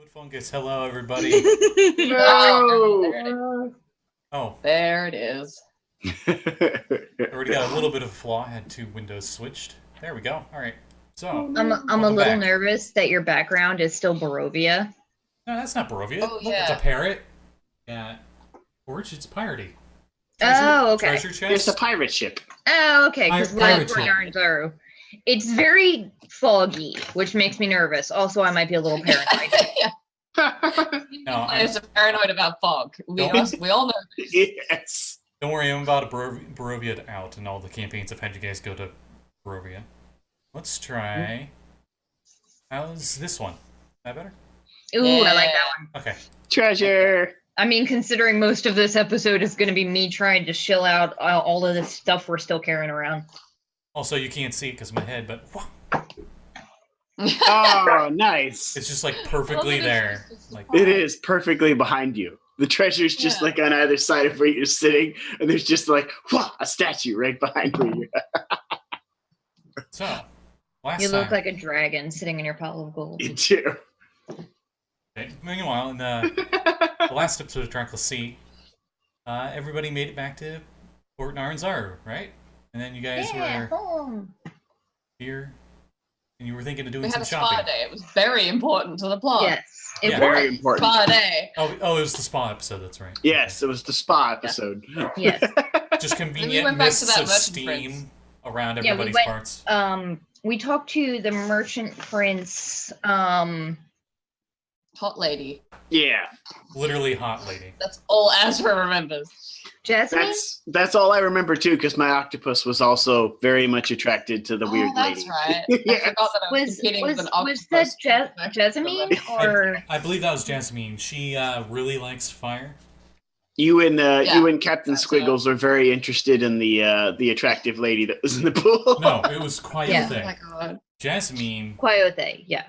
Foot fungus, hello everybody. No! Oh, There it is. already got a little bit of a flaw. I had two windows switched. There we go. All right. So, I'm a welcome little back. nervous that your background is still Barovia. No, that's not Barovia. Oh, Look, it's a parrot. Yeah. Forge, it's piratey. Oh, okay. Treasure chest. There's a pirate ship. Oh, okay, because Pirate we're ship. Yarnzaro. It's very foggy, which makes me nervous. Also, I might be a little paranoid. No, Players are paranoid about fog. We Don't- all know this. Yes. Don't worry, I'm about to Barovia out, and all the campaigns have had you guys go to Barovia. Let's try. How's this one? Is that better? Ooh, I like that one. Okay. Treasure. I mean, considering most of this episode is going to be me trying to shill out all of this stuff we're still carrying around. Also, you can't see it because of my head, but Oh, nice. it's just like perfectly there. Like It is perfectly behind you. The treasure's just Yeah. like on either side of where you're sitting, and there's just like a statue right behind where you're at. so. Last You time. look like a dragon sitting in your pile of gold. You do. Okay. Meanwhile, in the last episode of Trackless Sea, everybody made it back to Port Narnzaru, right? And then you guys were home. here, and you were thinking of doing We some had a shopping. spa day. It was very important to the plot. Yes, it Yeah. Very was. important. Spa day. Oh, it was the spa episode. That's right. Yes, it was the spa episode. Yes. Just convenient went back to mists that of merchant steam prince. around Yeah, we everybody's went- parts. We talked to the merchant prince. Hot lady. Yeah, Literally hot lady. That's all Azra remembers. Jasmine. that's all I remember too, because my octopus was also very much attracted to the weird that's lady. right. Yes. I forgot that I was competing with an octopus. Was that Jasmine or I believe that was Jasmine. She really likes fire. You and Yeah, Captain that's Squiggles are very interested in the attractive lady that was in the pool. No, it was Coyote. Yeah. Oh my god. Jasmine Coyote? Yeah,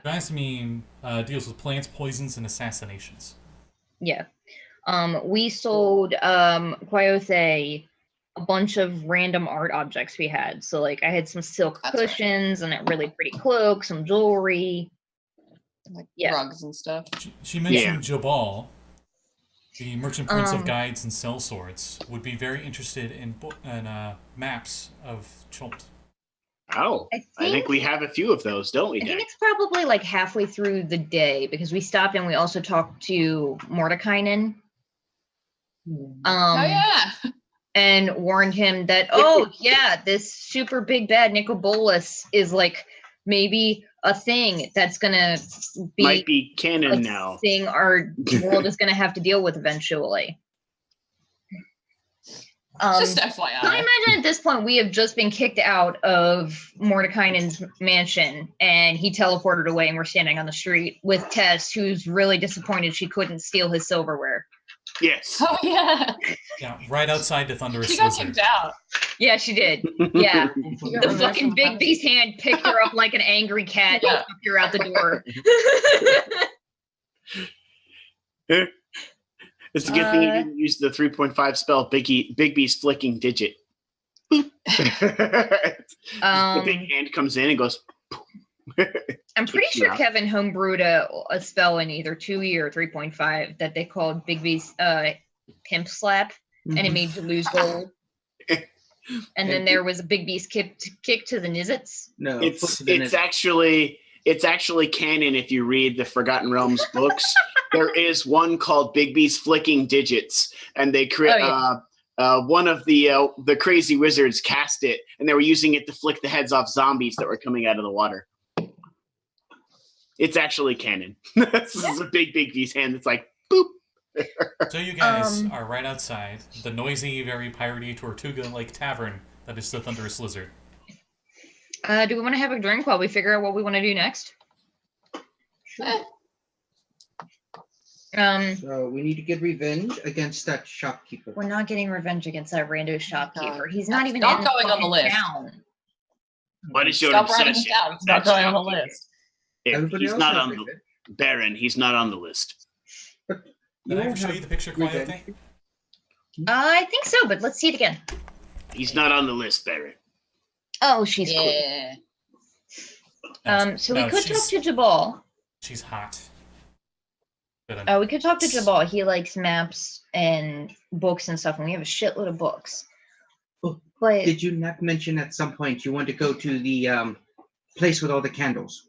deals with plants, poisons, and assassinations. yeah. We sold Coyote a bunch of random art objects we had. So like I had some silk That's right. cushions and a really pretty cloak, some jewelry. Like Yeah. rugs and stuff. She mentioned Jabal, the merchant prince of guides and sellswords, would be very interested in maps of Chult. Oh, I think we have a few of those, don't we, I think Dak? it's probably like halfway through the day because we stopped and we also talked to Mordekainen. Oh yeah. And warned him that, oh yeah, this super big bad Nicobolus is like maybe a thing that's gonna be Might be canon a now. thing our world is gonna have to deal with eventually. Just I FYI. imagine at this point we have just been kicked out of Mordekainen's mansion and he teleported away and we're standing on the street with Tess, who's really disappointed she couldn't steal his silverware. Yes. Oh yeah. Yeah, right outside the Thunderous She got Lizard. kicked out. Yeah, she did. Yeah. She got The removed fucking from big premises. beast hand picked her up like an angry cat Yeah. and took her out the door. It's a good thing you didn't use the 3.5 spell Big B's flicking digit. Boop. The big hand comes in and goes. I'm pretty kicks you sure out. Kevin homebrewed a spell in either 2e or 3.5 that they called Big B's Pimp Slap, and it made you lose gold. And then there was a Big B's kick to the Nizzits. No, It's actually canon if you read the Forgotten Realms books. There is one called Big B's Flicking Digits, and they create one of the crazy wizards cast it, and they were using it to flick the heads off zombies that were coming out of the water. It's actually canon. This is a big B's hand that's like boop. So you guys are right outside the noisy, very piratey Tortuga-like tavern that is the Thunderous Lizard. Do we want to have a drink while we figure out what we want to do next? Eh, So we need to get revenge against that shopkeeper. We're not getting revenge against that rando shopkeeper. He's not That's even not in going on the fucking list. town. What is your Stop writing it obsession? down. It's not going on the list. Yeah, Everybody he's else not has on the revenge. Baron. He's not on the list. But Did I ever won't show have you the picture, revenge. Coyote? I think so, but let's see it again. He's not on the list, Baron. Oh, she's cool. Yeah. So we No, could talk she's- to Jabal. She's hot. But We could talk to Jabal. He likes maps and books and stuff, and we have a shitload of books. Oh, But Did you not mention at some point you want to go to the place with all the candles?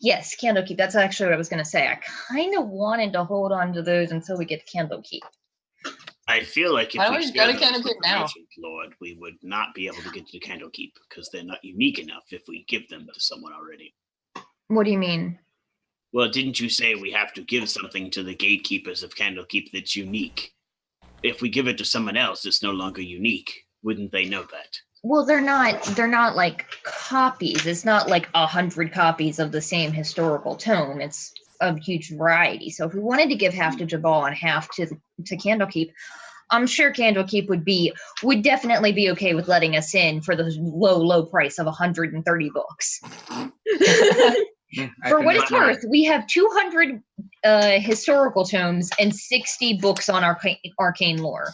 yes, Candlekeep. That's actually what I was going to say. I kind of wanted to hold on to those until we get to Candlekeep. I feel like if Why don't we we share go to those Candlekeep with the now? Merchant Lord, we would not be able to get to the Candlekeep because they're not unique enough if we give them to someone already. What do you mean? Well, didn't you say we have to give something to the gatekeepers of Candlekeep that's unique? If we give it to someone else, it's no longer unique. Wouldn't they know that? Well, they're not like copies. It's not like 100 copies of the same historical tome. It's a huge variety. So if we wanted to give half to Jabal and half to Candlekeep, I'm sure Candlekeep would definitely be okay with letting us in for the low price of 130 books. For what it's worth, we have 200 historical tomes and 60 books on arcane lore.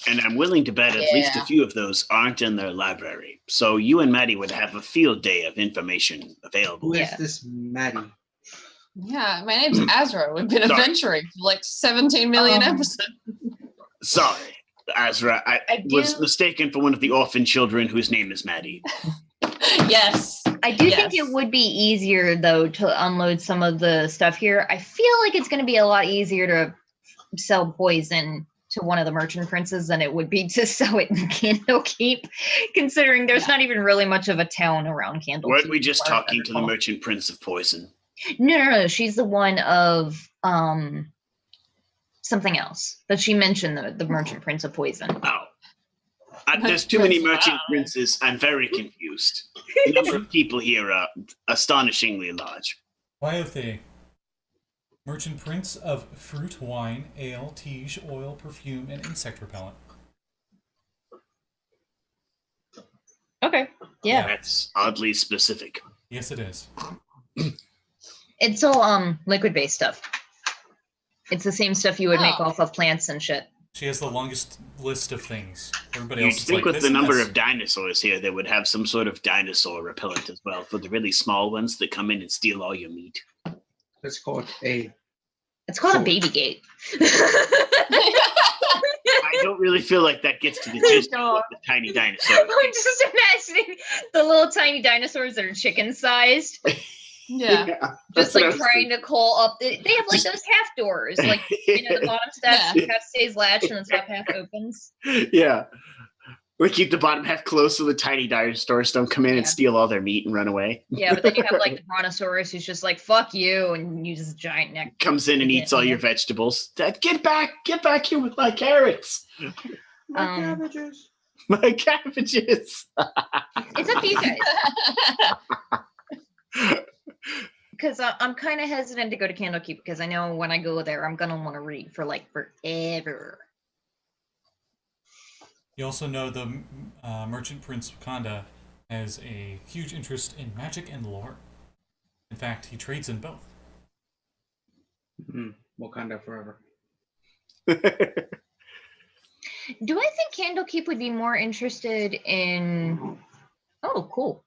And I'm willing to bet at least a few of those aren't in their library. So you and Maddie would have a field day of information available. Who is Yeah. this Madi? Yeah, my name's Azra. We've been Sorry. adventuring for like 17 million episodes. Sorry, Azra. I was mistaken for one of the orphan children whose name is Maddie. Yes. I do think Yes. it would be easier, though, to unload some of the stuff here. I feel like it's going to be a lot easier to sell poison to one of the merchant princes than it would be to sell it in Candlekeep, considering there's not even really much of a town around Candlekeep. Weren't we just as far as I talking to the recall. merchant prince of poison? No. She's the one of something else. But she mentioned the merchant prince of poison. Oh. There's too many Prince, merchant wow. princes. I'm very confused. The number of people here are astonishingly large. Wyothe, merchant prince of fruit, wine, ale, tige, oil, perfume, and insect repellent. Okay. Yeah. That's oddly specific. Yes, it is. It's all liquid based stuff. It's the same stuff you would make Oh. off of plants and shit. She has the longest list of things. Everybody You'd else is think like with this the and number this. of dinosaurs here, they would have some sort of dinosaur repellent as well for the really small ones that come in and steal all your meat. Let's call it a. It's called a Sure. baby gate. I don't really feel like that gets to the gist of what the tiny dinosaur. I'm just imagining the little tiny dinosaurs that are chicken sized, Yeah. just like trying to call up. They have like those half doors, like the bottom half stays latched and the top half opens. Yeah. We keep the bottom half closed so the tiny dinosaurs don't come in and Yeah. steal all their meat and run away. Yeah, but then you have like the brontosaurus who's just like "fuck you" and uses a giant neck. Comes in and eats all your vegetables. Dad, get back here with my carrots. My Um, cabbages. My cabbages. It's up to you guys. Because I'm kind of hesitant to go to Candlekeep because I know when I go there, I'm gonna want to read for like forever. You also know the merchant prince Wakanda has a huge interest in magic and lore. In fact, he trades in both. Wakanda forever. Do I think Candlekeep would be more interested in? Oh, cool.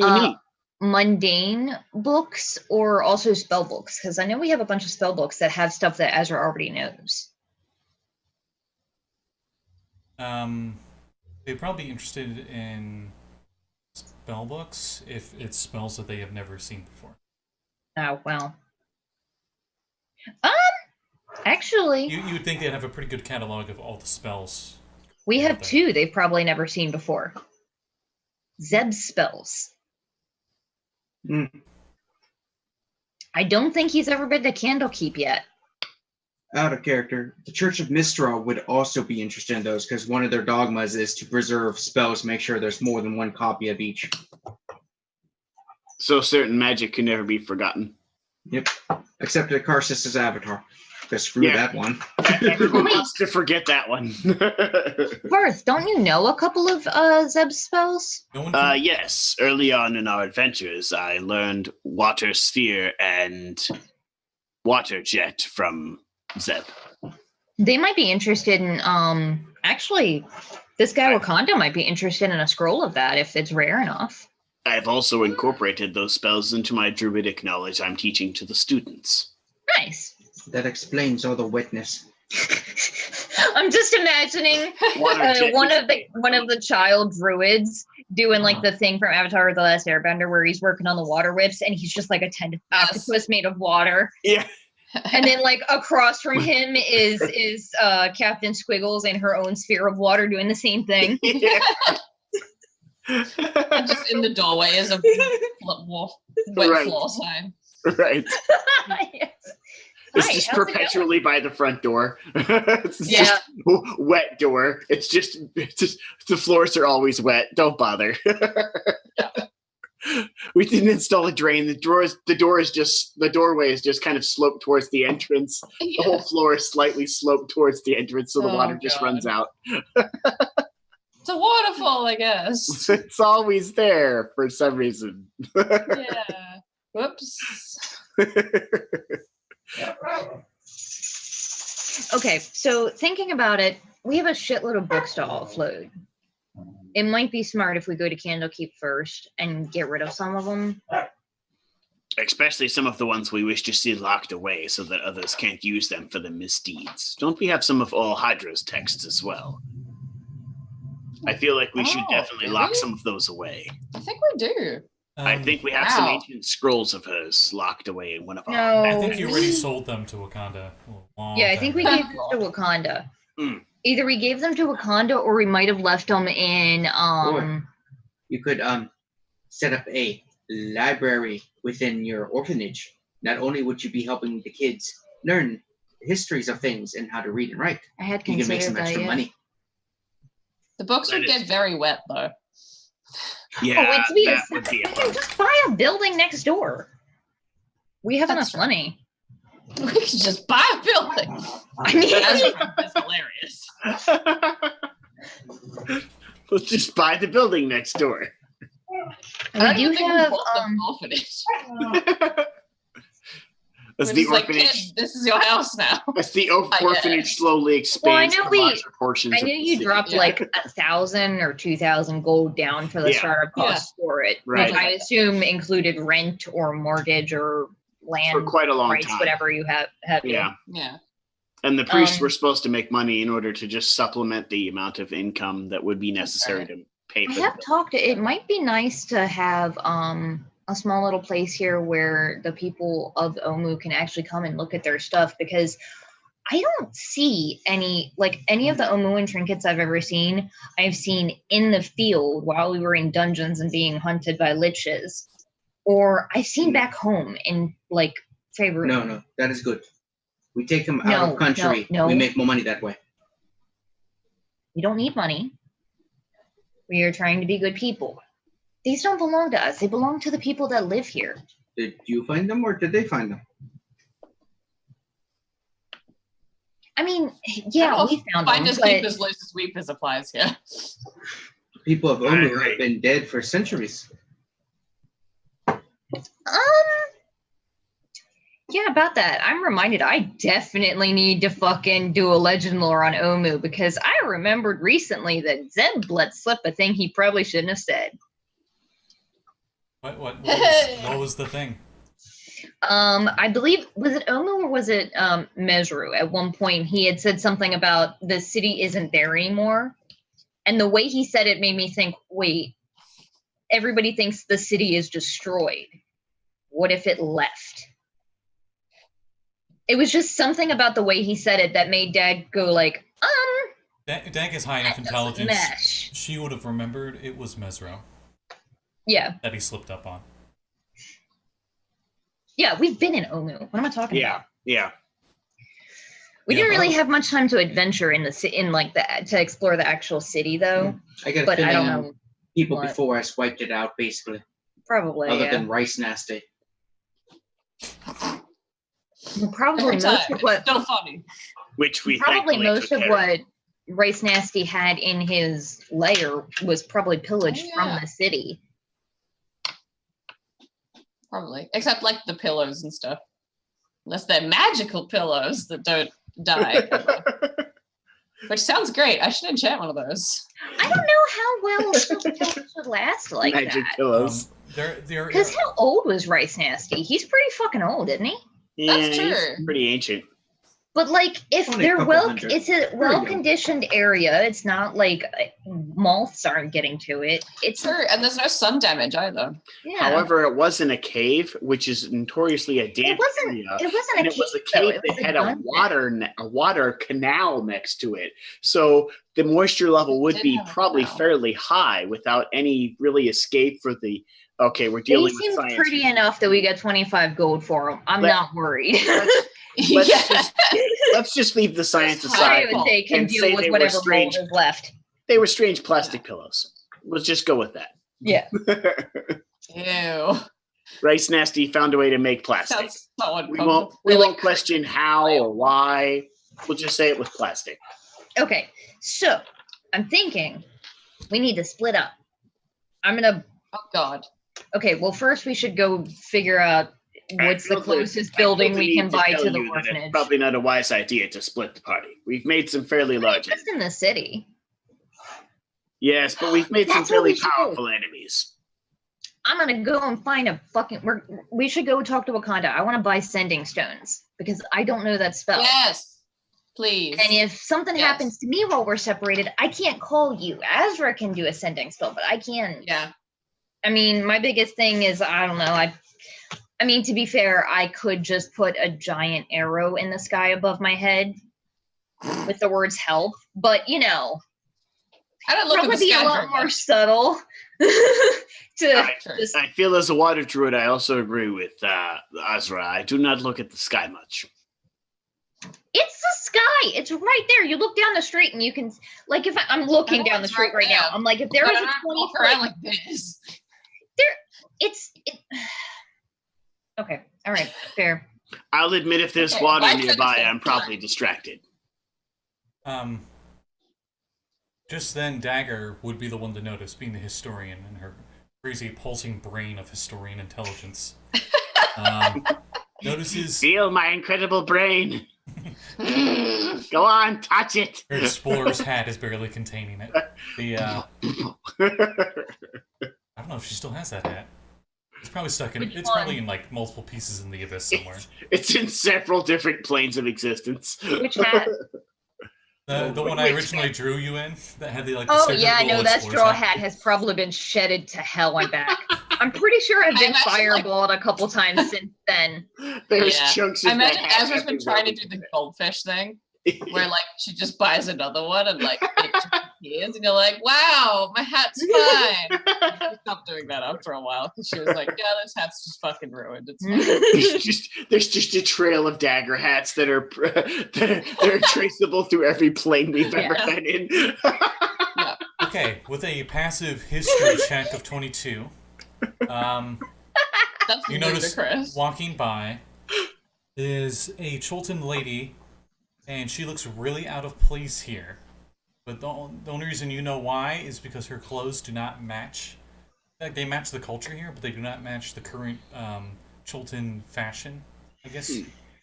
Oh, neat. Mundane books or also spell books? Because I know we have a bunch of spell books that have stuff that Azra already knows. They'd probably be interested in spell books if it's spells that they have never seen before. Oh well. Actually, You would think they'd have a pretty good catalog of all the spells. we have Okay. two they've probably never seen before. Zeb's spells. Mm. I don't think he's ever been to Candlekeep yet. Out of character. The Church of Mistral would also be interested in those because one of their dogmas is to preserve spells, make sure there's more than one copy of each. So certain magic can never be forgotten. Yep. Except the Karsis' avatar. Because screw Yeah. that one. Everyone Wait. wants to forget that one. Varth, don't you know a couple of Zeb's spells? No one can, Yes, early on in our adventures, I learned Water Sphere and Water Jet from Zeb. They might be interested in actually this guy Wakanda might be interested in a scroll of that if it's rare enough. I've also incorporated those spells into my druidic knowledge I'm teaching to the students. Nice. That explains all the wetness. I'm just imagining one of the child druids doing like the thing from Avatar: The Last Airbender, where he's working on the water whips, and he's just like a 10 octopus made of water. Yeah. And then like across from him is Captain Squiggles in her own sphere of water doing the same thing. Yeah. And just in the doorway is a wet Right. floor sign. Right. Yes. It's Hi, just how's it going? perpetually by the front door. It's Yeah. just wet door. It's just the floors are always wet. Don't bother. We didn't install a drain. The doorway is just kind of sloped towards the entrance. The whole floor is slightly sloped towards the entrance, so the Oh, water just God. runs out. It's a waterfall, I guess. It's always there for some reason. Yeah. Whoops. Okay, so thinking about it, we have a shitload of books to offload. It might be smart if we go to Candlekeep first and get rid of some of them. Especially some of the ones we wish to see locked away so that others can't use them for the misdeeds. Don't we have some of all Hydra's texts as well? I feel like we should Oh, definitely do lock we? some of those away. I think we do. I think we have some Wow. ancient scrolls of hers locked away in one of our... No. I think you already sold them to Wakanda. a long Yeah, I time think we ago. gave them to Wakanda. Mm. Either we gave them to Wakanda or we might have left them in You could set up a library within your orphanage. Not only would you be helping the kids learn histories of things and how to read and write, I had you can make considered some that, extra yeah. money. The books would That is- get very wet, though. Yeah, Oh, it's be that would be a a problem. just buy a building next door. We have That's enough money. We could just buy a building. I mean, That's hilarious. Let's just buy the building next door. we I do don't think we have bought the orphanage. As We're the just like, orphanage, kids, this is your house now. as the I orphanage slowly Well, I expands know to we- larger portions. I of knew the you city. dropped Yeah. like 1,000 or 2,000 gold down for the Yeah. startup costs for it, Right. which I assume included rent or mortgage or for land quite a long rights, time. whatever you have. Yeah, Yeah. and the priests Um, were supposed to make money in order to just supplement the amount of income that would be necessary to pay I for. have talked. It might be nice to have a small little place here where the people of Omu can actually come and look at their stuff, because I don't see any of the Omuan trinkets I've ever seen. I've seen in the field while we were in dungeons and being hunted by liches, or I've seen back home in like favorite. No, that is good. We take them out No, of country. no. We make more money that way. We don't need money. We are trying to be good people. These don't belong to us. They belong to the people that live here. Did you find them or did they find them? I mean, yeah, Well, we found Find them, us but keepers, losers, weepers applies here. People of Omu Right. have been dead for centuries. yeah, about that. I'm reminded I definitely need to fucking do a legend lore on Omu, because I remembered recently that Zeb let slip a thing he probably shouldn't have said. What was the thing? I believe, was it Omu or was it Mesru? At one point, he had said something about the city isn't there anymore. And the way he said it made me think, wait, everybody thinks the city is destroyed. What if it left? It was just something about the way he said it that made Dad go like, Dag is high enough that doesn't intelligence. mesh. She would have remembered it was Mesro Yeah. that he slipped up on. Yeah, we've been in Omu. What am I talking about? Yeah. We Yeah, didn't really but- have much time to adventure in to explore the actual city though. I got a But I feeling don't know. people what. before us wiped it out, basically. Probably, Other yeah. than Rice Nasty. Probably Every most time. of what Still funny. Which we probably thankfully most took of care what Rice Nasty had in his lair was probably pillaged Oh, from yeah. the city. Probably. Except like the pillows and stuff. Unless they're magical pillows that don't die. Which sounds great. I should enchant one of those. I don't know how well silver pillows would last like Magic that. pillows. They're Because how old was Rice Nasty? He's pretty fucking old, isn't he? Yeah, That's he's true. pretty ancient. But like, if Only a they're couple well, hundred. it's a well-conditioned area. It's not like moths aren't getting to it. It's Sure, and there's no sun damage either. yeah. However, it wasn't a cave, which is notoriously a damp area. It wasn't And a it was a cave, though. cave It that was had dungeon. a water canal next to it. So the moisture level would Did be have a probably canal. fairly high without any really escape for the. Okay, we're They dealing with seemed science. pretty here. enough that we got 25 gold for them. I'm Let- not worried. Let's, Yeah. let's just leave the science That's aside. I would say can and deal say with they were whatever strange. mold is left. They were strange plastic pillows. Let's just go with that. Yeah. Ew. Rice Nasty found a way to make plastic. Sounds so We uncomfortable. won't They're like, question how or why. We'll just say it was plastic. Okay, so I'm thinking we need to split up. oh god. Okay, well, first we should go figure out what's the closest building we can buy to the orphanage. It's probably not a wise idea to split the party. We've made some fairly large Just in the city. Yes, but we've made some That's what fairly we should do. powerful enemies. I'm gonna go and find a fucking. We should go talk to Wakanda. I want to buy sending stones because I don't know that spell. Yes. Please. And if something Yes. happens to me while we're separated, I can't call you. Azra can do a sending spell, but I can't. Yeah. I mean, my biggest thing is I don't know. I mean, to be fair, I could just put a giant arrow in the sky above my head with the words "help," but you know, I don't look at probably the be a sky lot very more much. subtle. to Sure. just I feel as a water druid, I also agree with Azra. I do not look at the sky much. It's the sky. It's right there. You look down the street and you can, like, if I'm looking I know down the it's street right right now, there. I'm like, if there is But a I don't 20 walk foot, around like this. okay, all right, fair. I'll admit if there's Okay, water why couldn't nearby, they- I'm probably distracted. Just then, Dagger would be the one to notice, being the historian and her crazy pulsing brain of historian intelligence. Notices Feel my incredible brain. Go on, touch it. her explorer's hat is barely containing it. I don't know if she still has that hat. It's probably stuck in. Which It's one? probably in like multiple pieces in the abyss somewhere. It's in several different planes of existence. Which hat? The one I originally drew you in that had the like. The Oh yeah, I stereotypical know that explorer's straw hat has probably been shedded to hell and back. I'm pretty sure I've I been imagine, like- fireballed a couple times since then. There's Yeah. chunks of I imagine that hat Azra's been everywhere. trying to do the goldfish thing, where like she just buys another one and like it disappears, and you're like, "Wow, my hat's fine." She stopped doing that after a while because she was like, "Yeah, this hat's just fucking ruined." It's fine. there's just a trail of dagger hats that are traceable through every plane we've ever Yeah. been in. Okay, with a passive history check of 22, That's you notice ludicrous. walking by is a Cholton lady, and she looks really out of place here. But the only reason you know why is because her clothes do not match. Like, they match the culture here, but they do not match the current Cholton fashion, I guess.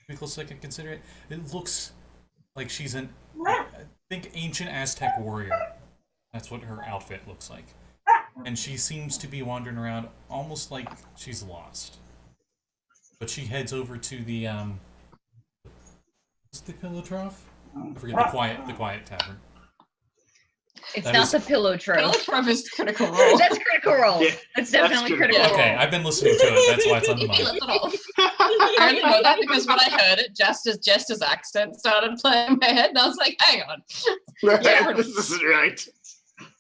Be close I could consider it. It looks like she's I think ancient Aztec warrior. That's what her outfit looks like. And she seems to be wandering around almost like she's lost. But she heads over to the what's the pillow trough? I forget, the quiet tavern. It's That not is- the pillow trope. Pillow Trump is critical role. That's critical role. Yeah, that's that's definitely critical critical Okay, role. I've been listening to it. That's why it's on the You mind. left it off. I only know that because when I heard it, Jester's accent started playing in my head, and I was like, "Hang on, Yeah. This isn't right.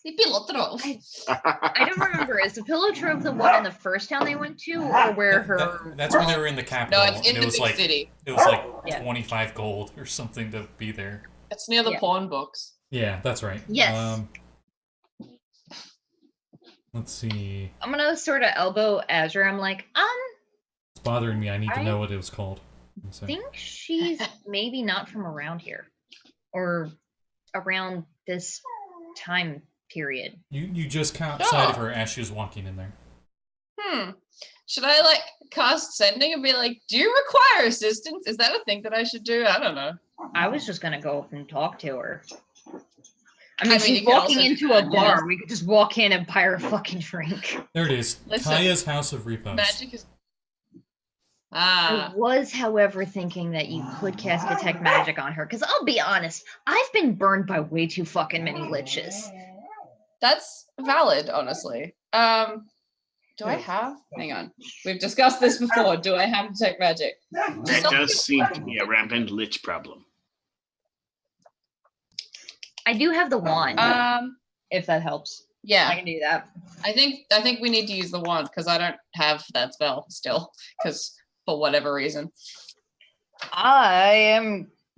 you left it off." I don't remember. Is the pillow trope the one in the first town they went to, or where her? That's when they were in the capital. No, it's in and the it was big like city. it was like Yeah. 25 gold or something to be there. It's near the Yeah. porn books. Yeah, that's right. Yes. Let's see. I'm gonna sort of elbow Azra. I'm like, It's bothering me. I need to I know what it was called. So, think she's maybe not from around here, or around this time period. you just caught sight of her as she was walking in there. Should I like cast sending and be like, "Do you require assistance?" Is that a thing that I should do? I don't know. I was just gonna go up and talk to her. I I mean, mean, she's you could walking also into do a that, bar. yes. We could just walk in and buy her a fucking drink. There it is. Listen, Kaya's House of Repose. Magic is. I was, however, thinking that you could cast Detect Magic on her. Because I'll be honest, I've been burned by way too fucking many liches. That's valid, honestly. Do I have? Hang on. We've discussed this before. Do I have Detect Magic? That does seem to be a rampant lich problem. I do have the wand, if that helps. Yeah, I can do that. I think we need to use the wand because I don't have that spell still, because for whatever reason.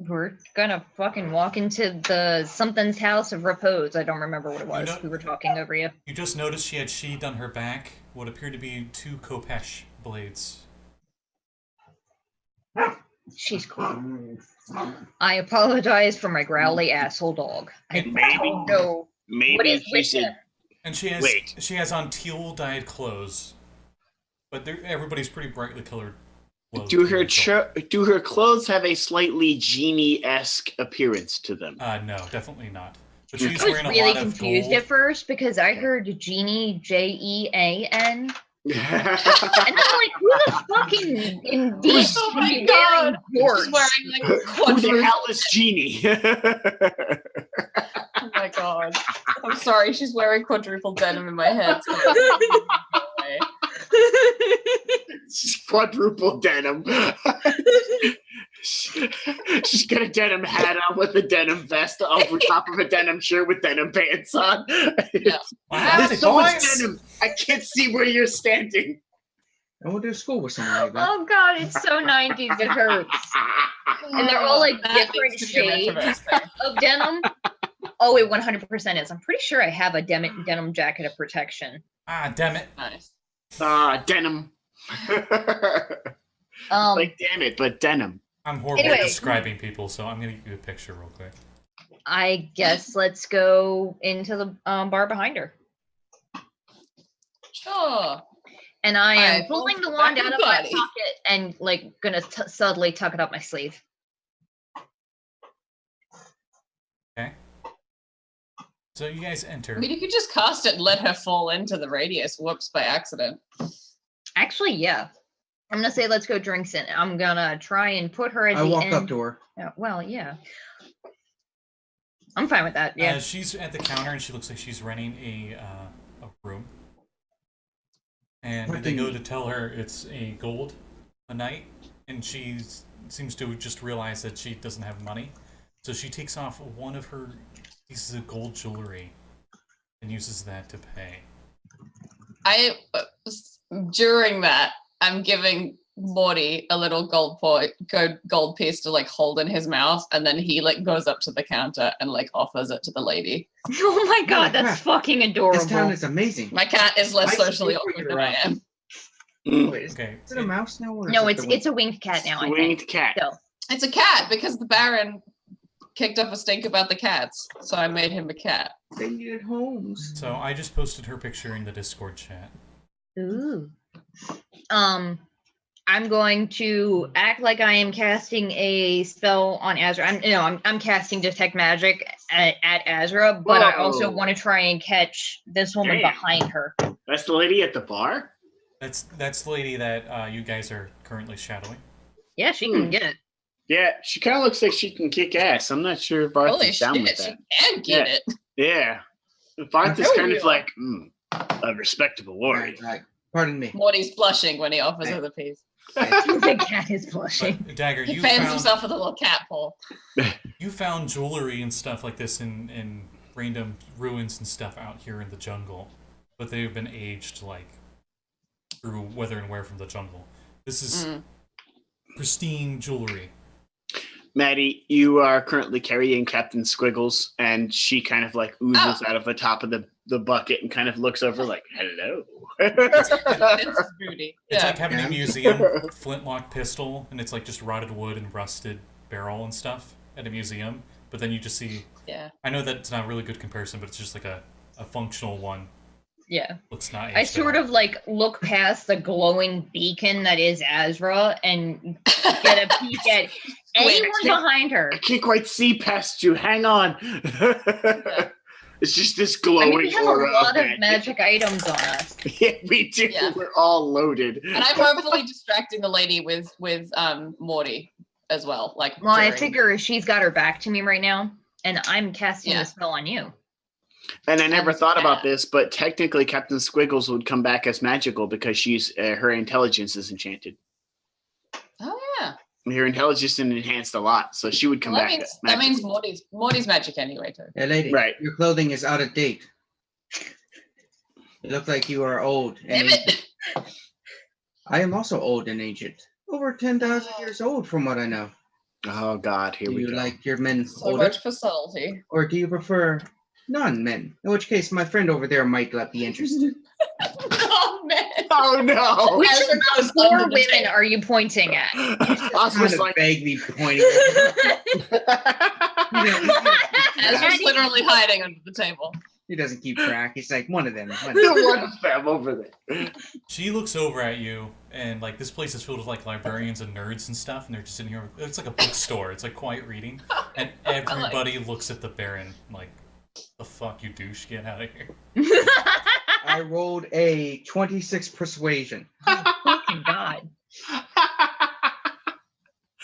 We're gonna fucking walk into the something's house of repose. I don't remember what it was. We were talking over you. You just noticed she had sheathed on her back what appeared to be 2 Kopesh blades. She's cool. I apologize for my growly asshole dog. I don't know what is with her. And she has on teal dyed clothes, but everybody's pretty brightly colored. Do her clothes have a slightly genie-esque appearance to them? No, definitely not. But she's I was wearing a really lot confused of gold. at first because I heard genie, Jean. And I'm like, who the fucking in these wearing warts? She's wearing like Who the hell is Genie? Oh my god. I'm sorry, she's wearing quadruple denim in my head. So Quadruple denim. She's got a denim hat on with a denim vest over top of a denim shirt with denim pants on. Yeah. Wow, There's so much boys. denim. I can't see where you're standing. I went to school with someone like that. Oh god, it's so 90s, it hurts. And they're all like That different needs to be a shades retroverse thing. of denim. Oh, it 100% is. I'm pretty sure I have a denim jacket of protection. Ah, damn it. Nice. Denim. Like, damn it, but denim. I'm horrible Anyway. at describing people, so I'm going to give you a picture real quick. I guess let's go into the bar behind her. Sure. And I am Alright, pulling the well, wand back out to of my Buddy. pocket and like gonna subtly tuck it up my sleeve. Okay. So you guys enter. I mean, you could just cast it and let her fall into the radius. Whoops, by accident. Actually, yeah. I'm gonna say let's go drinks in. I'm gonna try and put her at I the walk end. up to her. Yeah, well, yeah. I'm fine with that. Yeah. She's at the counter and she looks like she's renting a room. And they go to tell her it's a gold a night, and she seems to just realize that she doesn't have money. So she takes off one of her pieces of gold jewelry and uses that to pay. During that, I'm giving Morty a little gold piece to like hold in his mouth, and then he like goes up to the counter and like offers it to the lady. Oh my god, Yeah, that's crap. fucking adorable. This town is amazing. My cat is less I socially see where awkward you're than I at. am. Wait, is Okay. it a mouse now? Or is No, it the it's a winged cat now. I Winged think. cat. So It's a cat because the Baron kicked up a stink about the cats, so I made him a cat. They needed homes. So I just posted her picture in the Discord chat. ooh. I'm going to act like I am casting a spell on Azra. I'm casting Detect Magic at Azra, but I also Whoa. want to try and catch this woman Damn. behind her. That's the lady at the bar? That's the lady that you guys are currently shadowing. Yeah, she can get it. Yeah, she kind of looks like she can kick ass. I'm not sure if Varth Holy is down shit, with she that. can get it. Yeah. Varth is Hell kind yeah. of like, a respectable warrior. Right. Pardon me. Morty's blushing when he offers her the piece. The cat is blushing. But Dagger, He you fans found himself with a little cat paw. you found jewelry and stuff like this in random ruins and stuff out here in the jungle, but they've been aged like through whether and where from the jungle. This is pristine jewelry. Maddie, you are currently carrying Captain Squiggles, and she kind of like oozes out of the top of the bucket and kind of looks over like, hello. It's booty. It's Yeah. like having a museum flintlock pistol, and it's like just rotted wood and rusted barrel and stuff at a museum. But then you just see. Yeah. I know that it's not a really good comparison, but it's just like a functional one. Yeah. Looks not. I sort of like look past the glowing beacon that is Azra and get a peek at anyone behind her. I can't quite see past you. Hang on. It's just this I glowing mean, we have a aura lot of of magic items on us. Yeah, we do. Yeah. We're all loaded. And I'm hopefully distracting the lady with Morty as well. Like, Well, I during- figure she's got her back to me right now, and I'm casting Yeah. a spell on you. And I never thought about Yeah. this, but technically Captain Squiggles would come back as magical because she's her intelligence is enchanted. Oh yeah. Her intelligence is enhanced a lot, so she would come Well, back. that means magical. Morty's magic anyway too. Hey, lady, Right. your clothing is out of date. You look like you are old. And Damn it! I am also old and aged. Over 10,000 years old, from what I know. Oh God, here Do we you go. like your men So older, much for subtlety. or do you prefer non-men? In which case, my friend over there might not be interested. Oh man. Oh no! Which As of it goes the four under the women table. are you pointing at? I Kind was of like, vaguely pointing. Ezra's literally hiding under the table. He doesn't keep track. He's like one of them. the one of them over there. She looks over at you, and like this place is filled with like librarians and nerds and stuff, and they're just sitting here. It's like a bookstore. It's like quiet reading, and everybody looks at the Baron like, "The fuck, you douche! Get out of here!" I rolled a 26 persuasion. Fucking God.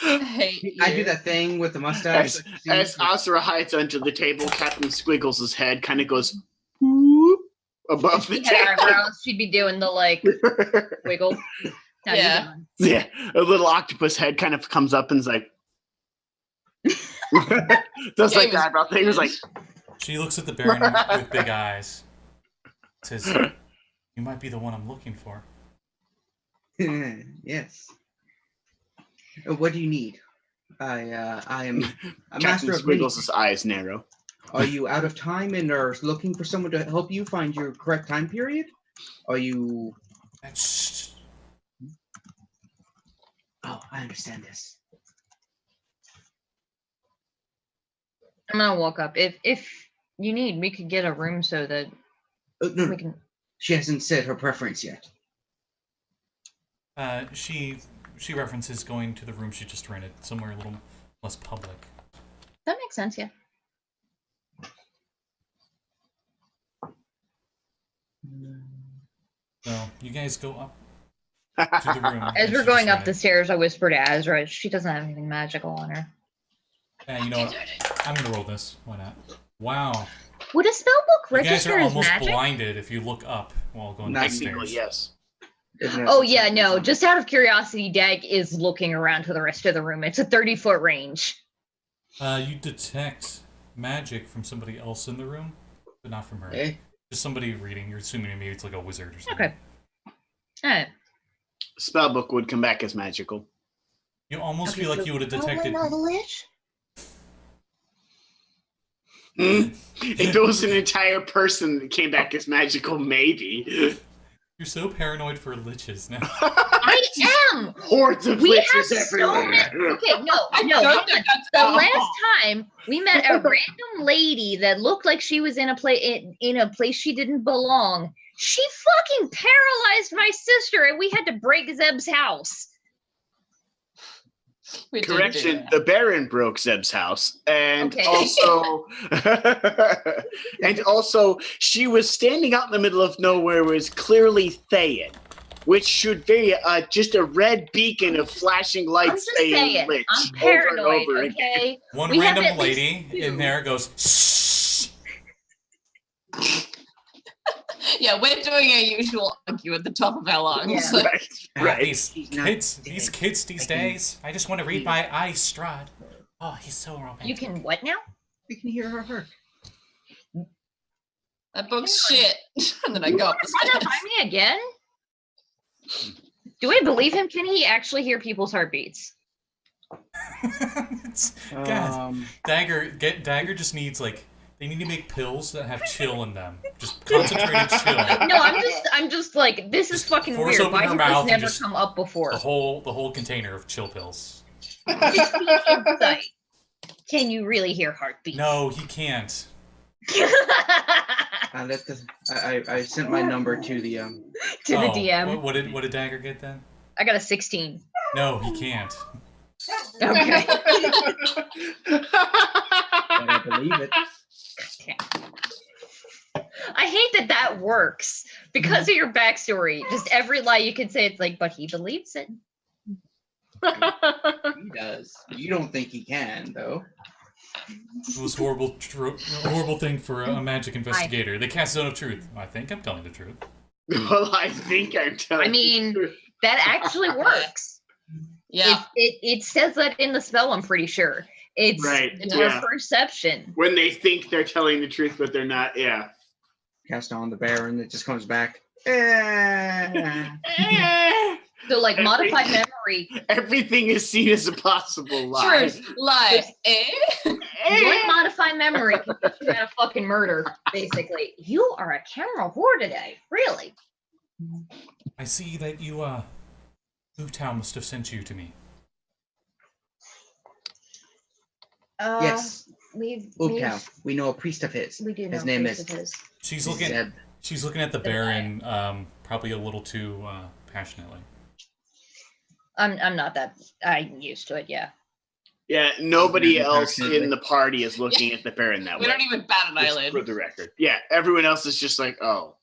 I hate you. I do that thing with the mustache. As Azra hides under the table, Captain Squiggles' head kind of goes whoop above the If she had table. eyebrows, she'd be doing the like wiggle. How you Yeah. doing? Yeah, a little octopus head kind of comes up and is like, does like the eyebrow thing. It's like, She looks at the Baron with big eyes. Says, "You might be the one I'm looking for." Yes. What do you need? I am a Captain master of many. Squiggles' eyes narrow. Are you out of time and are looking for someone to help you find your correct time period? Are you? Shh. Oh, I understand this. I'm gonna walk up. If you need, we could get a room so that No, we can. she hasn't said her preference yet. She references going to the room she just rented, somewhere a little less public. That makes sense, yeah. So you guys go up to the room. As that we're she going just up the rented. stairs, I whisper to Azra, she doesn't have anything magical on her. You know what? I'm gonna roll this. Why not? Wow. Would a spellbook You guys register are as almost magic? blinded if you look up while going Not upstairs. Technically, yes. Oh yeah, no. Just out of curiosity, Dag is looking around to the rest of the room. It's a 30-foot range. You detect magic from somebody else in the room, but not from her. Eh? Just somebody reading. You're assuming maybe it's like a wizard or something. Okay. Alright. Spellbook would come back as magical. You almost feel like you would have detected. If it was an entire person that came back as magical, maybe. You're so paranoid for liches now. I am! Hordes of We witches have so everywhere. many. Okay, no, don't hang think on. that's The at last all. time we met a random lady that looked like she was in a place she didn't belong. She fucking paralyzed my sister, and we had to break Zeb's house. We did do Correction, that. the Baron broke Zeb's house. And Okay. also and also she was standing out in the middle of nowhere was clearly Thayan, which should be just a red beacon of flashing I'm lights just saying saying, lich I'm over and paranoid, over again. okay? One We have random at least lady two. in there goes, shh. Yeah, we're doing our usual argue at the top of our lungs. Yeah. Right. These He's not kids, dead. these kids these days. I just want to read my eye Strahd. Oh, he's so romantic. You can what now? We can hear her hurt. That book's shit. And then I go up the Run stairs. up by me again? Do I believe him? Can he actually hear people's heartbeats? God, Dagger just needs like they need to make pills that have chill in them. Just concentrated chill. No, I'm just like, this is fucking force weird. open Why her has mouth this and never just- come up before? The whole container of chill pills. 60 insight. Can you really hear heartbeats? No, he can't. I sent my number to the To the Oh, DM. What did Dagger get then? I got a 16. No, he can't. Okay. but I believe it. Okay. works because of your backstory. Just every lie you can say, it's like, but he believes it. He does. You don't think he can, though. It was horrible thing for a magic investigator. They cast Zone of Truth. I think I'm telling the truth. Well, I think I'm telling. I mean, that actually works. Yeah. It says that in the spell, I'm pretty sure. It's Right, your yeah. perception. When they think they're telling the truth, but they're not. Yeah. Cast on the bear, and it just comes back. So, like, modified memory. Everything is seen as a possible lie. Truth, lie, One modified memory can put you out of fucking murder, basically. You are a camera whore today. Really? I see that you, Boottown must have sent you to me. Yes. We've We know a priest of his. we do know His name priest is of his. She's Zeb. looking at the Baron, probably a little too, passionately. I'm not that. I'm used to it. Yeah. Yeah, nobody else in the party is looking at the Baron that We way. don't even bat an Just eyelid. for the record. Yeah, everyone else is just like, oh.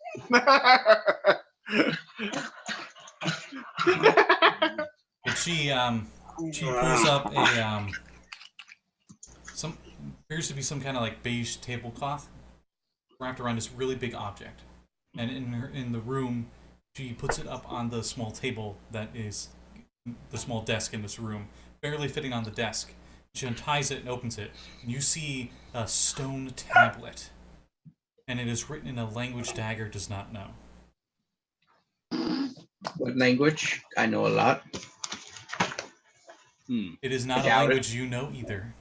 And she pulls up a, some, appears to be some kind of like beige tablecloth wrapped around this really big object. And in the room, she puts it up on the small table that is the small desk in this room, barely fitting on the desk. She unties it and opens it, and you see a stone tablet. And it is written in a language Dagger does not know. What language? I know a lot. It is not a Doubt it. language you know either.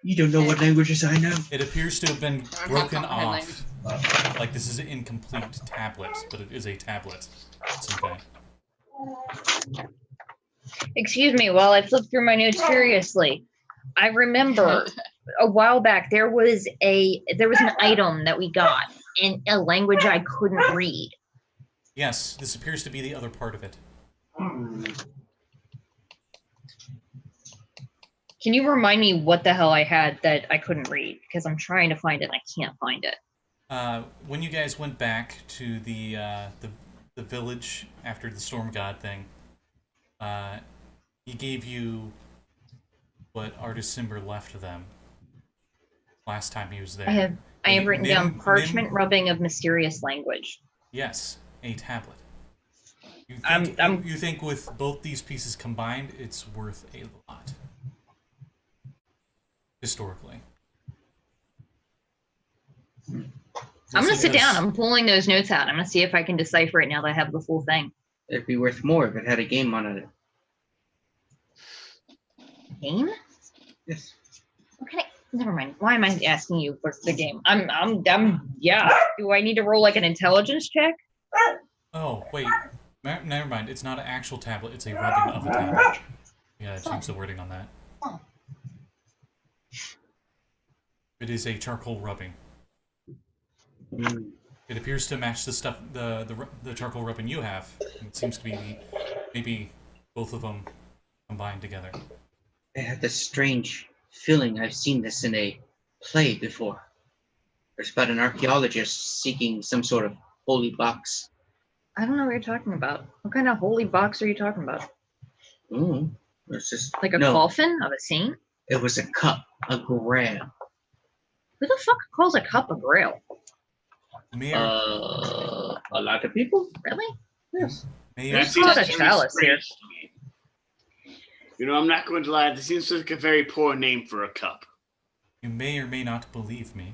You don't know what languages I know. It appears to have been have broken comprehend off. Like this is an incomplete tablet, but it is a tablet. It's okay. Excuse me while I flip through my notes furiously. I remember a while back there was an item that we got in a language I couldn't read. Yes, this appears to be the other part of it. Can you remind me what the hell I had that I couldn't read? Because I'm trying to find it and I can't find it. When you guys went back to the village after the Storm God thing, he gave you what Artist Simber left to them last time he was there. I have written down Nim- parchment rubbing of mysterious language. Yes, a tablet. I'm- You think with both these pieces combined, it's worth a lot. Historically. I'm gonna sit down. I'm pulling those notes out. I'm gonna see if I can decipher it now that I have the full thing. It'd be worth more if it had a game on it. Game? Yes. Okay, never mind. Why am I asking you for the game? Yeah. Do I need to roll like an intelligence check? Oh, wait. Never mind. It's not an actual tablet. It's a rubbing of a tablet. Yeah, change the wording on that. Oh. It is a charcoal rubbing. Mm. It appears to match the stuff, the charcoal rubbing you have. It seems to be maybe both of them combined together. I had this strange feeling I've seen this in a play before. There's about an archaeologist seeking some sort of holy box. I don't know what you're talking about. What kind of holy box are you talking about? Ooh, it's just Like a no, coffin of a saint? It was a cup, a grail. Who the fuck calls a cup a grail? Mayor, A lot of people. Really? Yes. Mayor, Let's call it a chalice here. You know, I'm not going to lie. This seems like a very poor name for a cup. you may or may not believe me,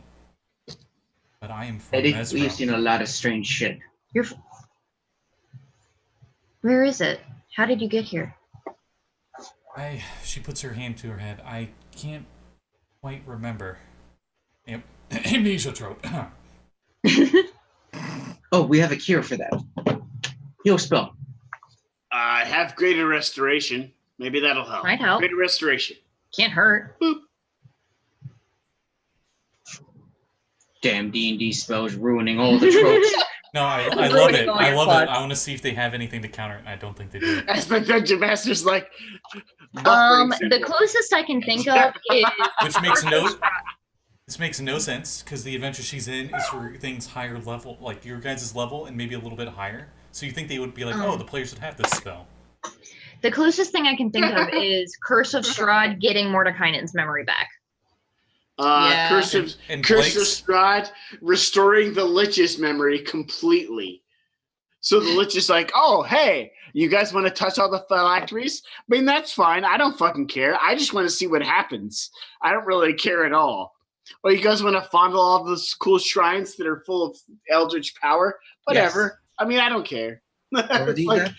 but I am from Eddie, Azra. we've seen a lot of strange shit. Where is it? How did you get here? She puts her hand to her head. I can't quite remember. Yep. Amnesia trope. Oh, we have a cure for that. Heal spell. I have greater restoration. Maybe that'll help. Might help. Greater restoration. Can't hurt. Damn D&D spells ruining all the tropes. No, I It's love really it. going I love fun. it. I want to see if they have anything to counter it, and I don't think they do. As the dungeon master's like. buffering The symbol. closest I can think of is Which makes no This makes no sense because the adventure she's in is for things higher level, like your guys' level and maybe a little bit higher. So you think they would be like, oh, the players would have this spell. The closest thing I can think of is Curse of Strahd getting Mordekainen's memory back. Yeah. Curse of Strahd restoring the Lich's memory completely. So the Lich is like, oh, hey, you guys want to touch all the phylacteries? I mean, that's fine. I don't fucking care. I just want to see what happens. I don't really care at all. Or you guys want to fondle all those cool shrines that are full of eldritch power? Whatever. Yes. I mean, I don't care. Like,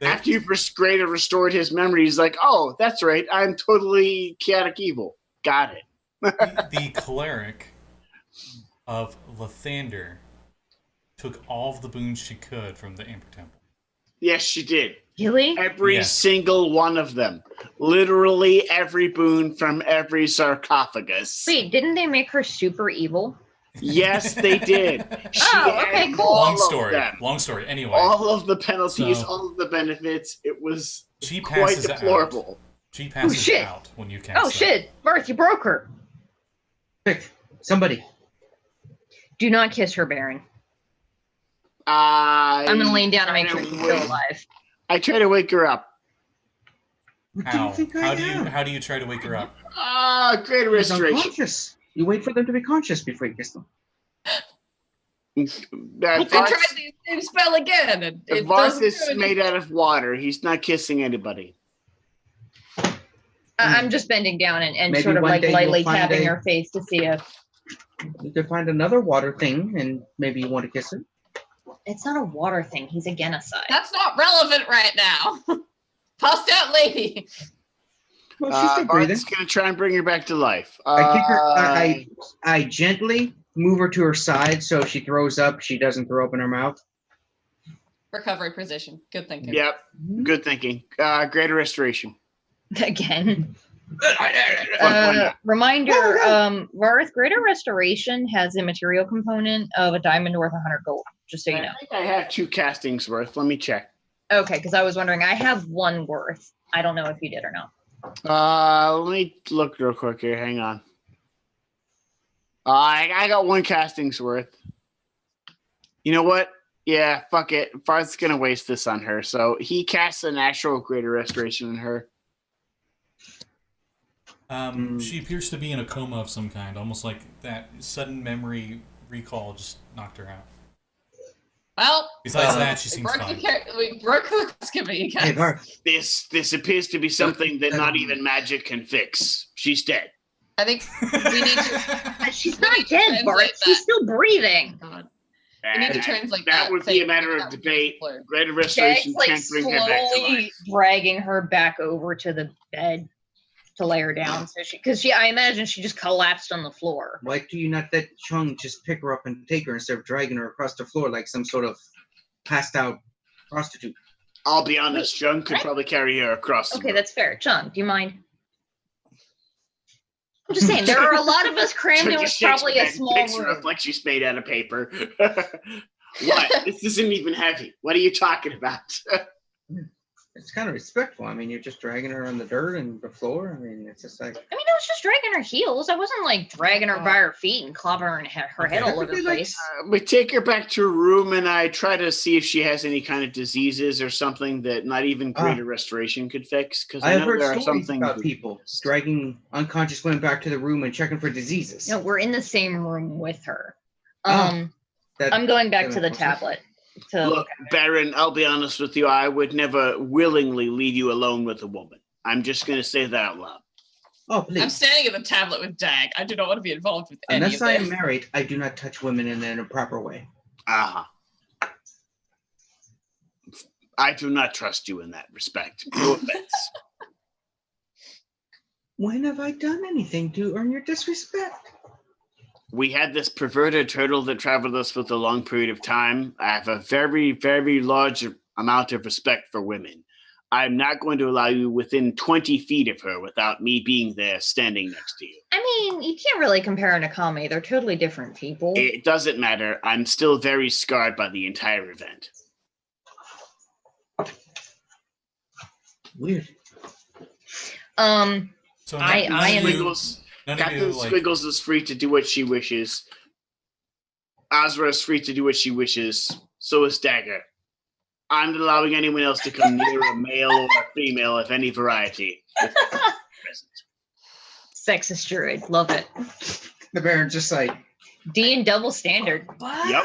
after you've restored his memory, he's like, oh, that's right. I'm totally chaotic evil. Got it. The cleric of Lathander took all of the boons she could from the Amber Temple. Yes, she did. Really? Every single one of them. Literally every boon from every sarcophagus. Wait, didn't they make her super evil? Yes, they did. Okay, cool. Long story. Anyway. All of the penalties, all of the benefits. It was quite deplorable. She passes out when you cast. Oh, shit. Varth, you broke her. Quick, somebody. Do not kiss her, Baron. I'm going to lay down and make sure she's still alive. I try to wake her up. How? How do you try to wake her up? Great restoration. You wait for them to be conscious before you kiss them. I tried the same spell again. And Varth is made out of water. He's not kissing anybody. I'm just bending down and sort of like lightly tapping her face to see if... You could find another water thing and maybe you want to kiss her. It's not a water thing. He's a Genasi. That's not relevant right now. Passed out lady. Well, she's still breathing. Varth's going to try and bring her back to life. I kick her. I gently move her to her side so if she throws up, she doesn't throw up in her mouth. Recovery position. Good thinking. Yep. Good thinking. Greater restoration. Again. Reminder, Varth, Greater Restoration has a material component of a diamond worth 100 gold, just so you know. I think I have 2 castings worth. Let me check. Okay, because I was wondering, I have 1 worth. I don't know if you did or not. Let me look real quick here. Hang on. I got 1 casting's worth. You know what? Yeah, fuck it. Varth's going to waste this on her. So he casts a natural Greater Restoration on her. She appears to be in a coma of some kind, almost like that sudden memory recall just knocked her out. Well, besides that, she seems fine. We broke the skipping again. Hey, Varth. This appears to be something that not even magic can fix. She's dead. I think we need to. She's not dead, Varth. She's still breathing. God. We need to translate that would be a matter of debate. Greater Restoration can't bring her back to life. Dragging her back over to the bed to lay her down, so I imagine she just collapsed on the floor. Why do you not let Chung just pick her up and take her instead of dragging her across the floor like some sort of passed out prostitute? I'll be honest, Chung could probably carry her across. Okay, that's fair. Chung, do you mind? I'm just saying, there are a lot of us crammed in probably a small room. Like she's made out of paper. What? This isn't even heavy. What are you talking about? It's kind of respectful. I mean, you're just dragging her on the dirt and the floor. I mean, it's just like... I mean, I was just dragging her heels. I wasn't, like, dragging her by her feet and clobbering her head all over the place. We take her back to her room, and I try to see if she has any kind of diseases or something that not even Greater Restoration could fix. Because I know heard there are stories some about people dragging unconscious women back to the room and checking for diseases. No, we're in the same room with her. I'm going back to the tablet. Look, Baron, I'll be honest with you. I would never willingly leave you alone with a woman. I'm just going to say that out loud. Oh, please. I'm standing at the tablet with Dag. I do not want to be involved with any of this. Unless I am married, I do not touch women in a proper way. I do not trust you in that respect. No offense. When have I done anything to earn your disrespect? We had this perverted turtle that traveled us for a long period of time. I have a very, very large amount of respect for women. I'm not going to allow you within 20 feet of her without me being there standing next to you. I mean, you can't really compare Nakami. They're totally different people. It doesn't matter. I'm still very scarred by the entire event. Weird. So I am... None of Captain you like. Squiggles is free to do what she wishes. Azra is free to do what she wishes. So is Dagger. I'm not allowing anyone else to come near a male or a female of any variety. Sexist druid. Love it. The Baron's just like, D and double standard. What? Yep.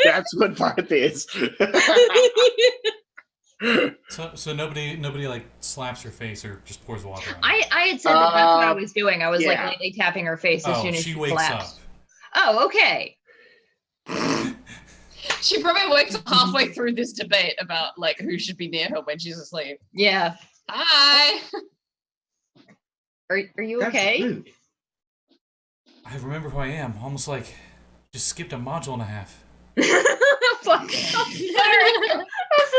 That's what Varth is. So nobody like slaps her face or just pours water on her. I had said that that's what I was doing. I was like yeah. lightly tapping her face as soon as she she wakes collapsed. up. Oh, okay. She probably wakes up halfway through this debate about like who should be near her when she's asleep. Yeah. Hi. Are you that's okay? rude. I remember who I am. Almost like just skipped a module and a half. Fuck. I'm so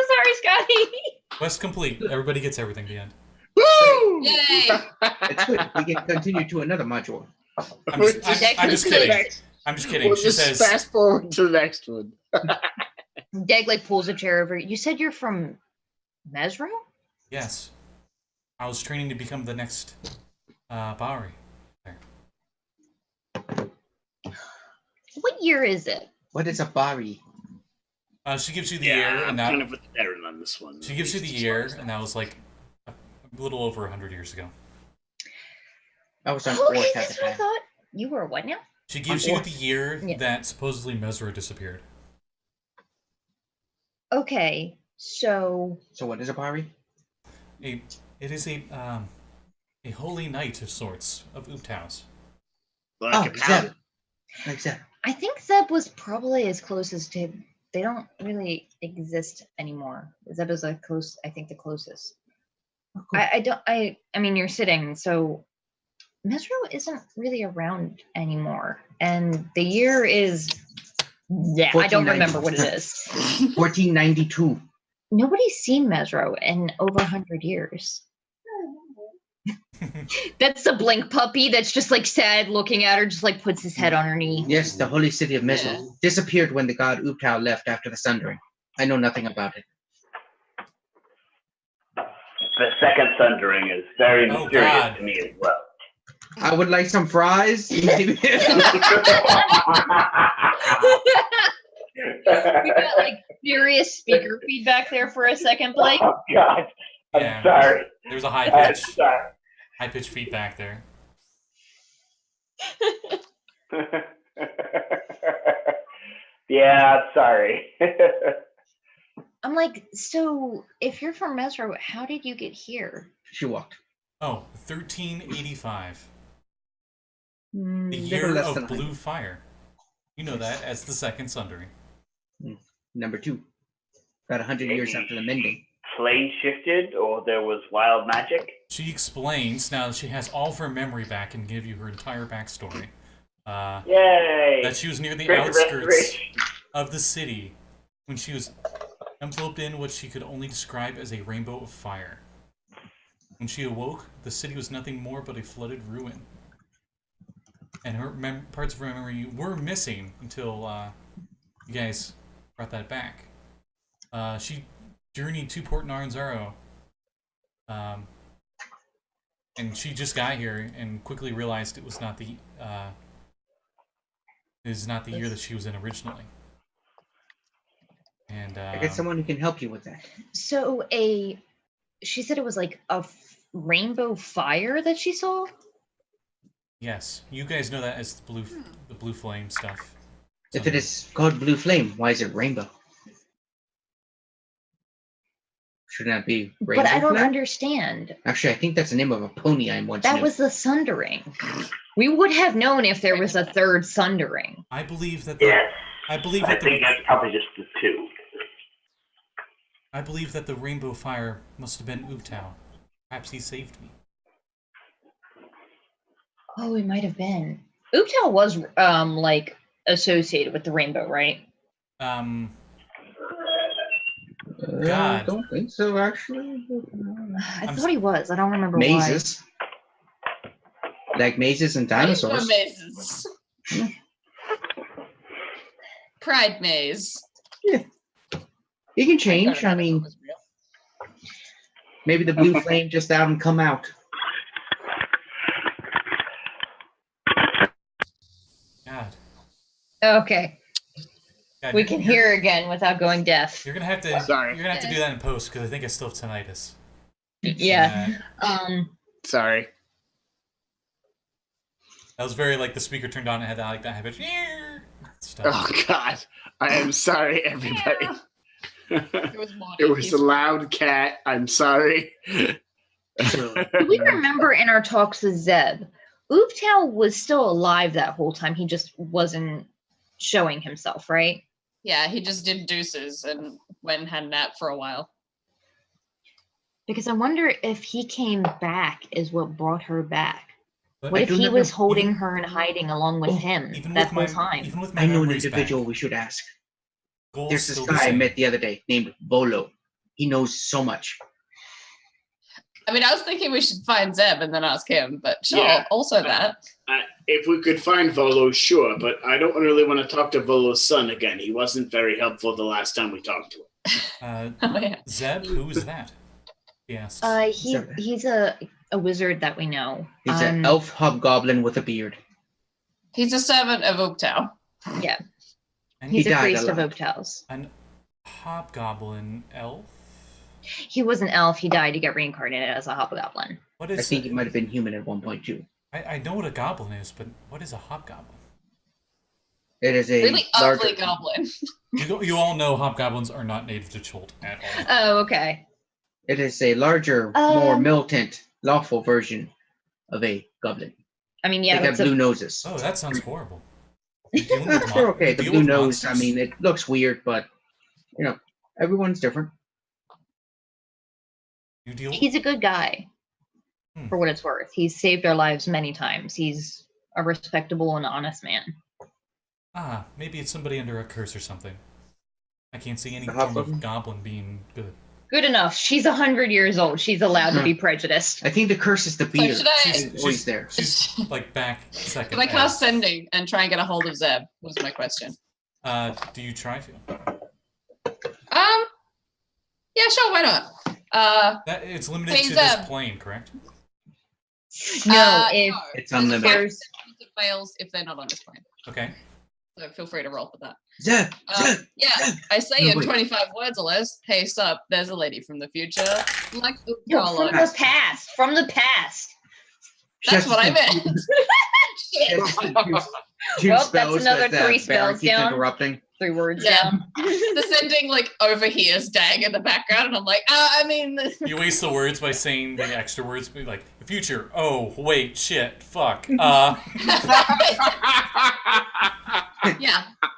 sorry, Scotty. Quest complete. Everybody gets everything at the end. Woo! Yay. It's good. We can continue to another module. I'm just kidding. I'm just kidding. We'll She just says, fast forward to the next one. Dag like pulls a chair over. You said you're from Mesro? yes. I was training to become the next Bowery. What year is it? What is a bari? She gives you the year, I'm and that kind of with the veteran on this one. she gives you the year, and that was like a little over 100 years ago. I was on Okay, fourth at that's the what I time. thought. You were what now? She gives On you the year Yeah. that supposedly Mesra disappeared. Okay, so So what is a bari? It is a holy night of sorts of Uptaus. Like a Zeb. paladin. Like Zeb. I think Zeb was probably as close as to. They don't really exist anymore. Zeb is I think the closest. Oh, cool. I mean, you're sitting, so Mesro isn't really around anymore, and the year is. Yeah, I don't remember what it is. 1492. Nobody's seen Mesro in over 100 years. That's the blink puppy that's just like sad looking at her, just like puts his head on her knee. Yes, the holy city of Mesro Yeah. disappeared when the god Uptau left after the Sundering. I know nothing about it. The second Sundering is very Oh, mysterious God. to me as well. I would like some fries. Maybe. We got like furious speaker feedback there for a second, Blake. Oh God, I'm Yeah. sorry. There's a high I'm pitch sorry. feedback there. Yeah, sorry. I'm like, so if you're from Mesro, how did you get here? She walked. Oh, 1385. The Hmm, year less of than blue fire. You know that as the second Sundering. Number 2. About 100 years after the Mending. Plane shifted, or there was wild magic. She explains now that she has all of her memory back and give you her entire backstory. Yay! That she was near the Great outskirts restoration. of the city when she was enveloped in what she could only describe as a rainbow of fire. When she awoke, the city was nothing more but a flooded ruin. And her parts of her memory were missing until you guys brought that back. She journeyed to Port Naranzaro, and she just got here and quickly realized it was not the year that she was in originally. And I get someone who can help you with that. So she said it was like a rainbow fire that she saw. yes, you guys know that as the blue flame stuff. If it is called Blue Flame, why is it rainbow? Shouldn't that be rainbow But I don't flame? understand. Actually, I think that's the name of a pony I once That knew. was the Sundering. We would have known if there was a third Sundering. I believe that Yes. I believe I that think that's probably just the two. I believe that the rainbow fire must have been Uptau. Perhaps he saved me. Oh, it might have been. Uptal was like associated with the rainbow, right? God. I don't think so, actually. I I'm thought he was. I don't remember Mazes. Like mazes and dinosaurs. Mazes. Pride maze. You can change. I It mean, was real. maybe the blue flame just out and come out. Okay. God, We can hear again without going deaf. You're gonna have to. Sorry. You're gonna have to do that in post because I think I still have tinnitus. Yeah. Sorry. That was very like the speaker turned on and had that like that habit. Stuff. Oh God, I am sorry, everybody. It was Madi. It was a loud cat. I'm sorry. Do we remember in our talks with Zeb, Ooptal was still alive that whole time. He just wasn't showing himself, right? Yeah, he just did deuces and went and had a nap for a while. Because I wonder if he came back is what brought her back. But What I if do he remember- was holding even- her and hiding along with him even that with whole my- time? Even with my I know an memories individual back, we should ask. goals There's this still the guy I same. met the other day named Volo. He knows so much. I mean, I was thinking we should find Zeb and then ask him, but sure, Yeah. also that. If we could find Volo, sure, but I don't really want to talk to Volo's son again. He wasn't very helpful the last time we talked to him. Oh, yeah. Zeb, who is that? Yes. He's a wizard that we know. He's an elf hobgoblin with a beard. He's a servant of Oaktown. Yeah, And he's He a died priest of alive. Oaktal's. An hobgoblin elf. He was an elf. He died to get reincarnated as a hobgoblin. What I is? think he might have been human at one point too. I know what a goblin is, but what is a hobgoblin? It is a Really larger. ugly goblin. You all know hobgoblins are not native to Cholt at all. Oh, okay. It is a larger, more militant, lawful version of a goblin. I mean, They yeah, got that's blue noses. Oh, that sounds horrible. You're dealing with They're okay. The deal blue with nose. monsters? I mean, it looks weird, but everyone's different. You deal. he's a good guy, for what it's worth. He's saved our lives many times. He's a respectable and honest man. Maybe it's somebody under a curse or something. I can't see any The form hobgoblin? of goblin being good. Good enough. She's 100 years old. She's allowed to be prejudiced. I think the curse is the beard. should I- It's always there. She's like back second. Can I cast Sending and try and get a hold of Zeb? Was my question. Do you try to? Yeah, sure, why not? That it's limited Hey, to this Zeb. plane, correct? No, if It's unlimited. there's It fails if they're not on this plane. Okay. So feel free to roll for that. Zeb, Zeb. Yeah, I say No, in wait. 25 words or less, hey, sup, there's a lady from the future. Like, no, from Warlock. the past. From the past. That's what I meant. Two Well, that's spells another that three Baron spells keeps down. interrupting. 3 words Yeah. down. The Sending like overhears Dagger in the background, and I'm like, I mean, You waste the words by saying the extra words, be like the future. Oh wait, shit, fuck. yeah.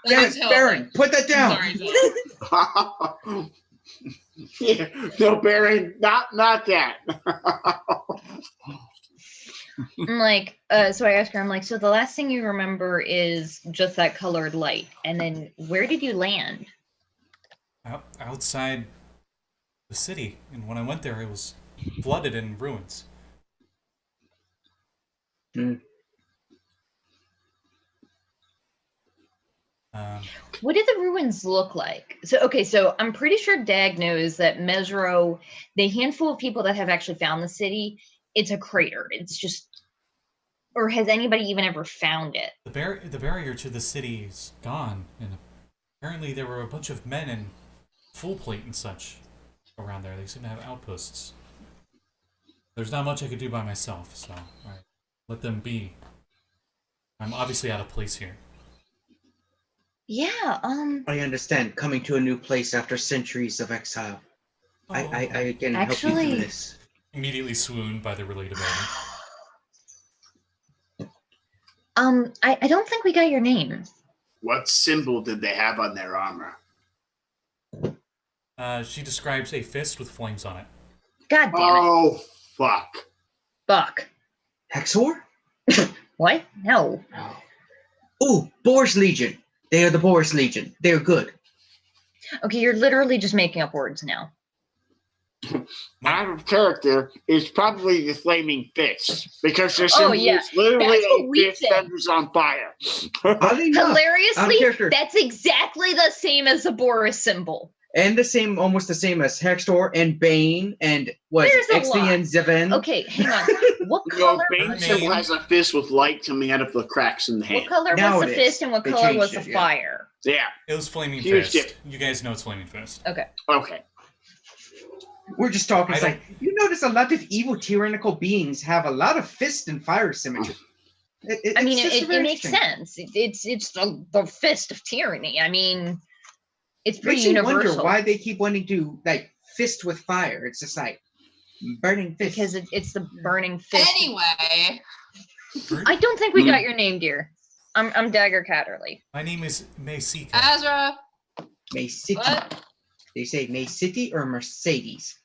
Yes, Baron, put that down. Sorry, Zeb. Yeah, no, Baron, not that. I'm like, so I asked her, I'm like, so the last thing you remember is just that colored light. And then where did you land? Outside the city, and when I went there, it was flooded in ruins. Hmm. What did the ruins look like? So, okay, so I'm pretty sure Dag knows that Mesro, the handful of people that have actually found the city, it's a crater. It's just, or has anybody even ever found it? The barrier to the city is gone, and apparently there were a bunch of men in full plate and such around there. They seem to have outposts. There's not much I could do by myself, so let them be. I'm obviously out of place here. Yeah, I understand. Coming to a new place after centuries of exile. I can help you Actually- through this. Immediately swooned by the relatability. I don't think we got your name. What symbol did they have on their armor? She describes a fist with flames on it. God damn it. Oh, fuck. Fuck. Hexor? What? No. Ooh, Boris Legion. They are the Boris Legion. They're good. Okay, you're literally just making up words now. Out of character is probably the flaming fist because their Oh, symbol yeah. is literally That's what a we fist said. that is on fire. Oddly enough, out of Hilariously, character. that's exactly the same as the Boris symbol. And almost the same as Hextor and Bane and There's a Ixalian lot. Zevin. Okay, hang on. What No, color? Bane still has a fist with light coming out of the cracks in the hand. What color Now was the it is. fist and what They color was changed the it, yeah. fire? Yeah. It was Flaming Huge Fist. dip. You guys know it's Flaming Fist. Okay. Okay. We're just talking. It's I like you notice a lot of evil tyrannical beings have a lot of fist and fire symmetry. I mean, it's just it very makes interesting. sense. It's the fist of tyranny. I mean, it's pretty Makes you universal. wonder why they keep wanting to like fist with fire. It's just like burning fist. Because it's the burning fist. Anyway, I don't think we got your name, dear. I'm Dagger Catterley. My name is Mesika. Azra. May City. What? They say May City or Mercedes.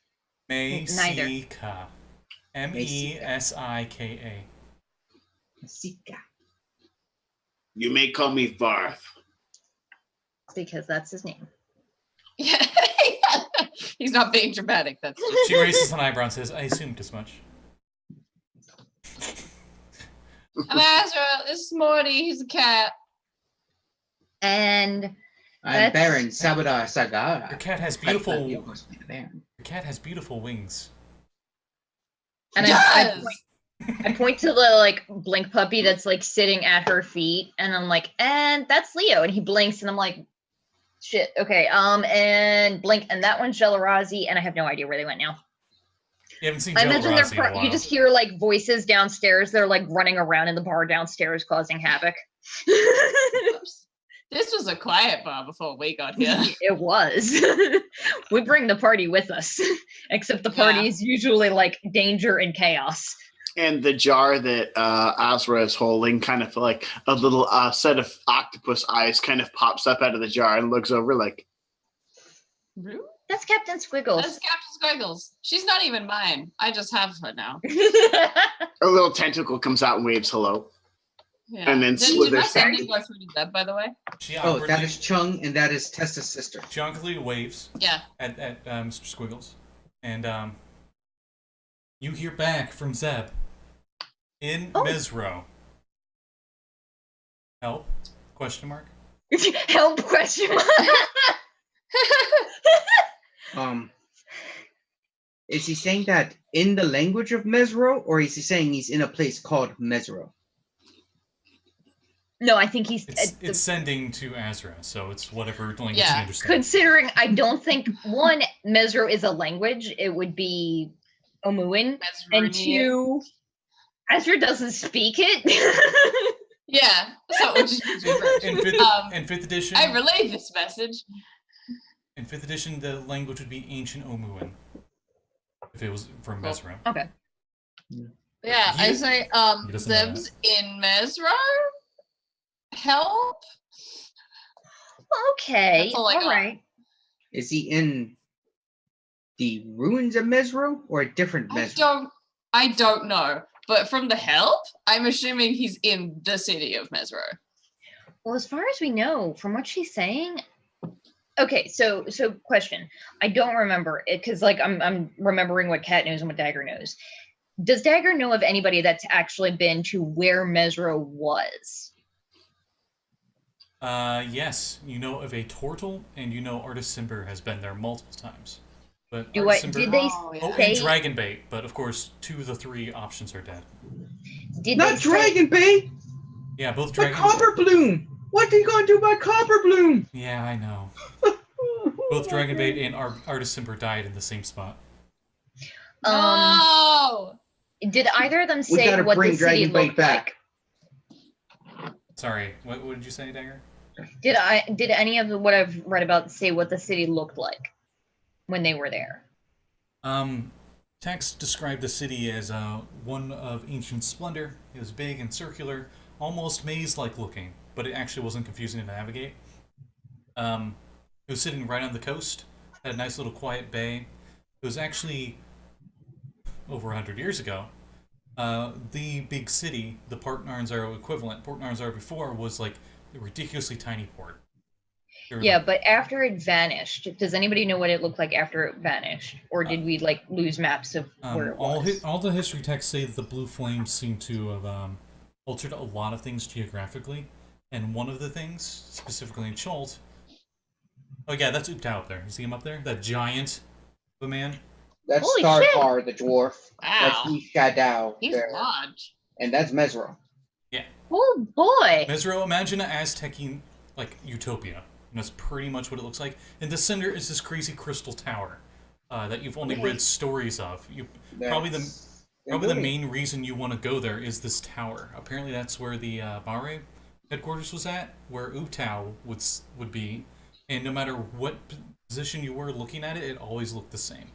Neither. Mesika. Mesika. Masika. You may call me Varth. Because that's his name. Yeah. He's not being dramatic. That's just She raises an eyebrow and says, I assumed as much. I'm Azra. This is Morty. He's a cat. And I'm That's- Baron Salbador Sagara. Your cat has Fight beautiful. Club, you Your must be the Baron. cat has beautiful wings. and Yes! I point to the like blink puppy that's like sitting at her feet, and I'm like, and that's Leo, and he blinks, and I'm like, shit, okay, and blink, and that one's Gelarazi, and I have no idea where they went now. You haven't seen I imagine Gelarazi in a you while. just hear like voices downstairs. They're like running around in the bar downstairs, causing havoc. This was a quiet bar before we got here. It was. We bring the party with us, except the party is usually like danger and chaos. And the jar that Azra is holding, kind of like a little set of octopus eyes, kind of pops up out of the jar and looks over like, Rude? That's Captain Squiggles. That's Captain Squiggles. She's not even mine. I just have her now. a little tentacle comes out and waves hello. Yeah. And then Did slithers my back. sending go through to Zeb, by the way? She Oh, awkwardly, that is Chung, and that is Tessa's sister. she awkwardly waves Yeah. at Mr. Squiggles. And you hear back from Zeb in Oh. Mesro. Help? Question mark? Help? Question mark. Is he saying that in the language of Mesro, or is he saying he's in a place called Mesro? No, I think he's It's sending to Azra, so it's whatever language he Yeah. understands. considering. I don't think one Mesro is a language. It would be Omuan, and two, Ezra doesn't speak it. Yeah. So it would just be gibberish. In fifth edition, I relayed this message. in fifth edition, the language would be Ancient Omuan. If it was from Mesro. Okay. Yeah, I He- say, he doesn't know Zeb's in Mesro? Help? Okay. That's all I All got. right. Is he in the ruins of Mesro or a different Mesro? I don't know. But from the help, I'm assuming he's in the city of Mesro. Well, as far as we know, from what she's saying. Okay, so question. I don't remember it because like I'm remembering what Kat knows and what Dagger knows. Does Dagger know of anybody that's actually been to where Mesro was? Yes, you know of a Tortle, and you know Artis Simber has been there multiple times. But Did Artis they Oh, say? and Dragonbait, but of course, 2 of the 3 options are dead. Did Not they say- Dragon Bay, Yeah, both but Dragon. Copper Bloom. What are you gonna do about Copper Bloom? Yeah, I know. Both Dragonbait and Artis Simber died in the same spot. Oh! Did either of them We say gotta what bring the city Dragon Bait looked back. like? Sorry, what did you say, Dagger? Did any of what I've read about say what the city looked like when they were there? Text described the city as one of ancient splendor. It was big and circular, almost maze-like looking, but it actually wasn't confusing to navigate. It was sitting right on the coast, had a nice little quiet bay. It was actually over 100 years ago. The big city, the Port Narnzaro equivalent, Port Narnzaro before, was like a ridiculously tiny port. There were, Yeah, like, but after it vanished, does anybody know what it looked like after it vanished, or did we like lose maps of where it was? all the history texts say that the blue flames seem to have altered a lot of things geographically, and one of the things, specifically in Chult, Oh yeah, that's Ooptao up there. You see him up there? That giant of a man? That's Holy shit. Starkar, the dwarf. That's Wow. Shadow He's there. large. And that's Mesro. Oh boy. Mesro, imagine an Aztecian, like, utopia. And that's pretty much what it looks like. In the center is this crazy crystal tower that you've only read stories of. Probably the main reason you want to go there is this tower. Apparently that's where the Mare headquarters was at, where Ooptao would be. And no matter what position you were looking at it, it always looked the same.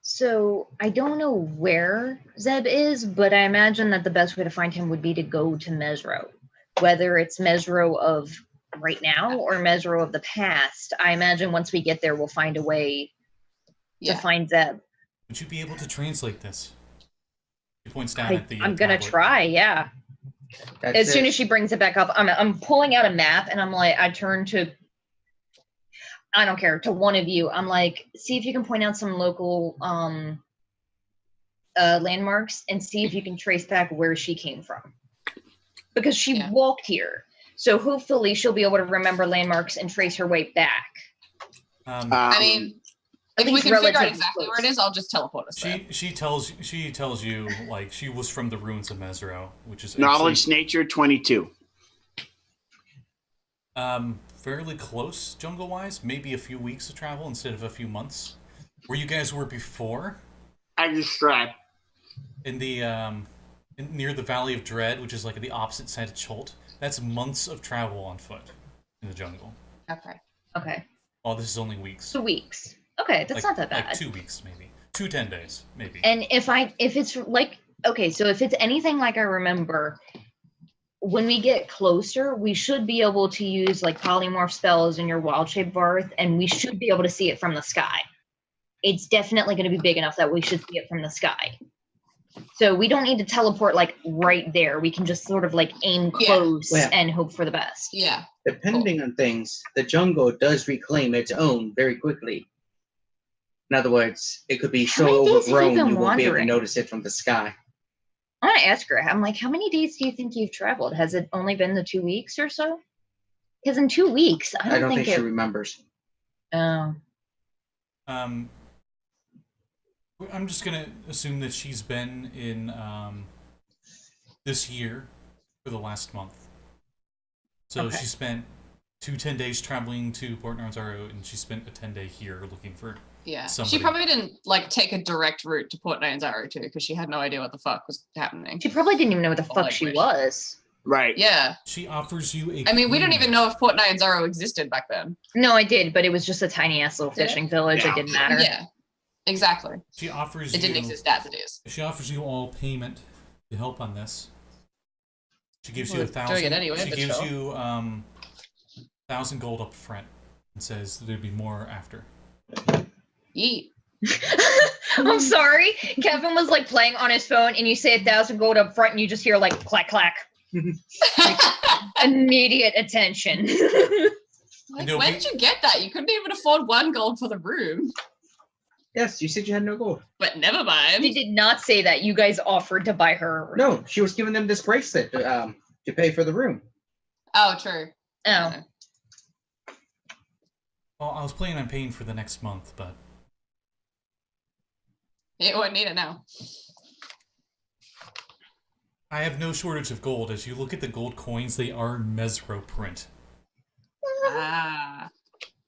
So I don't know where Zeb is, but I imagine that the best way to find him would be to go to Mesro. Whether it's Mesro of right now or Mesro of the past, I imagine once we get there, we'll find a way to find Zeb. Would you be able to translate this? He points down at the I'm gonna tablet. try, yeah. As soon as she brings it back up, I'm pulling out a map and I'm like, I turn to, I don't care, to one of you. I'm like, see if you can point out some local landmarks and see if you can trace back where she came from. Because she walked here. So hopefully she'll be able to remember landmarks and trace her way back. I mean, if we can figure out exactly where it is, I'll just teleport us there. She tells you, like, she was from the ruins of Mesro, which is Knowledge nature 22. Fairly close jungle-wise, maybe a few weeks of travel instead of a few months. Where you guys were before? I just tried. In the near the Valley of Dread, which is like the opposite side of Chult. That's months of travel on foot in the jungle. Okay. Oh, this is only weeks. So weeks. Okay, that's not that bad. Like 2 weeks, maybe. 10 days, maybe. And if it's like, okay, so if it's anything like I remember, when we get closer, we should be able to use like polymorph spells in your wild shape Varth, and we should be able to see it from the sky. It's definitely going to be big enough that we should see it from the sky. So we don't need to teleport like right there. We can just sort of like aim close and hope for the best. Yeah. Depending on things, the jungle does reclaim its own very quickly. In other words, it could be so overgrown you won't be able to notice it from the sky. I want to ask her, I'm like, how many days do you think you've traveled? Has it only been the 2 weeks or so? Because in 2 weeks, I don't think she remembers. Oh. I'm just gonna assume that she's been in this year for the last month. So she spent 10 days traveling to Port Naranzaro, and she spent a 10-day here looking for somebody. She probably didn't like take a direct route to Port Naranzaro too, because she had no idea what the fuck was happening. She probably didn't even know what the fuck she was. Right. Yeah. She offers you a. I mean, we didn't even know if Port Naranzaro existed back then. No, I did, but it was just a tiny ass little fishing village. It didn't matter. Yeah. Exactly. She offers it didn't exist as it is. She offers you all payment to help on this. She gives you 1,000. Doing it anyway, she gives you 1,000 gold up front and says there'd be more after. Yeet. I'm sorry. Kevin was like playing on his phone, and you say 1,000 gold up front, and you just hear like clack clack. Like, immediate attention. Like, when did you get that? You couldn't even afford 1 gold for the room. Yes, you said you had no gold. But never mind. She did not say that. You guys offered to buy her a room. No, she was giving them this bracelet to pay for the room. Oh, true. Oh. Well, I was planning on paying for the next month, but you won't need it now. I have no shortage of gold. As you look at the gold coins, they are Mesro print. Ah,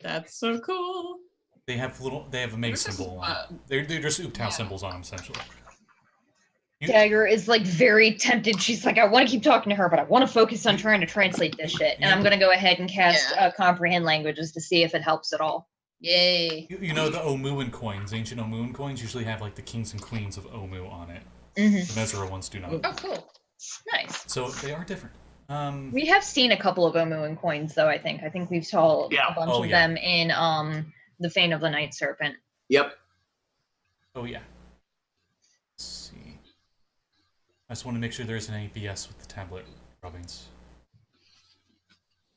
that's so cool. They have a mace symbol on them. They're just Ooptao symbols on them, essentially. Dagger is like very tempted. She's like, I want to keep talking to her, but I want to focus on trying to translate this shit. And I'm going to go ahead and cast Comprehend Languages to see if it helps at all. Yay. You know the Omuan coins, ancient Omuan coins usually have like the kings and queens of Omu on it. Mm-hmm. The Mesro ones do not. Oh, cool. Nice. So they are different. We have seen a couple of Omuan coins, though, I think. I think we've saw a bunch of them in the Fane of the Night Serpent. Yep. Oh, yeah. Let's see. I just want to make sure there isn't any BS with the tablet rubbings.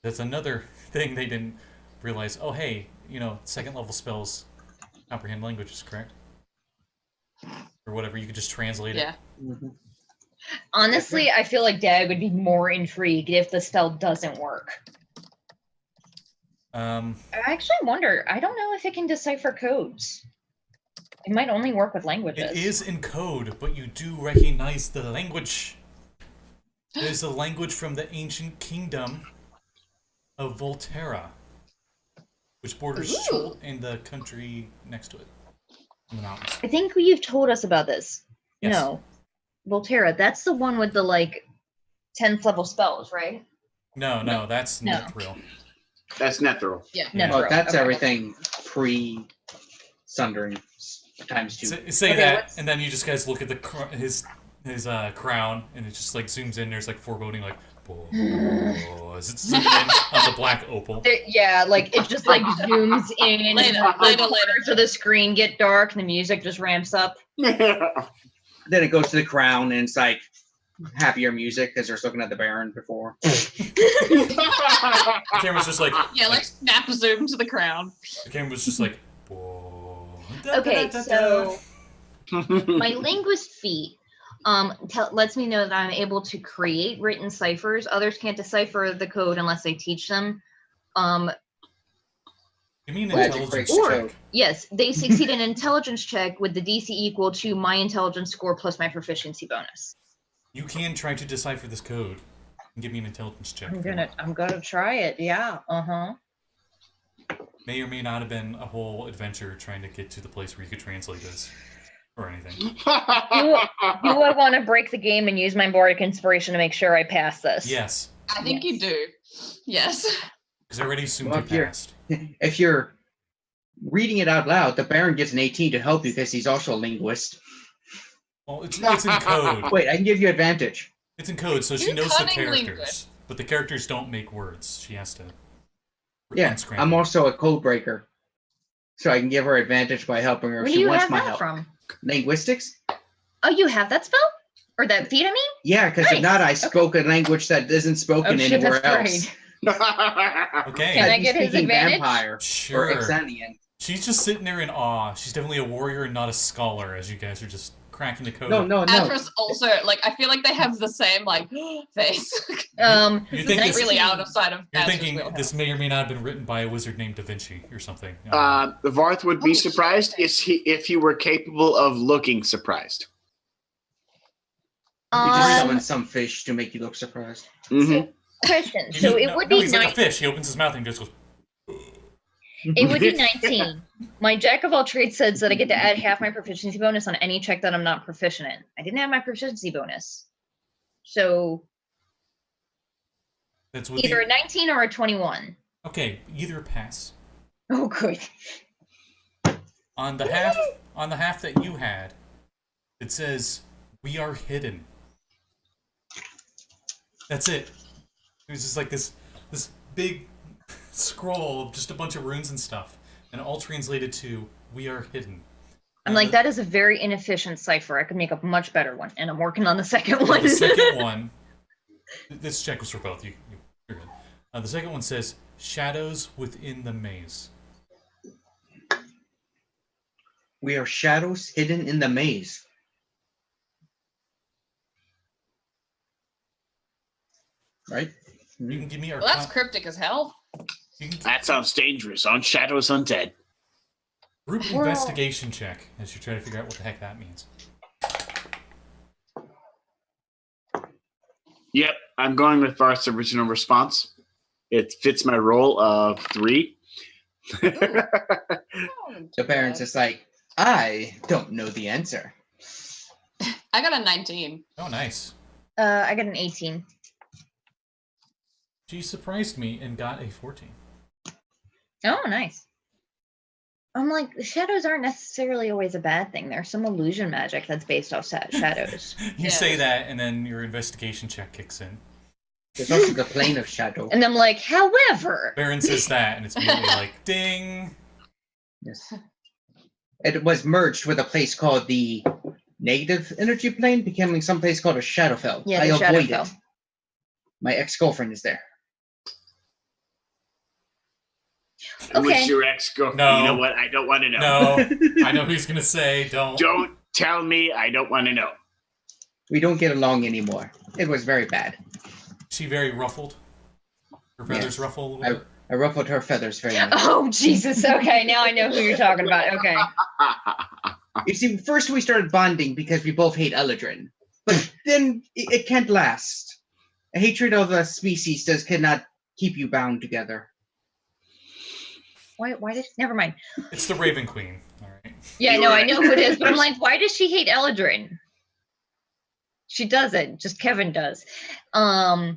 That's another thing they didn't realize. Oh, hey, second level spells comprehend languages, correct? Or whatever, you could just translate it. Mm-hmm. Honestly, I feel like Dag would be more intrigued if the spell doesn't work. I actually wonder. I don't know if it can decipher codes. It might only work with languages. It is in code, but you do recognize the language. It is a language from the ancient kingdom of Volterra, which borders Chult and the country next to it, in the mountains. I think you've told us about this. Yes. No. Volterra, that's the one with the, 10th level spells, right? No, that's No. Nethril. That's Nethril. Yeah. Yeah. Well, that's Okay. everything pre-Sundering times 2. Say Okay, that, what's- and then you just guys look at the his crown, and it just zooms in. There's foreboding, as it zooms in on the black opal. Yeah, it just zooms in. Later, and later. corners of the screen get dark, and the music just ramps up. Then it goes to the crown, and it's happier music because they're looking at the Baron before. The camera's just Yeah, snap a zoom to the crown. the camera was just whoa. Okay, so my linguist feat lets me know that I'm able to create written ciphers. Others can't decipher the code unless they teach them. You mean Magic intelligence breaks Or- code. check? Yes, they succeed an intelligence check with the DC equal to my intelligence score plus my proficiency bonus. You can try to decipher this code and give me an intelligence check. I'm if you gonna want. try it. Yeah. Uh-huh. May or may not have been a whole adventure trying to get to the place where you could translate this or anything. Do I want to break the game and use my bardic inspiration to make sure I pass this? Yes, I think you do. Yes. because I already assumed Well, you if you're- passed. If you're reading it out loud, the Baron gets an 18 to help you because he's also a linguist. Well, it's in code. Wait, I can give you advantage. It's in code, so she You're knows the cunning characters. linguist. But the characters don't make words. She has to. Yeah, unscramble. I'm also a code breaker. So I can give her advantage by helping her Where if do she you wants have my that help. from? Linguistics? Oh, you have that spell? Or that feat, I mean? Yeah, because if Nice. not, I spoke a language that isn't spoken Oh, shit, anywhere that's else. great. Okay. Can I I'd be get his speaking advantage? Vampire Sure. or Ixalian. She's just sitting there in awe. She's definitely a warrior and not a scholar, as you guys are just cracking the code. No. Azra's also I feel like they have the same face. You This think is this- really out of sight of You're Azra's thinking wheelhouse. this may or may not have been written by a wizard named Da Vinci or something. The Varth would be Holy surprised shit. if he were capable of looking surprised. You just Um, summon some fish to make you look surprised. Mm-hmm. question. You So do- it no, would no, be he's like a 9. fish. He opens his mouth and just goes. It would be 19. My jack of all trades says that I get to add half my proficiency bonus on any check that I'm not proficient in. I didn't have my proficiency bonus. So That's what either the- a 19 or a 21. Okay, either pass. Oh, good. On the half that you had, it says "We are hidden." That's it. It was just this big scroll of just a bunch of runes and stuff, and all translated to "We are hidden." I'm like, that is a very inefficient cipher. I could make a much better one, and I'm working on the second Well, one. the second one, this check was for both. You're good. The second one says "Shadows within the maze." We are shadows hidden in the maze. Right? You can give me our. Well, that's cryptic as hell. You can That sounds dangerous. On Shadows Undead. group Well- investigation check as you try to figure out what the heck that means. Yep, I'm going with Varth's original response. It fits my role of 3. The Baron's just like, I don't know the answer. I got a 19. Oh, nice. I got an 18. She surprised me and got a 14. Oh, nice. I'm like, the shadows aren't necessarily always a bad thing. There's some illusion magic that's based off shadows. You Yeah. say that, and then your investigation check kicks in. There's also the plane of shadow. And I'm like, however, Baron says that, and it's immediately like, ding! Yes. It was merged with a place called the negative energy plane, becoming some place called a Shadowfell. Yeah, I the avoid Shadowfell. it. My ex-girlfriend is there. Okay. Which your ex-girlfriend? No. You know what? I don't want to know. No, I know who he's gonna say, don't. Don't tell me. I don't want to know. We don't get along anymore. It was very bad. She very ruffled. Her feathers Yes. ruffle a little bit. I ruffled her feathers very much. Oh, Jesus. Okay, now I know who you're talking about. Okay. You see, first we started bonding because we both hate Eladrin. But then it can't last. A hatred of a species cannot keep you bound together. Why did... Never mind. It's the Raven Queen. All right. Yeah, no, I know who it is, but I'm like, why does she hate Eladrin? She doesn't. Just Kevin does.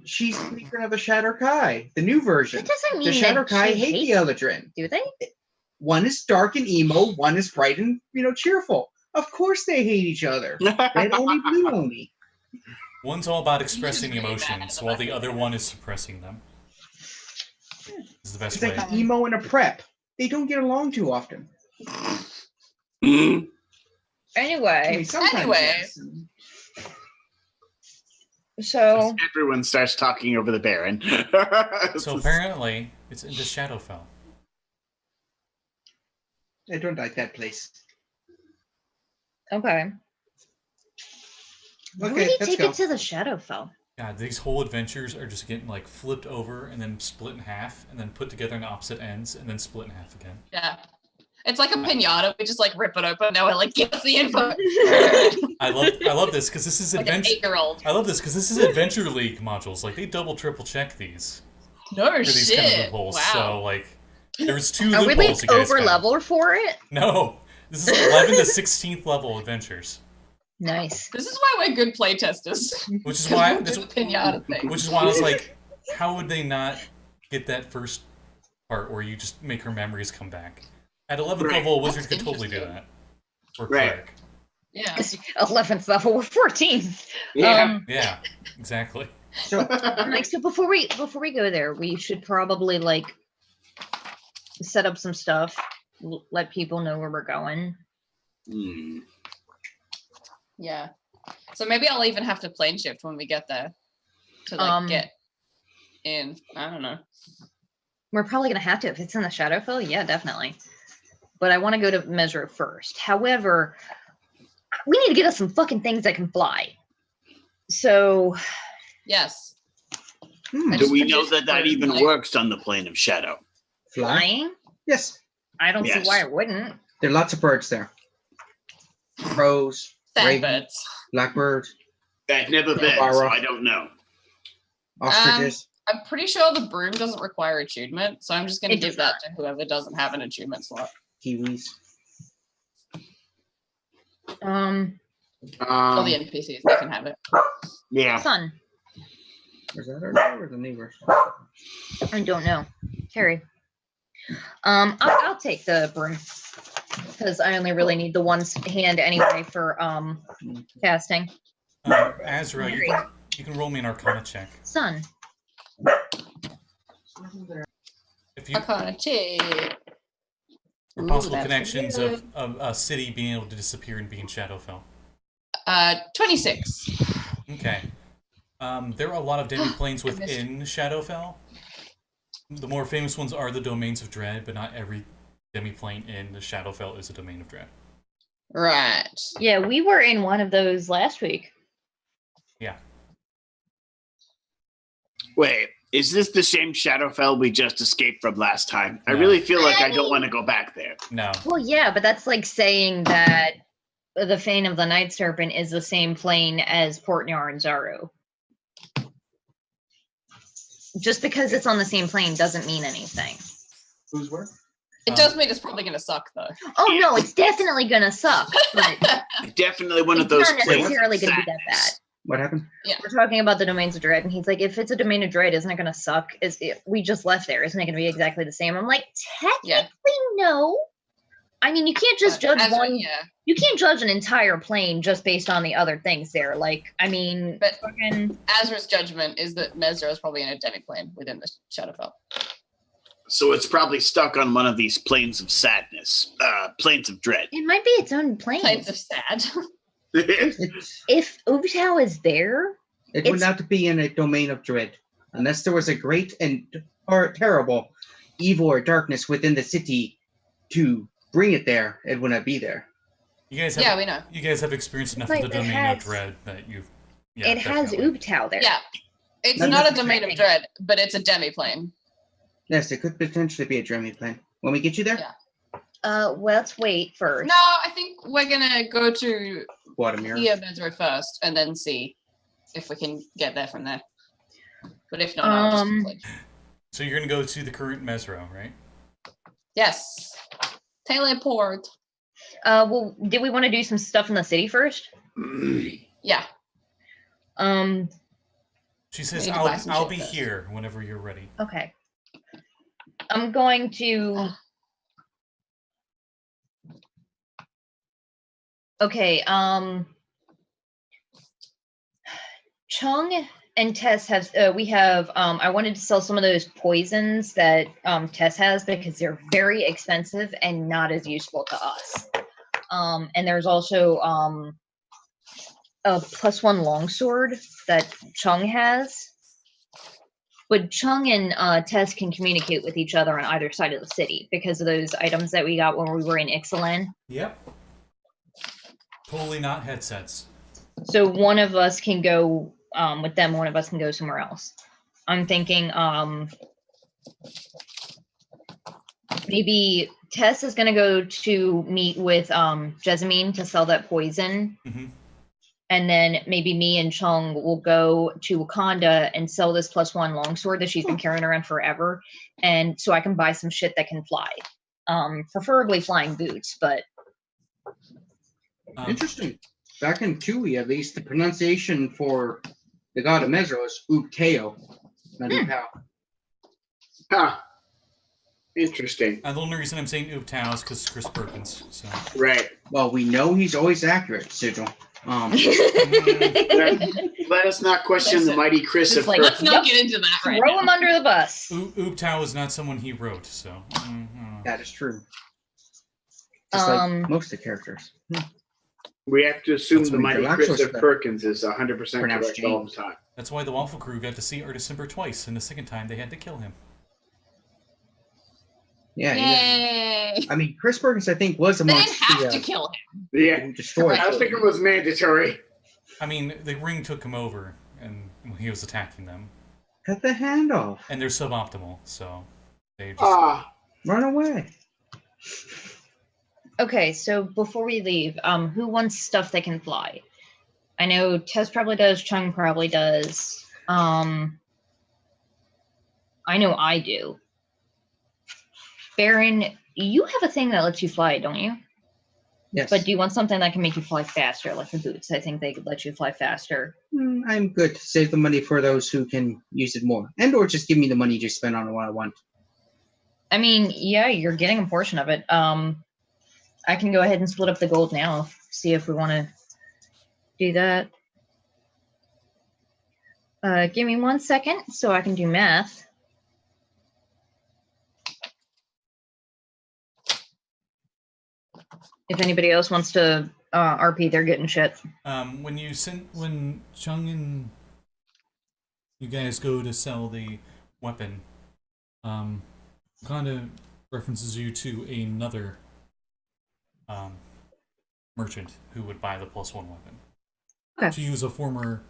She's speaker of the Shadowkai, the new version. That doesn't mean The that Shadowkai she hate the hates... Eladrin. Do they? One is dark and emo, one is bright and, cheerful. Of course they hate each other. Red only, blue only. One's all about expressing Usually that emotions, in the while the back. other one is suppressing them. This is the best It's way. like emo and a prep. They don't get along too often. Mhm. Anyway, Sometimes, Anyway. yes. so... Everyone starts talking over the Baron. So apparently, it's into Shadowfell. I don't like that place. Okay. Why would Okay, he let's take go. it to the Shadowfell? God, these whole adventures are just getting like flipped over and then split in half and then put together in opposite ends and then split in half again. Yeah. It's like a pinata. We just like rip it open. Now it like gives the info. I love this because this is Like an adventure. 8-year-old. I love this because this is Adventure League modules. Like they double triple check these No for these kind of shit. loopholes. Wow. So like there's 2 Are we loopholes like you guys over found. level for it? No, this is 11 to 16th level adventures, Nice. This is why we're good playtesters. which is 'Cause why we'll do the pinata thing. which is why I was like, how would they not get that first part where you just make her memories come back? At 11th Right. level, a wizard That's could totally do interesting. that. Or Right. cleric. Yeah. 11th level, we're 14th. Yeah. Yeah, exactly. So, So before we go there, we should probably like set up some stuff, let people know where we're going. Hmm. Yeah. So maybe I'll even have to plane shift when we get there to like get in. I don't know. We're probably gonna have to if it's in the Shadowfell. Yeah, definitely. But I want to go to Mesro first. However, we need to get us some fucking things that can fly. So Yes. hmm, Do we Just know produce that birds, even like- works on the plane of shadow? fly? flying, Yes, I don't Yes. see why it wouldn't. there are lots of birds there. Crows, ravens, Sandbirds. blackbirds, I've never been, so Barbara. I don't know. ostriches. I'm pretty sure the broom doesn't require attunement, so I'm just going to It does give that to whoever doesn't have an attunement slot. Kiwis. All the NPCs, they can have it. Yeah. Sun. Was that our neighbor or the neighbors? I don't know. Carrie. I'll take the broom because I only really need the one hand anyway for casting. Azra, you can roll me an Arcana check. Sun. If you Arcana check. for Ooh, possible that's connections good. of a city being able to disappear and be in Shadowfell. 26. Okay. There are a lot of demi-planes within Shadowfell. The more famous ones are the Domains of Dread, but not every demi-plane in the Shadowfell is a Domain of Dread. Right. Yeah, we were in one of those last week. Yeah. Wait, is this the same Shadowfell we just escaped from last time? I No. really feel like I don't want to go back there. No. Well, yeah, but that's like saying that the Fane of the Night Serpent is the same plane as Portnar and Zaru. Just because it's on the same plane doesn't mean anything. Who's where? It does mean it's probably going to suck, though. Oh no, it's definitely gonna suck. But Definitely one of it's those not planes. necessarily gonna be that bad. What happened? We're talking about the Domains of Dread, and he's like, if it's a Domain of Dread, isn't it gonna suck? We just left there, isn't it gonna be exactly the same? I'm like, technically no. I mean, you can't just judge Azra, one. Yeah. You can't judge an entire plane just based on the other things there. Like, I mean, But- fucking, Azra's judgment is that Mesro is probably in a demi-plane within the Shadowfell. So it's probably stuck on one of these planes of sadness, planes of dread. it might be its own plane. Planes of sad. It's, If Ubtao is there, it would It's- not be in a domain of dread unless there was a great and terrible evil or darkness within the city to bring it there. It would not be there. You guys have Yeah, we know. you guys have experienced enough Like, of the it Domain has- of Dread that you've it has definitely. Ubtao there. Yeah. It's Not not a necessarily. domain of dread, but it's a demi-plane. Yes, it could potentially be a dreamy plan. When we get you there, Let's wait first. No, I think we're gonna go to Vladimir. Mesra first, and then see if we can get there from there. But if not, I'll just complain. So you're gonna go to the current Mesro, right? Yes. Teleport. Well, did we want to do some stuff in the city first? Yeah. She says, Maybe buy some I'll shit be first. here whenever you're ready. Okay. I'm going to. Okay. Chung and Tess have. We have. I wanted to sell some of those poisons that Tess has because they're very expensive and not as useful to us. And there's also a +1 longsword that Chung has. But Chung and Tess can communicate with each other on either side of the city because of those items that we got when we were in Ixalian. Yep. Totally not headsets. So one of us can go with them, one of us can go somewhere else. I'm thinking maybe Tess is going to go to meet with Jessamine to sell that poison. Mm-hmm. And then maybe me and Chung will go to Wakanda and sell this +1 longsword that she's been carrying around forever. And so I can buy some shit that can fly. Preferably flying boots, but... Interesting. Back in Tui, at least, the pronunciation for the god of Mesro is Upteo, not Upao. Huh. Interesting. The only reason I'm saying Ooptow is because Chris Perkins. So. Right. Well, we know he's always accurate, Sigil. Let us not question the mighty Chris of let's not get into that right Throw now. him under the bus. Ooptow is not someone he wrote, so. That is true. Just like most of the characters. We have to assume That's the when mighty Galactus Chris of said- Perkins is 100% Pronounced correct all James. the time. That's why the Waffle Crew got to see Artis Simper twice, and the second time they had to kill him. Yeah. Yay! I mean, Chris Perkins, I think, was They amongst didn't have the to kill him. Yeah. who destroyed. I was thinking it was mandatory. I mean, the ring took him over, and when he was attacking them. Cut the hand off. And they're suboptimal, so they just... Run away. Okay, so before we leave, who wants stuff that can fly? I know Tess probably does, Chung probably does. I know I do. Baron, you have a thing that lets you fly, don't you? Yes. But do you want something that can make you fly faster, like the boots? I think they could let you fly faster. I'm good. Save the money for those who can use it more. And or just give me the money to spend on what I want. I mean, yeah, you're getting a portion of it. I can go ahead and split up the gold now, see if we want to do that. Give me 1 second so I can do math. If anybody else wants to RP, they're getting shit. When Chung and you guys go to sell the weapon, kind of references you to another merchant who would buy the +1 weapon. Okay. She was a former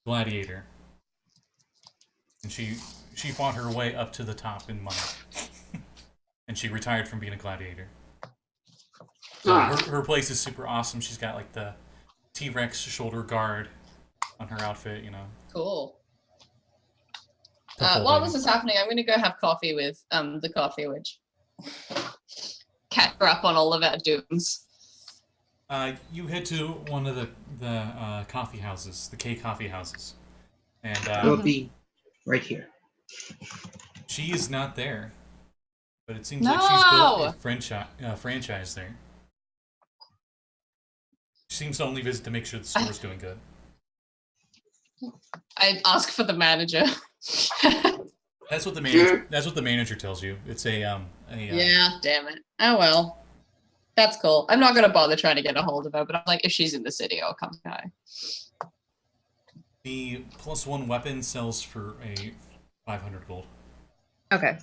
gladiator, and she fought her way up to the top in money, and she retired from being a gladiator. So her place is super awesome. She's got like the T-Rex shoulder guard on her outfit, you know. Cool. While this is happening, I'm going to go have coffee with the coffee witch. Catch her up on all of our dooms. You head to one of the coffee houses, the K coffee houses, and We'll be right here. she is not there. But it seems No! like she's built a franchise there. She seems to only visit to make sure the store's doing good. I ask for the manager. That's what the manager. That's what the manager tells you. It's yeah, damn it. Oh well, that's cool. I'm not gonna bother trying to get a hold of her, but I'm like, if she's in the city, I'll come by. The +1 weapon sells for a 500 gold. Okay.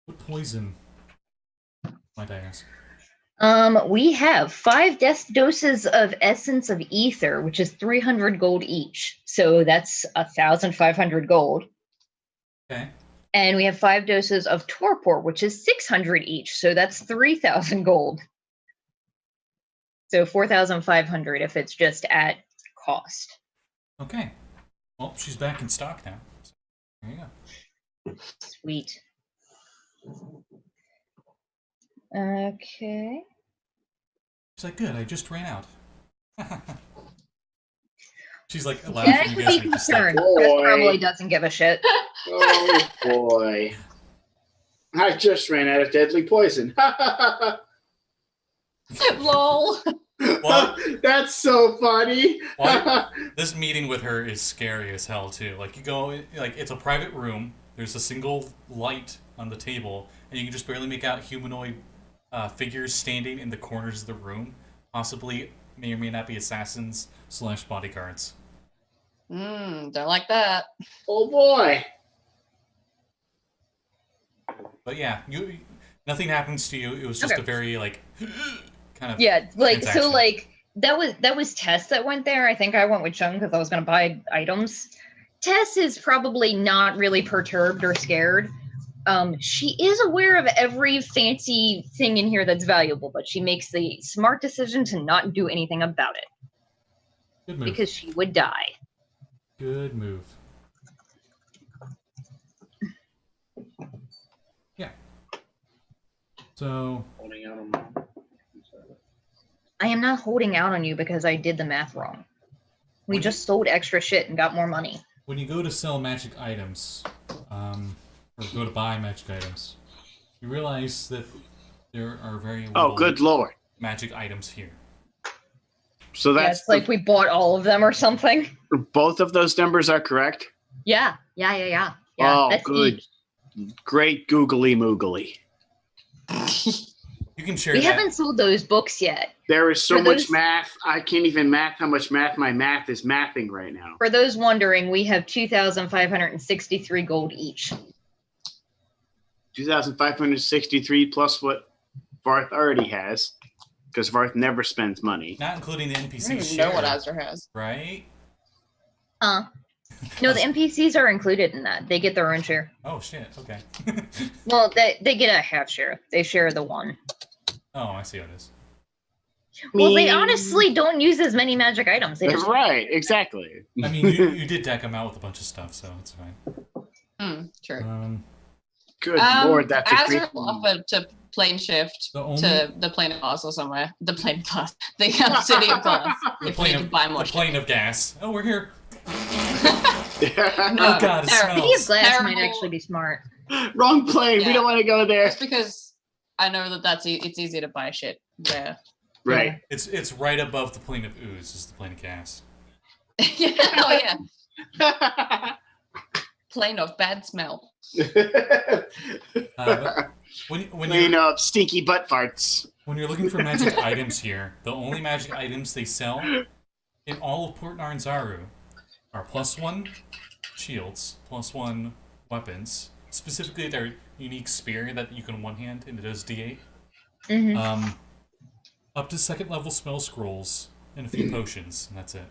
What poison, might I ask? We have 5 doses of Essence of Ether, which is 300 gold each. So that's 1,500 gold. Okay. And we have 5 doses of torpor, which is 600 each. So that's 3,000 gold. So 4,500 if it's just at cost. Okay. Well, she's back in stock now. So there you go. Sweet. Okay. She's like, good, I just ran out. She's like Yeah, laughing it against would be me. Just like, concerned. Oh, Chris boy. probably doesn't give a shit. Oh boy. I just ran out of deadly poison. Lol. What? That's so funny. What? This meeting with her is scary as hell too. Like you go, like it's a private room. There's a single light on the table, and you can just barely make out humanoid figures standing in the corners of the room. Possibly, may or may not be assassins / bodyguards. Don't like that. Oh boy. But yeah, nothing happens to you. It was just Okay. a very like kind of Yeah, like so transaction. like that was Tess that went there. I think I went with Chung because I was gonna buy items. Tess is probably not really perturbed or scared. She is aware of every fancy thing in here that's valuable, but she makes the smart decision to not do anything about it Good move. because she would die. Good move. Yeah. So Holding out on mom. I am not holding out on you because I did the math wrong. We When just sold extra shit and got more money. when you go to sell magic items, or go to buy magic items, you realize that there are very Oh, little good lord. magic items here. So Yeah, that's it's like we bought all of them or something. both of those numbers are correct? Yeah. Yeah, Oh, that's good. each. Great googly moogly. You can share We that. haven't sold those books yet. There is so For much those- math. I can't even math how much math my math is mathing right now. For those wondering, we have 2,563 gold each. 2,563 plus what Varth already has, because Varth never spends money. Not including the I don't NPC even share, know what Azra has. right? No, the NPCs are included in that. They get their own share. Oh shit. Okay. Well, they get a half share. They share the one. Oh, I see how it is. Well, they Me. honestly don't use as many magic items. They just Right, exactly. I mean, you did deck them out with a bunch of stuff, so it's fine. True. Good lord, that's a Azra creepy. offered to plane shift The only- to the plane of Oz or somewhere. The plane of Oz. The city of Oz. The If plane we of could buy more the plane of gas. Oh, we're here. No, Oh god, it terrible. City of smells. Glass might Terrible. actually be smart. Wrong plane. We Yeah. don't want to go there. Just because I know that it's easy to buy shit there. Right. It's right above the plane of ooze. Is the plane of gas. Yeah, oh yeah. Plane of bad smell. But when Plane you're of stinky butt farts. when you're looking for magic items here, the only magic items they sell in all of Port Narnzaru are +1 shields, +1 weapons. Specifically, their unique spear that you can one-hand and it does D8. Mm-hmm. Up to 2nd level spell scrolls and a few potions, and that's it.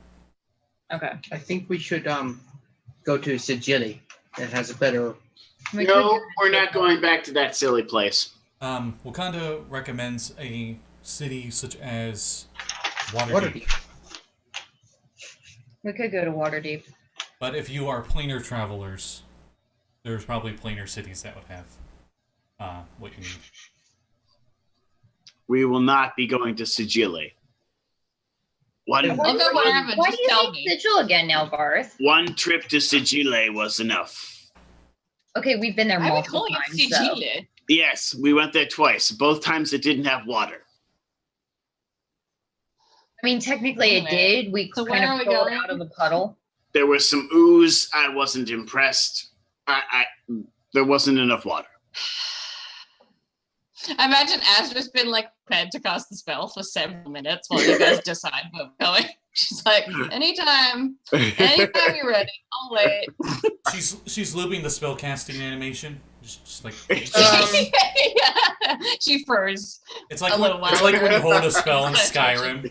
Okay. I think we should go to Sigilli. That has a better. We could No, do- we're not going back to that silly place. Wakanda recommends a city such as Waterdeep. Waterdeep. We could go to Waterdeep. But if you are planar travelers, there's probably planar cities that would have what you need. We will not be going to Sigilli. Why I'll go wherever, Why just do you tell think me. Sigil again now, Varth? one trip to Sigilli was enough. Okay, we've been there Why are we multiple calling times. it So. Sigilli? Yes, we went there twice. Both times it didn't have water. I mean, technically it Anyway, did. We so kind where are of we pulled going? out of the puddle. There was some ooze. I wasn't impressed. There wasn't enough water. I imagine Azra's been like prepared to cast the spell for several minutes while you guys decide where we're going. She's like, anytime you're ready, I'll wait. She's looping the spell casting animation. Just like Yeah. She froze. it's like a little it's while like when you hold a ago. spell in Skyrim.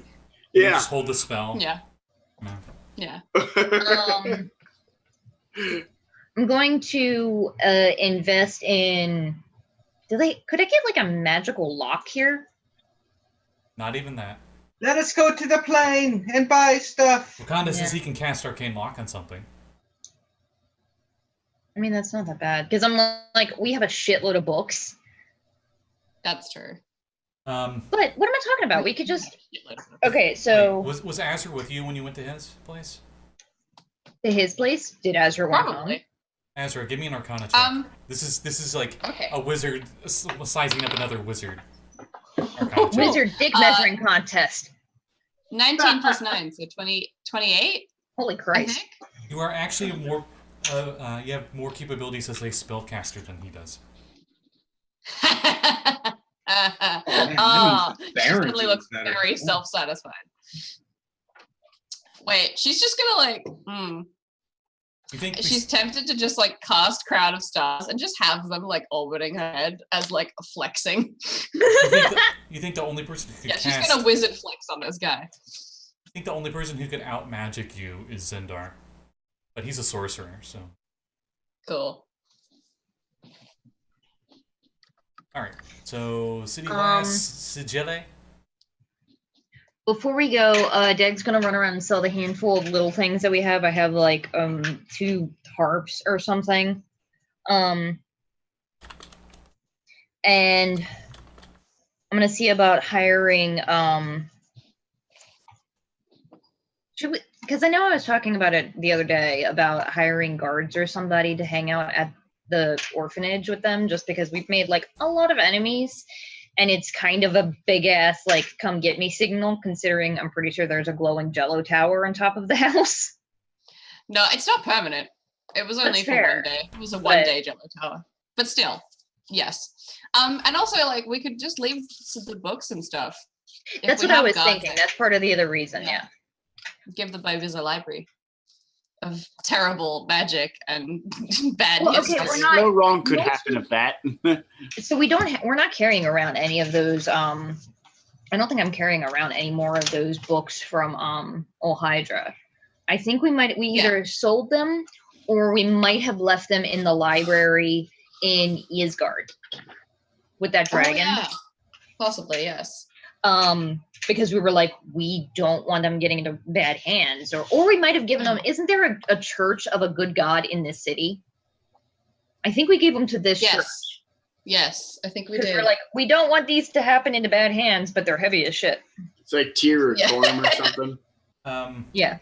You Yeah. just hold the spell. Yeah. No. Yeah. I'm I'm going to invest in. Could I get like a magical lock here? Not even that. Let us go to the plane and buy stuff. Wakanda says he can cast Arcane Lock on something. I mean, that's not that bad because I'm like, we have a shitload of books. That's true. Um, But what am I talking about? We could just. Okay, so wait, was Azra with you when you went to his place? to his place. Did Azra want to come? Probably. Azra, give me an Arcana check. This is like Okay. a wizard sizing up another wizard. Arcana check. Wizard dick measuring contest. 19 plus 9, so 28. Holy I Christ! think. You are actually more. You have more capabilities as a spellcaster than he does. Oh, she Baron totally is looks better. very self-satisfied. Wait, she's just gonna like, You think? she's tempted to just like cast Crown of Stars and just have them like orbiting her head as like flexing. You think the only person who could Yeah, she's cast? gonna wizard flex on this guy. I think the only person who could out magic you is Zendar, but he's a sorcerer, so. Cool. All right. So city glass sigille. Before we go, Dag's gonna run around and sell the handful of little things that we have. I have like 2 harps or something. And I'm gonna see about hiring should we, because I know I was talking about it the other day about hiring guards or somebody to hang out at the orphanage with them, just because we've made like a lot of enemies. And it's kind of a big ass, like, come get me signal, considering I'm pretty sure there's a glowing jello tower on top of the house. No, it's not permanent. It was only That's for fair, 1 day. It was a but- 1 day Jello Tower. But still, yes. And also, like, we could just leave the books and stuff. If That's we what I have was guards thinking. there, That's part of the other reason, yeah. give the babies a library of terrible magic and bad Well, okay, history. we're not- No wrong could most happen of- of that. So we don't, we're not carrying around any of those, I don't think I'm carrying around any more of those books from, Ol Hydra. I think we either sold them or we might have left them in the library in Isgard with that Oh, dragon. yeah. Possibly, yes. Because we were like, we don't want them getting into bad hands, or we might have given them. Isn't there a church of a good god in this city? I think we gave them to this church. Yes. Yes, I think we Because did. we're like, we don't want these to happen into bad hands, but they're heavy as shit. It's like tier or Yeah. storm or something. Yeah.